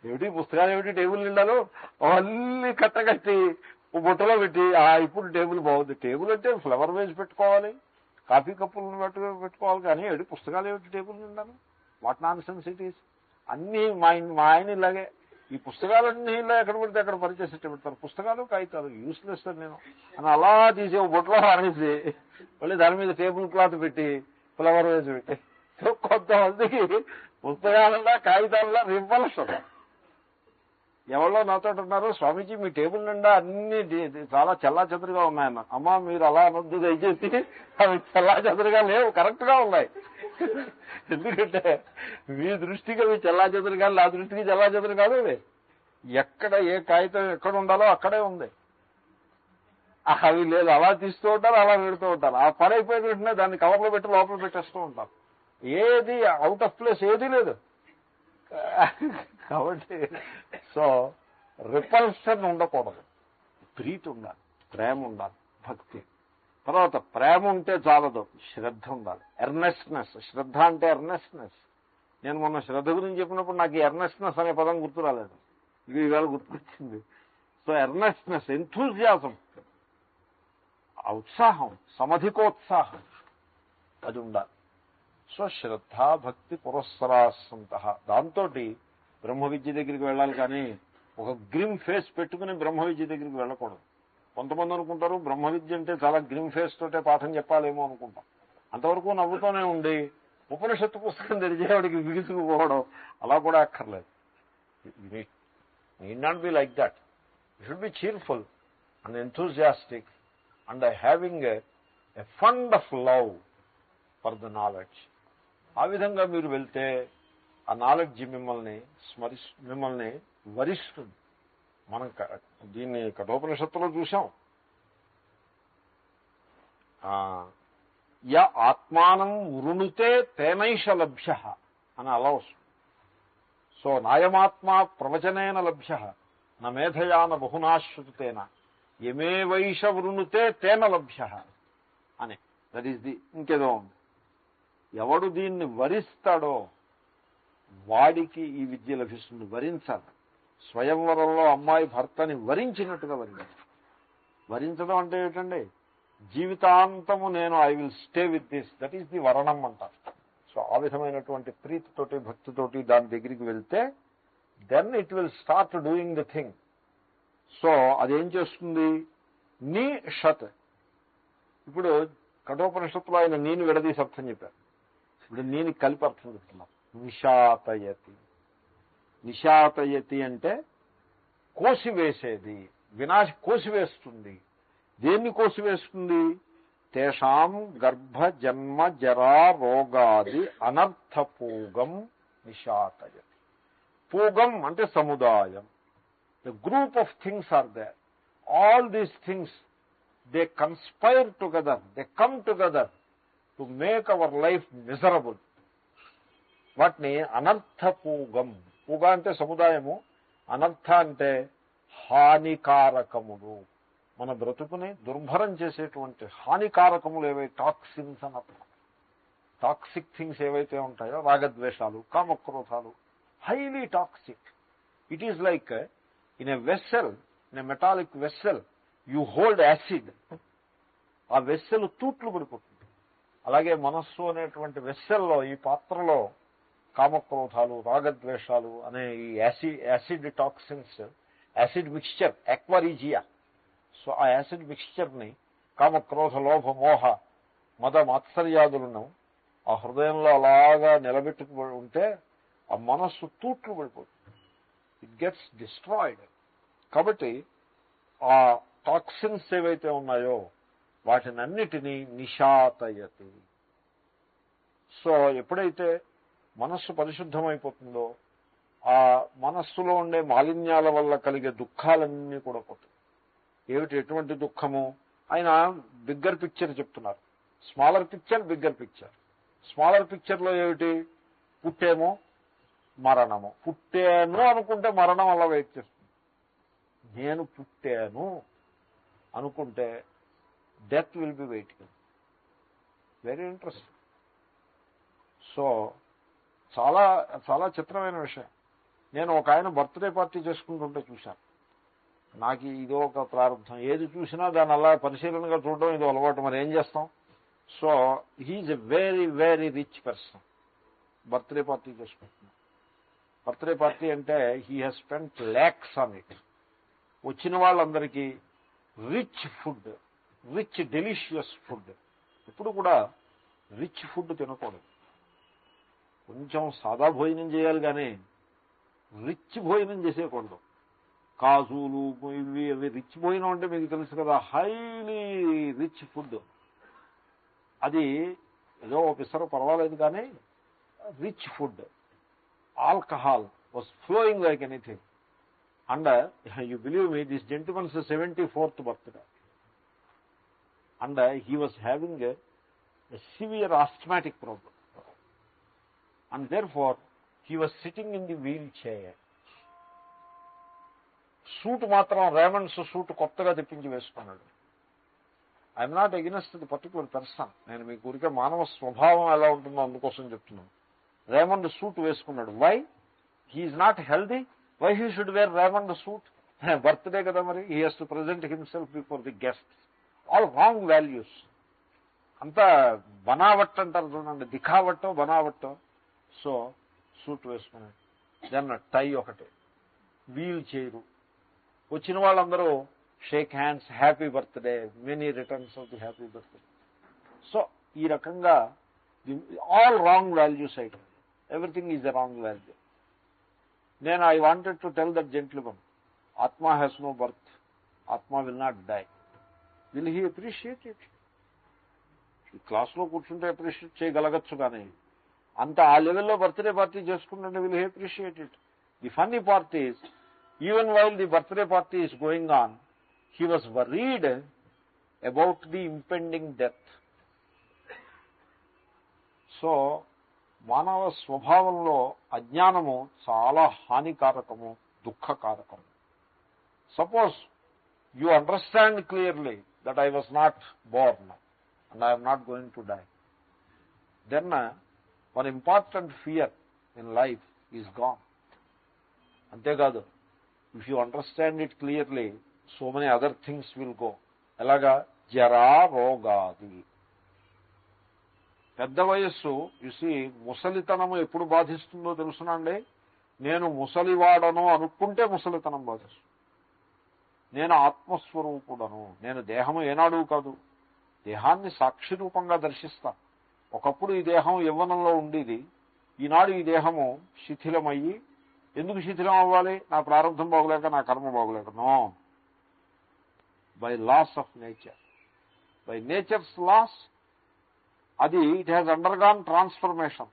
ఏమిటి పుస్తకాలు, ఏమిటి టేబుల్ నిండాలో అల్లి కట్టగట్టి బుట్టలో పెట్టి, ఇప్పుడు టేబుల్ బాగుంది. టేబుల్ అంటే ఫ్లవర్ వేసి పెట్టుకోవాలి, కాఫీ కప్పులను పెట్టుకోవాలి, కానీ ఏమిటి పుస్తకాలు, ఏమిటి టేబుల్ నిండాను, what nonsense it is. అన్నీ మా ఆయన ఇలాగే, ఈ పుస్తకాలన్నీ ఇలా ఎక్కడ పడితే అక్కడ పరిచేసి పెడతారు. పుస్తకాలు కాగితాలు యూస్లెస్ నేను అని అలా తీసి బుట్టలో ఆనేసి మళ్ళీ దాని మీద టేబుల్ క్లాత్ పెట్టి ఫ్లవర్ వేసి పెట్టి. కొంతమందికి పుస్తకాలన్నా కాగితాలన్నా రిపల్షన్. ఎవరో నాతో ఉన్నారు, స్వామీజీ మీ టేబుల్ నిండా అన్ని చాలా చెల్లా చెదురుగా ఉన్నాయన్న. అమ్మా మీరు అలా అనొద్దు దయచేసి, అవి చెల్లా చెదురుగా లేవు, కరెక్ట్ గా ఉన్నాయి. ఎందుకంటే మీ దృష్టికి అవి చెల్లా చెదురు కాదు, నా దృష్టికి చెల్లా చెదురు కాదు. అవి ఎక్కడ ఏ కాగితం ఎక్కడ ఉండాలో అక్కడే ఉంది. అవి లేదు, అలా తీస్తూ ఉంటారు, అలా పెడుతూ ఉంటారు. ఆ పని అయిపోయిన వెంటనే దాన్ని కవర్లో పెట్టి లోపల పెట్టేస్తూ ఉంటారు. ఏది అవుట్ ఆఫ్ ప్లేస్ ఏదీ లేదు. కాబట్టి సో రిపల్షన్ ఉండకూడదు, ప్రీతి ఉండాలి, ప్రేమ ఉండాలి, భక్తి. తర్వాత ప్రేమ ఉంటే చాలదు, శ్రద్ధ ఉండాలి, ఎర్నెస్ట్నెస్. శ్రద్ధ అంటే ఎర్నెస్ట్నెస్. నేను మొన్న శ్రద్ధ గురించి చెప్పినప్పుడు నాకు ఎర్నెస్ట్నెస్ అనే పదం గుర్తు రాలేదు, ఇది ఈవేళ గుర్తుకొచ్చింది. సో ఎర్నెస్ట్నెస్, ఎంథూజియాజం, ఉత్సాహం, సమధికోత్సాహం అది ఉండాలి. సో శ్రద్ధ భక్తి పురస్సరాసంత. దాంతో బ్రహ్మ విద్య దగ్గరికి వెళ్ళాలి, కానీ ఒక గ్రిమ్ ఫేస్ పెట్టుకుని బ్రహ్మ విద్య దగ్గరికి వెళ్ళకూడదు. కొంతమంది అనుకుంటారు బ్రహ్మ విద్య అంటే చాలా గ్రిమ్ ఫేస్ తోటే పాఠం చెప్పాలేమో అనుకుంటాం. అంతవరకు నవ్వుతూనే ఉండి ఉపనిషత్తు పుస్తకం తెరిచేవాడికి బిగుసుకుపోవడం అలా కూడా అక్కర్లేదు. Need not be like that. You should be cheerful and enthusiastic and having a fund of love for the knowledge. ఆ విధంగా మీరు వెళ్తే ఆ నాలెడ్జ్ మిమ్మల్ని వరిస్తుంది. మనం దీన్ని కఠోపనిషత్తులో చూసాం. య ఆత్మానం వృణుతే తేనైష లభ్య అని అలా వస్తుంది. సో నాయమాత్మా ప్రవచనేన లభ్య న మేధయాన బహునాశ్రుతేన యమేవైష వృణుతే తేన లభ్య అని. That is the. ఇంకేదో ఉంది, ఎవడు దీన్ని వరిస్తాడో వాడికి ఈ విద్య లభిస్తుంది. వరించాలి. స్వయంవరంలో అమ్మాయి భర్తని వరించినట్టుగా వరించడం అంటే ఏంటండి? జీవితాంతము నేను I will stay with this, that is the వరణం అంటారు. సో ఆ విధమైనటువంటి ప్రీతితోటి భక్తితోటి దాని దగ్గరికి వెళ్తే then it will start doing the thing. So అదేం చేస్తుంది? నీ షత్. ఇప్పుడు కఠోపనిషత్తులో ఆయన నేను విడదీసి అర్థం చెప్పారు. ఇప్పుడు నేను కలిపి అర్థం చెప్తున్నాను. నిశాతయతి. నిశాతయతి అంటే కోసివేసేది, కోసివేస్తుంది. దేన్ని కోసివేస్తుంది? తేషాం గర్భ జన్మ జరా రోగాది అనర్థపూగం నిశాతయతి. పూగం అంటే సముదాయం. The group of things are there. All these things they conspire together, they come together to make our life miserable. వాటిని అనర్థపూగం. పూగ అంటే సముదాయము, అనర్థ అంటే హానికారకములు. మన బ్రతుకుని దుర్భరం చేసేటువంటి హానికారకములు ఏవైతే టాక్సిన్స్ అని అర్థం. టాక్సిక్ థింగ్స్ ఏవైతే ఉంటాయో, రాగద్వేషాలు, కామక్రోధాలు, highly toxic. It is like in a vessel, in a metallic vessel you hold acid. ఆ వెస్సెల్ తూట్లు పడిపోతుంది. అలాగే మనస్సు అనేటువంటి వెస్సెల్లో, ఈ పాత్రలో కామక్రోధాలు, రాగద్వేషాలు అనే ఈ acid toxins, acid mixture, aqua regia. So ఆ యాసిడ్ మిక్స్చర్ని కామక్రోధ లోభ మోహ మద మాత్సర్యాదులను ఆ హృదయంలో అలాగా నిలబెట్టుకు ఉంటే ఆ మనస్సు తూట్లు పడిపోతుంది. It gets destroyed. కాబట్టి ఆ టాక్సిన్స్ ఏవైతే ఉన్నాయో వాటినన్నిటినీ నిశాతయతి. సో ఎప్పుడైతే మనస్సు పరిశుద్ధమైపోతుందో ఆ మనస్సులో ఉండే మాలిన్యాల వల్ల కలిగే దుఃఖాలన్నీ కూడా పోతాయి. ఏమిటి? ఎటువంటి దుఃఖము? ఆయన బిగ్గర్ పిక్చర్ చెప్తున్నారు. Smaller picture, bigger picture. Smaller పిక్చర్లో ఏమిటి? పుట్టేమో మరణము. పుట్టాను అనుకుంటే మరణం అలా వెయిట్ చేస్తుంది. నేను పుట్టాను అనుకుంటే death will be waiting. Very interesting. So చాలా చాలా చిత్రమైన విషయం. నేను ఒక ఆయన బర్త్డే పార్టీ చేసుకుంటుంటే చూశాను. నాకు ఇదో ఒక ప్రారంభం. ఏది చూసినా దాన్ని అలా పరిశీలనగా చూడడం ఇదో అలవాటు. మరి ఏం చేస్తాం? So he is a very very rich person. Birthday party చేసుకుంటున్నాం. బర్త్డే పార్టీ అంటే he has spent lakhs on it. వచ్చిన వాళ్ళందరికీ rich food, rich delicious food. ఇప్పుడు కూడా రిచ్ ఫుడ్ తినకూడదు. కొంచెం సాదా భోజనం చేయాలి, కానీ రిచ్ భోజనం చేసేయకూడదు. కాజులు ఇవి అవి రిచ్ భోజనం అంటే మీకు తెలుసు కదా, హైలీ రిచ్ ఫుడ్. అది ఏదో పిసరు పర్వాలేదు, కానీ rich food. Alcohol was flowing like anything. And you believe me, this gentleman's 74th birthday, and he was having a severe asthmatic problem. and therefore he was sitting in the wheelchair. Suit మాత్రం Raymond's suit కొత్తగా తెప్పించి వేసుకున్నాడు. I'm not against the particular person. నేను మీకు ఊరికే మానవ స్వభావం ఎలా ఉంటుందో అందుకోసం చెప్తున్నాను. రేమండ్ సూట్ వేసుకున్నాడు. Why? He is not healthy. Why he should wear Raymond suit? Birthday కదా మరి. He has to present himself before the guest. All wrong values. అంతా బనావట్ అంటారు చూడండి, దిఖావట్టో బనావట్టో. సో సూట్ వేసుకున్నాడు. దెన్ టై ఒకటి, వీల్ చైరు. వచ్చిన వాళ్ళందరూ shake hands, happy birthday, many returns of the happy birthday. So ఈ రకంగా all wrong values item. Everything is a wrong value. నేను I wanted to tell that gentleman, atma has no birth, atma will not die. Will he appreciate it? ఈ క్లాస్లో కూర్చుంటే appreciate చేయగలగచ్చు, కానీ అంత ఆ లెవెల్లో బర్త్డే పార్టీ చేసుకుంటుంటే will he appreciate it? The funny part is, even while the birthday party is going on, he was worried about the impending death. So మానవ స్వభావంలో అజ్ఞానము చాలా హానికారకము, దుఃఖకారకము. Suppose you understand clearly that I was not born and I am not going to die, then one important fear in life is gone. అంతేకాదు, if you understand it clearly, so many other things will go. ఎలాగా? జరా రోగాది. పెద్ద వయస్సు చూసి ముసలితనము ఎప్పుడు బాధిస్తుందో తెలుసునండి. నేను ముసలివాడను అనుకుంటే ముసలితనం బాధిస్తుంది. నేను ఆత్మస్వరూపుడను, నేను దేహము ఏనాడు కాదు. దేహాన్ని సాక్షి రూపంగా దర్శిస్తాను. ఒకప్పుడు ఈ దేహం యవ్వనంలో ఉండేది, ఈనాడు ఈ దేహము శిథిలమయ్యి. ఎందుకు శిథిలం అవ్వాలి? నా ప్రారంభం బాగోలేక, నా కర్మ బాగోలేక. No, by laws of nature, by nature's laws. అది ఇట్ హ్యాస్ అండర్గాన్ ట్రాన్స్ఫర్మేషన్.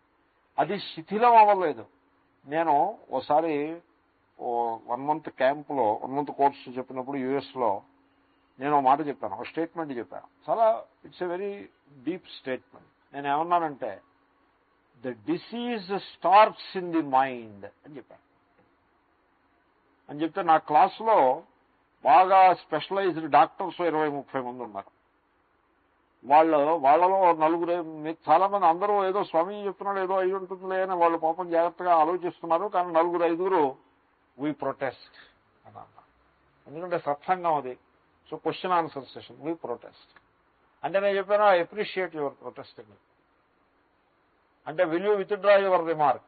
అది శిథిలం అవ్వలేదు. నేను ఓసారి 1 month క్యాంపులో 1 month కోర్సు చెప్పినప్పుడు యుఎస్లో నేను ఒక మాట చెప్పాను, ఒక స్టేట్మెంట్ చెప్పాను. చాలా it's a very deep statement. నేను ఏమన్నానంటే, the disease starts in the mind అని చెప్పాను. అని చెప్తే నా క్లాసులో బాగా స్పెషలైజ్డ్ డాక్టర్స్ 20-30 మంది ఉన్నారు. వాళ్ళలో నలుగురు, చాలా మంది అందరూ ఏదో స్వామి చెప్తున్నాడు ఏదో అయి ఉంటుందిలే అని వాళ్ళు పాపం జాగ్రత్తగా ఆలోచిస్తున్నారు. కానీ 4-5 వీ ప్రొటెస్ట్ అని అన్నారు. ఎందుకంటే సత్సంగం అది. So question answer session, we protest. అంటే నేను చెప్పాను, ఐ అప్రిషియేట్ యువర్ ప్రొటెస్టింగ్. అంటే will you withdraw your remark?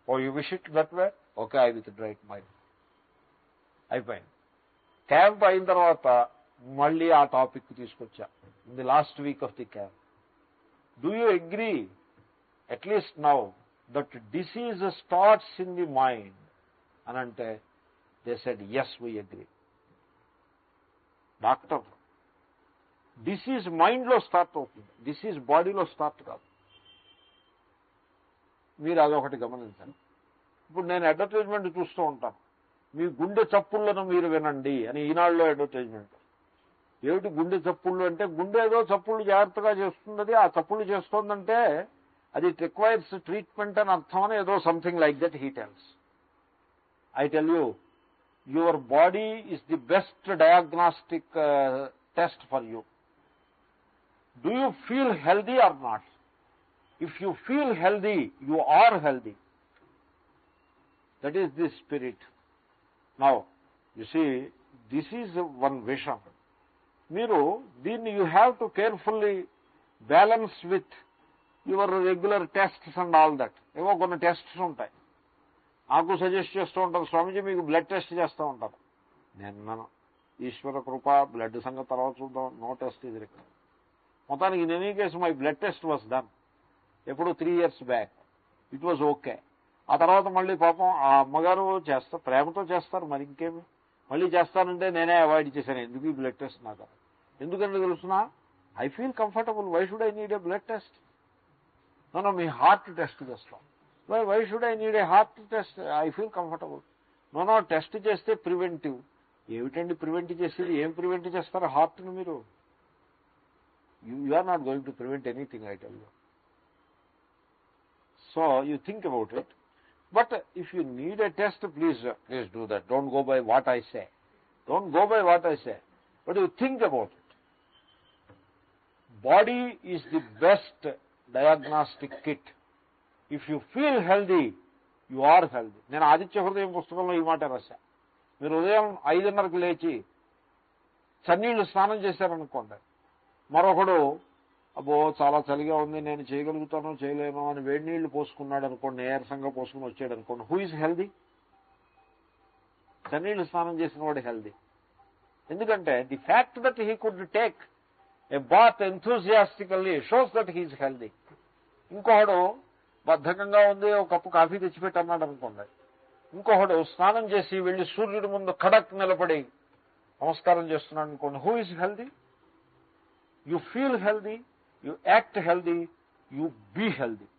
Oh you wish it that way? Okay, I withdraw it my. అయిపోయింది. క్యాంప్ అయిన తర్వాత మళ్ళీ ఆ టాపిక్ తీసుకొచ్చా. In the last week of the camp, do you agree at least now that disease starts in the mind అని అంటే they said yes, we agree. Doctor, disease మైండ్లో start అవుతుంది, డిసీజ్ బాడీలో స్టార్ట్ కాదు. మీరు అదొకటి గమనించండి. ఇప్పుడు నేను అడ్వర్టైజ్మెంట్ చూస్తూ ఉంటాను, మీ గుండె చప్పుళ్లను మీరు వినండి అని ఈనాడులో అడ్వర్టైజ్మెంట్. ఏమిటి గుండె చప్పుళ్ళు అంటే? గుండె ఏదో చప్పుళ్ళు జాగ్రత్తగా చేస్తున్నది, ఆ చప్పుళ్ళు చేస్తోందంటే అది ఇట్ రిక్వైర్స్ ట్రీట్మెంట్ అని అర్థం అని ఏదో something like that he tells. I tell you, your body is the best diagnostic test for you. Do you feel healthy or not? If you feel healthy, you are healthy. That is the spirit. Now, you see, this is one vision. Meeru, then you have to carefully balance with your regular tests and all that. Evo konni tests untayi. Naaku suggest chestu untaru, Swamiji meeku blood test chestha untaru. Nenu Ishwara Krupa, blood sangat tarvata chuddam, no test is required. Motaniki in any case my blood test was done. ఎప్పుడు 3 years back. It was okay. ఆ తర్వాత మళ్ళీ పాపం ఆ అమ్మగారు చేస్తారు, ప్రేమతో చేస్తారు, మరి ఇంకేమి. మళ్ళీ చేస్తానంటే నేనే అవాయిడ్ చేశాను. ఎందుకు ఈ బ్లడ్ టెస్ట్? నాకు ఎందుకంటే తెలుసునా, I feel comfortable. Why should I need a blood test? No, మీ హార్ట్ టెస్ట్ చేస్తాం. Why should I need a heart test? I feel comfortable. No, test చేస్తే ప్రివెంటివ్. ఏమిటండి ప్రివెంట్ చేసేది? ఏం ప్రివెంట్ చేస్తారు హార్ట్ని మీరు? You are not going to prevent anything, I tell you. So you think about it. But if you need a test, please do that. Don't go by what I say. Don't go by what I say. But you think about it. Body is the best diagnostic kit. If you feel healthy, you are healthy. నేను ఆదిత్య హృదయం పుస్తకంలో ఈ మాట రాశా. మీరు ఉదయం 5:30కి లేచి చన్నీళ్లు స్నానం చేశారనుకోండి, మరొకడు అబ్బో చాలా చలిగా ఉంది, నేను చేయగలుగుతానో చేయలేనో అని వేడి నీళ్లు పోసుకున్నాడు అనుకోండి, నీరసంగా పోసుకుని వచ్చాడు అనుకోండి, హూ ఈజ్ హెల్దీ? చన్నీళ్లు స్నానం చేసిన వాడు హెల్దీ. ఎందుకంటే the fact that he could take a bath enthusiastically shows that he is healthy. ఇంకొకడు బద్ధకంగా ఉంది, ఒక కప్పు కాఫీ తెచ్చిపెట్టి అన్నాడు అనుకోండి, ఇంకొకడు స్నానం చేసి వెళ్ళి సూర్యుడి ముందు కడక్ నిలబడి నమస్కారం చేస్తున్నాడు అనుకోండి, who is healthy? You feel healthy, you act healthy, you be healthy.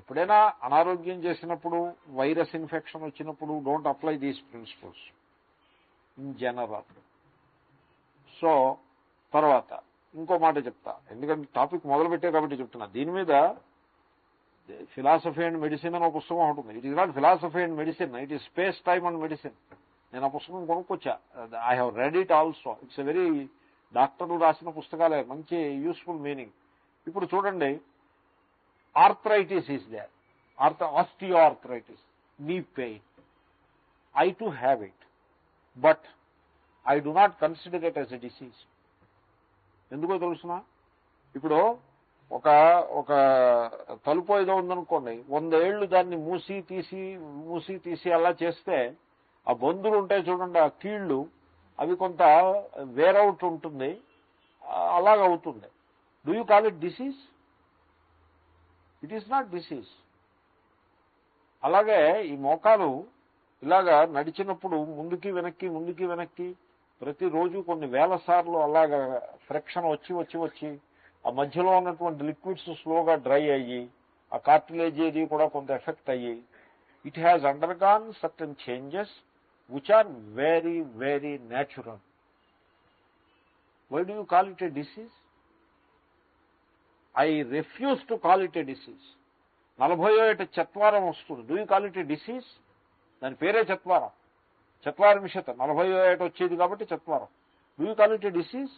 ఎప్పుడైనా అనారోగ్యం చేసినప్పుడు, వైరస్ ఇన్ఫెక్షన్ వచ్చినప్పుడు, don't apply these principles in general. So తర్వాత ఇంకో మాట చెప్తా, ఎందుకంటే టాపిక్ మొదలుపెట్టే కాబట్టి చెప్తున్నా. దీని మీద ఫిలాసఫీ అండ్ మెడిసిన్ అని ఒక పుస్తకం ఉంటుంది. It is not philosophy and medicine, it is space time and medicine. నేను ఆ పుస్తకం కొనుక్కొచ్చా. I have read it also. It's a very డాక్టర్లు రాసిన పుస్తకాలే, మంచి యూస్ఫుల్ మీనింగ్. ఇప్పుడు చూడండి, arthritis is there, osteoarthritis, knee pain. I too have it, but I do not consider it as a disease. ఎందుకో తెలుసునా? ఇప్పుడు ఒక తలుపు ఏదో ఉందనుకోండి, 100 ఏళ్లు దాన్ని మూసి తీసి అలా చేస్తే ఆ బందులు ఉంటాయి చూడండి, ఆ కీళ్లు అవి కొంత వేరౌట్ ఉంటుంది, అలాగవుతుంది. Do you call it disease? It is not disease. అలాగే ఈ మోకాలు ఇలాగా నడిచినప్పుడు ముందుకి వెనక్కి ప్రతిరోజు కొన్ని వేల సార్లు అలాగా ఫ్రిక్షన్ వచ్చి ఆ మధ్యలో ఉన్నటువంటి లిక్విడ్స్ స్లోగా డ్రై అయ్యి ఆ కార్టిలేజ్ ఏది కూడా కొంత ఎఫెక్ట్ అయ్యి, it has undergone certain changes which are very very natural. Why do you call it a disease? I refuse to call it a disease. 40వ ఏట చత్వారం వస్తుంది, do you call it a disease? దాని పేరే చత్వారం, చత్వారింశత, 40వ ఏట వచ్చేది కాబట్టి చత్వారం. Do you call it a disease?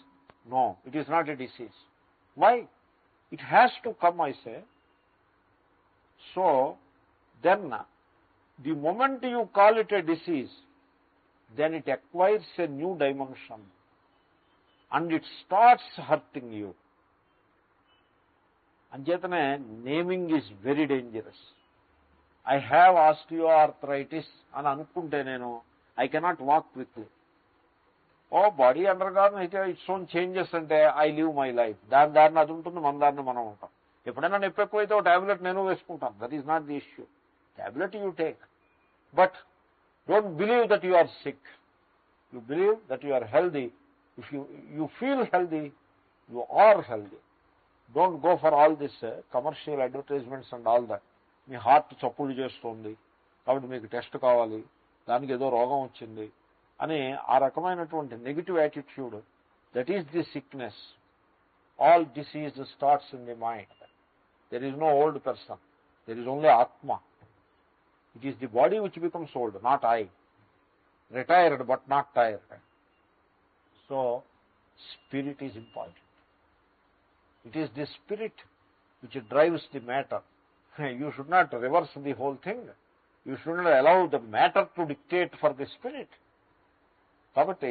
No, it is not a disease. Why? It has to come, I say. So, then, the moment you call it a disease, then it acquires a new dimension and it starts hurting you. Anjetane, naming is very dangerous. I have osteoarthritis అని అనుకుంటే నేను I cannot walk quickly. Body undergone అయితే its own changes అంటే I live my life. దారిని అది ఉంటుంది, మన దారిని మనం ఉంటాం. ఎప్పుడైనా నొప్పి ఎక్కువైతే ఒక టాబ్లెట్ నేను వేసుకుంటాను, that is not the issue. Tablet you take, but don't believe that you are sick. You believe that you are healthy. If you feel healthy, you are healthy. Don't go for all this commercial advertisements and all that. మీ heart చప్పుళ్ళు చేస్తుంది కాబట్టి మీకు test కావాలి, దానికి ఏదో రోగం వచ్చింది అని ఆ రకమైనటువంటి negative attitude, that is the sickness. All disease starts in the mind. There is no old person, there is only atma. It is the body which becomes old, not I. Retired but not tired. So spirit is important. It is the spirit which drives the matter. You should not reverse the whole thing. You should not allow the matter to dictate for the spirit. కాబట్టి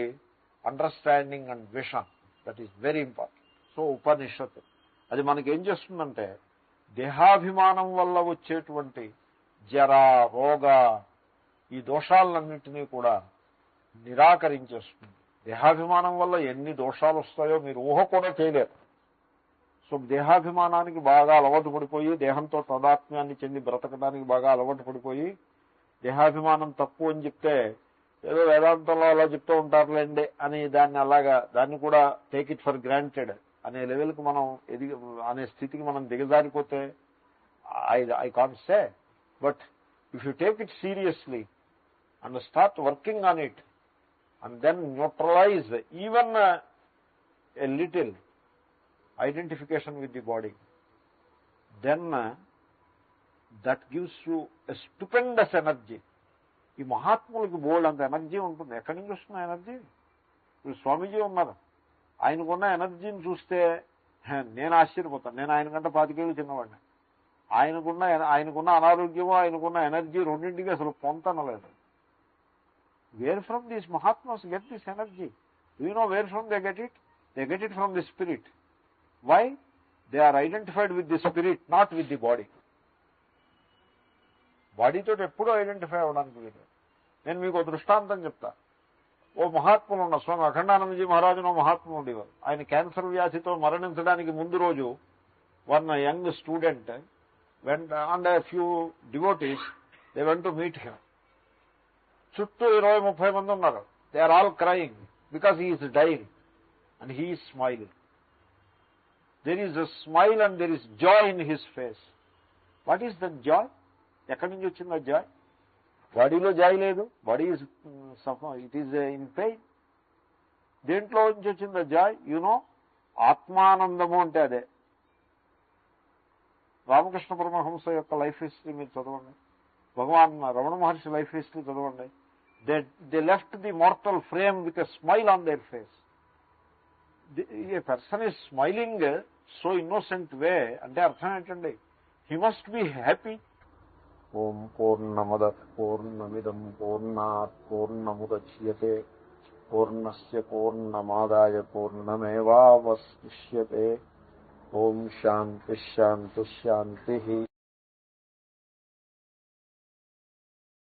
understanding and vision, that is very important. So Upanishad అది మనకి ఏం చేస్తుందంటే, దేహాభిమానం వల్ల వచ్చేటువంటి జర, రోగ, ఈ దోషాలన్నింటినీ కూడా నిరాకరించేస్తుంది. దేహాభిమానం వల్ల ఎన్ని దోషాలు వస్తాయో మీరు ఊహ కూడా చేయలేరు. సో దేహాభిమానానికి బాగా అలవాటు పడిపోయి, దేహంతో తదాత్మ్యాన్ని చెంది బ్రతకడానికి బాగా అలవాటు పడిపోయి, దేహాభిమానం తప్పు అని చెప్తే ఏదో వేదాంతంలో అలా చెప్తూ ఉంటారులేండి అని దాన్ని కూడా టేక్ ఇట్ ఫర్ గ్రాంటెడ్ అనే లెవెల్కి మనం అనే స్థితికి మనం దిగజారిపోతే I can't say. But if you take it seriously and start working on it and then neutralize even a little identification with the body, then that gives you a stupendous energy. ఈ మహాత్ములకి బోల్డ్ అంత energy ఉంటుంది. ఎక్కడి నుంచి వస్తుంది energy? ఇప్పుడు స్వామీజీ ఉన్నారు, ఆయనకున్న ఎనర్జీని చూస్తే నేను ఆశ్చర్యపోతాను. నేను ఆయన కంటే 25 ఏళ్ళు చిన్నవాడిని. ఆయనకున్న అనారోగ్యము, ఆయనకున్న ఎనర్జీ రెండింటికి అసలు పొంతనలేదు. Where from these mahatmas get this energy? Do you know where from they get it? They get it from the spirit. Why? They are identified with the spirit, not with the body. బాడీతో ఎప్పుడూ identify అవ్వడానికి లేదు. నేను మీకు ఒక దృష్టాంతం చెప్తా. ఓ మహాత్ములు ఉన్న స్వామి అఖండానందజీ మహారాజును మహాత్ములు ఉండేవారు. ఆయన క్యాన్సర్ వ్యాధితో మరణించడానికి ముందు రోజు one young student went and a few devotees, they went to meet him. చుట్టూ 20-30 మంది ఉన్నారు. They are all crying because he is dying and he is smiling. There is a smile and there is joy in his face. What is that joy? ఎక్కడి నుంచి వచ్చింది ఆ joy? బాడీలో joy లేదు. Body is it is in pain. దేంట్లో నుంచి వచ్చింది ఆ జాయ్? యునో, ఆత్మానందము అంటే అదే. రామకృష్ణ పరమహంస యొక్క లైఫ్ హిస్టరీ మీరు చదవండి, భగవాన్ రమణ మహర్షి లైఫ్ హిస్టరీ చదవండి. They left the mortal frame with a smile on their face. A person is smiling so innocent way అంటే అర్థం ఏంటండి? He must be happy. ఓం పూర్ణమద పూర్ణమిదం పూర్ణాత్ పూర్ణముదచ్యతే పూర్ణస్య పూర్ణమాదాయ పూర్ణమేవావశిష్యతే. ఓం శాంతి శాంతి శాంతి.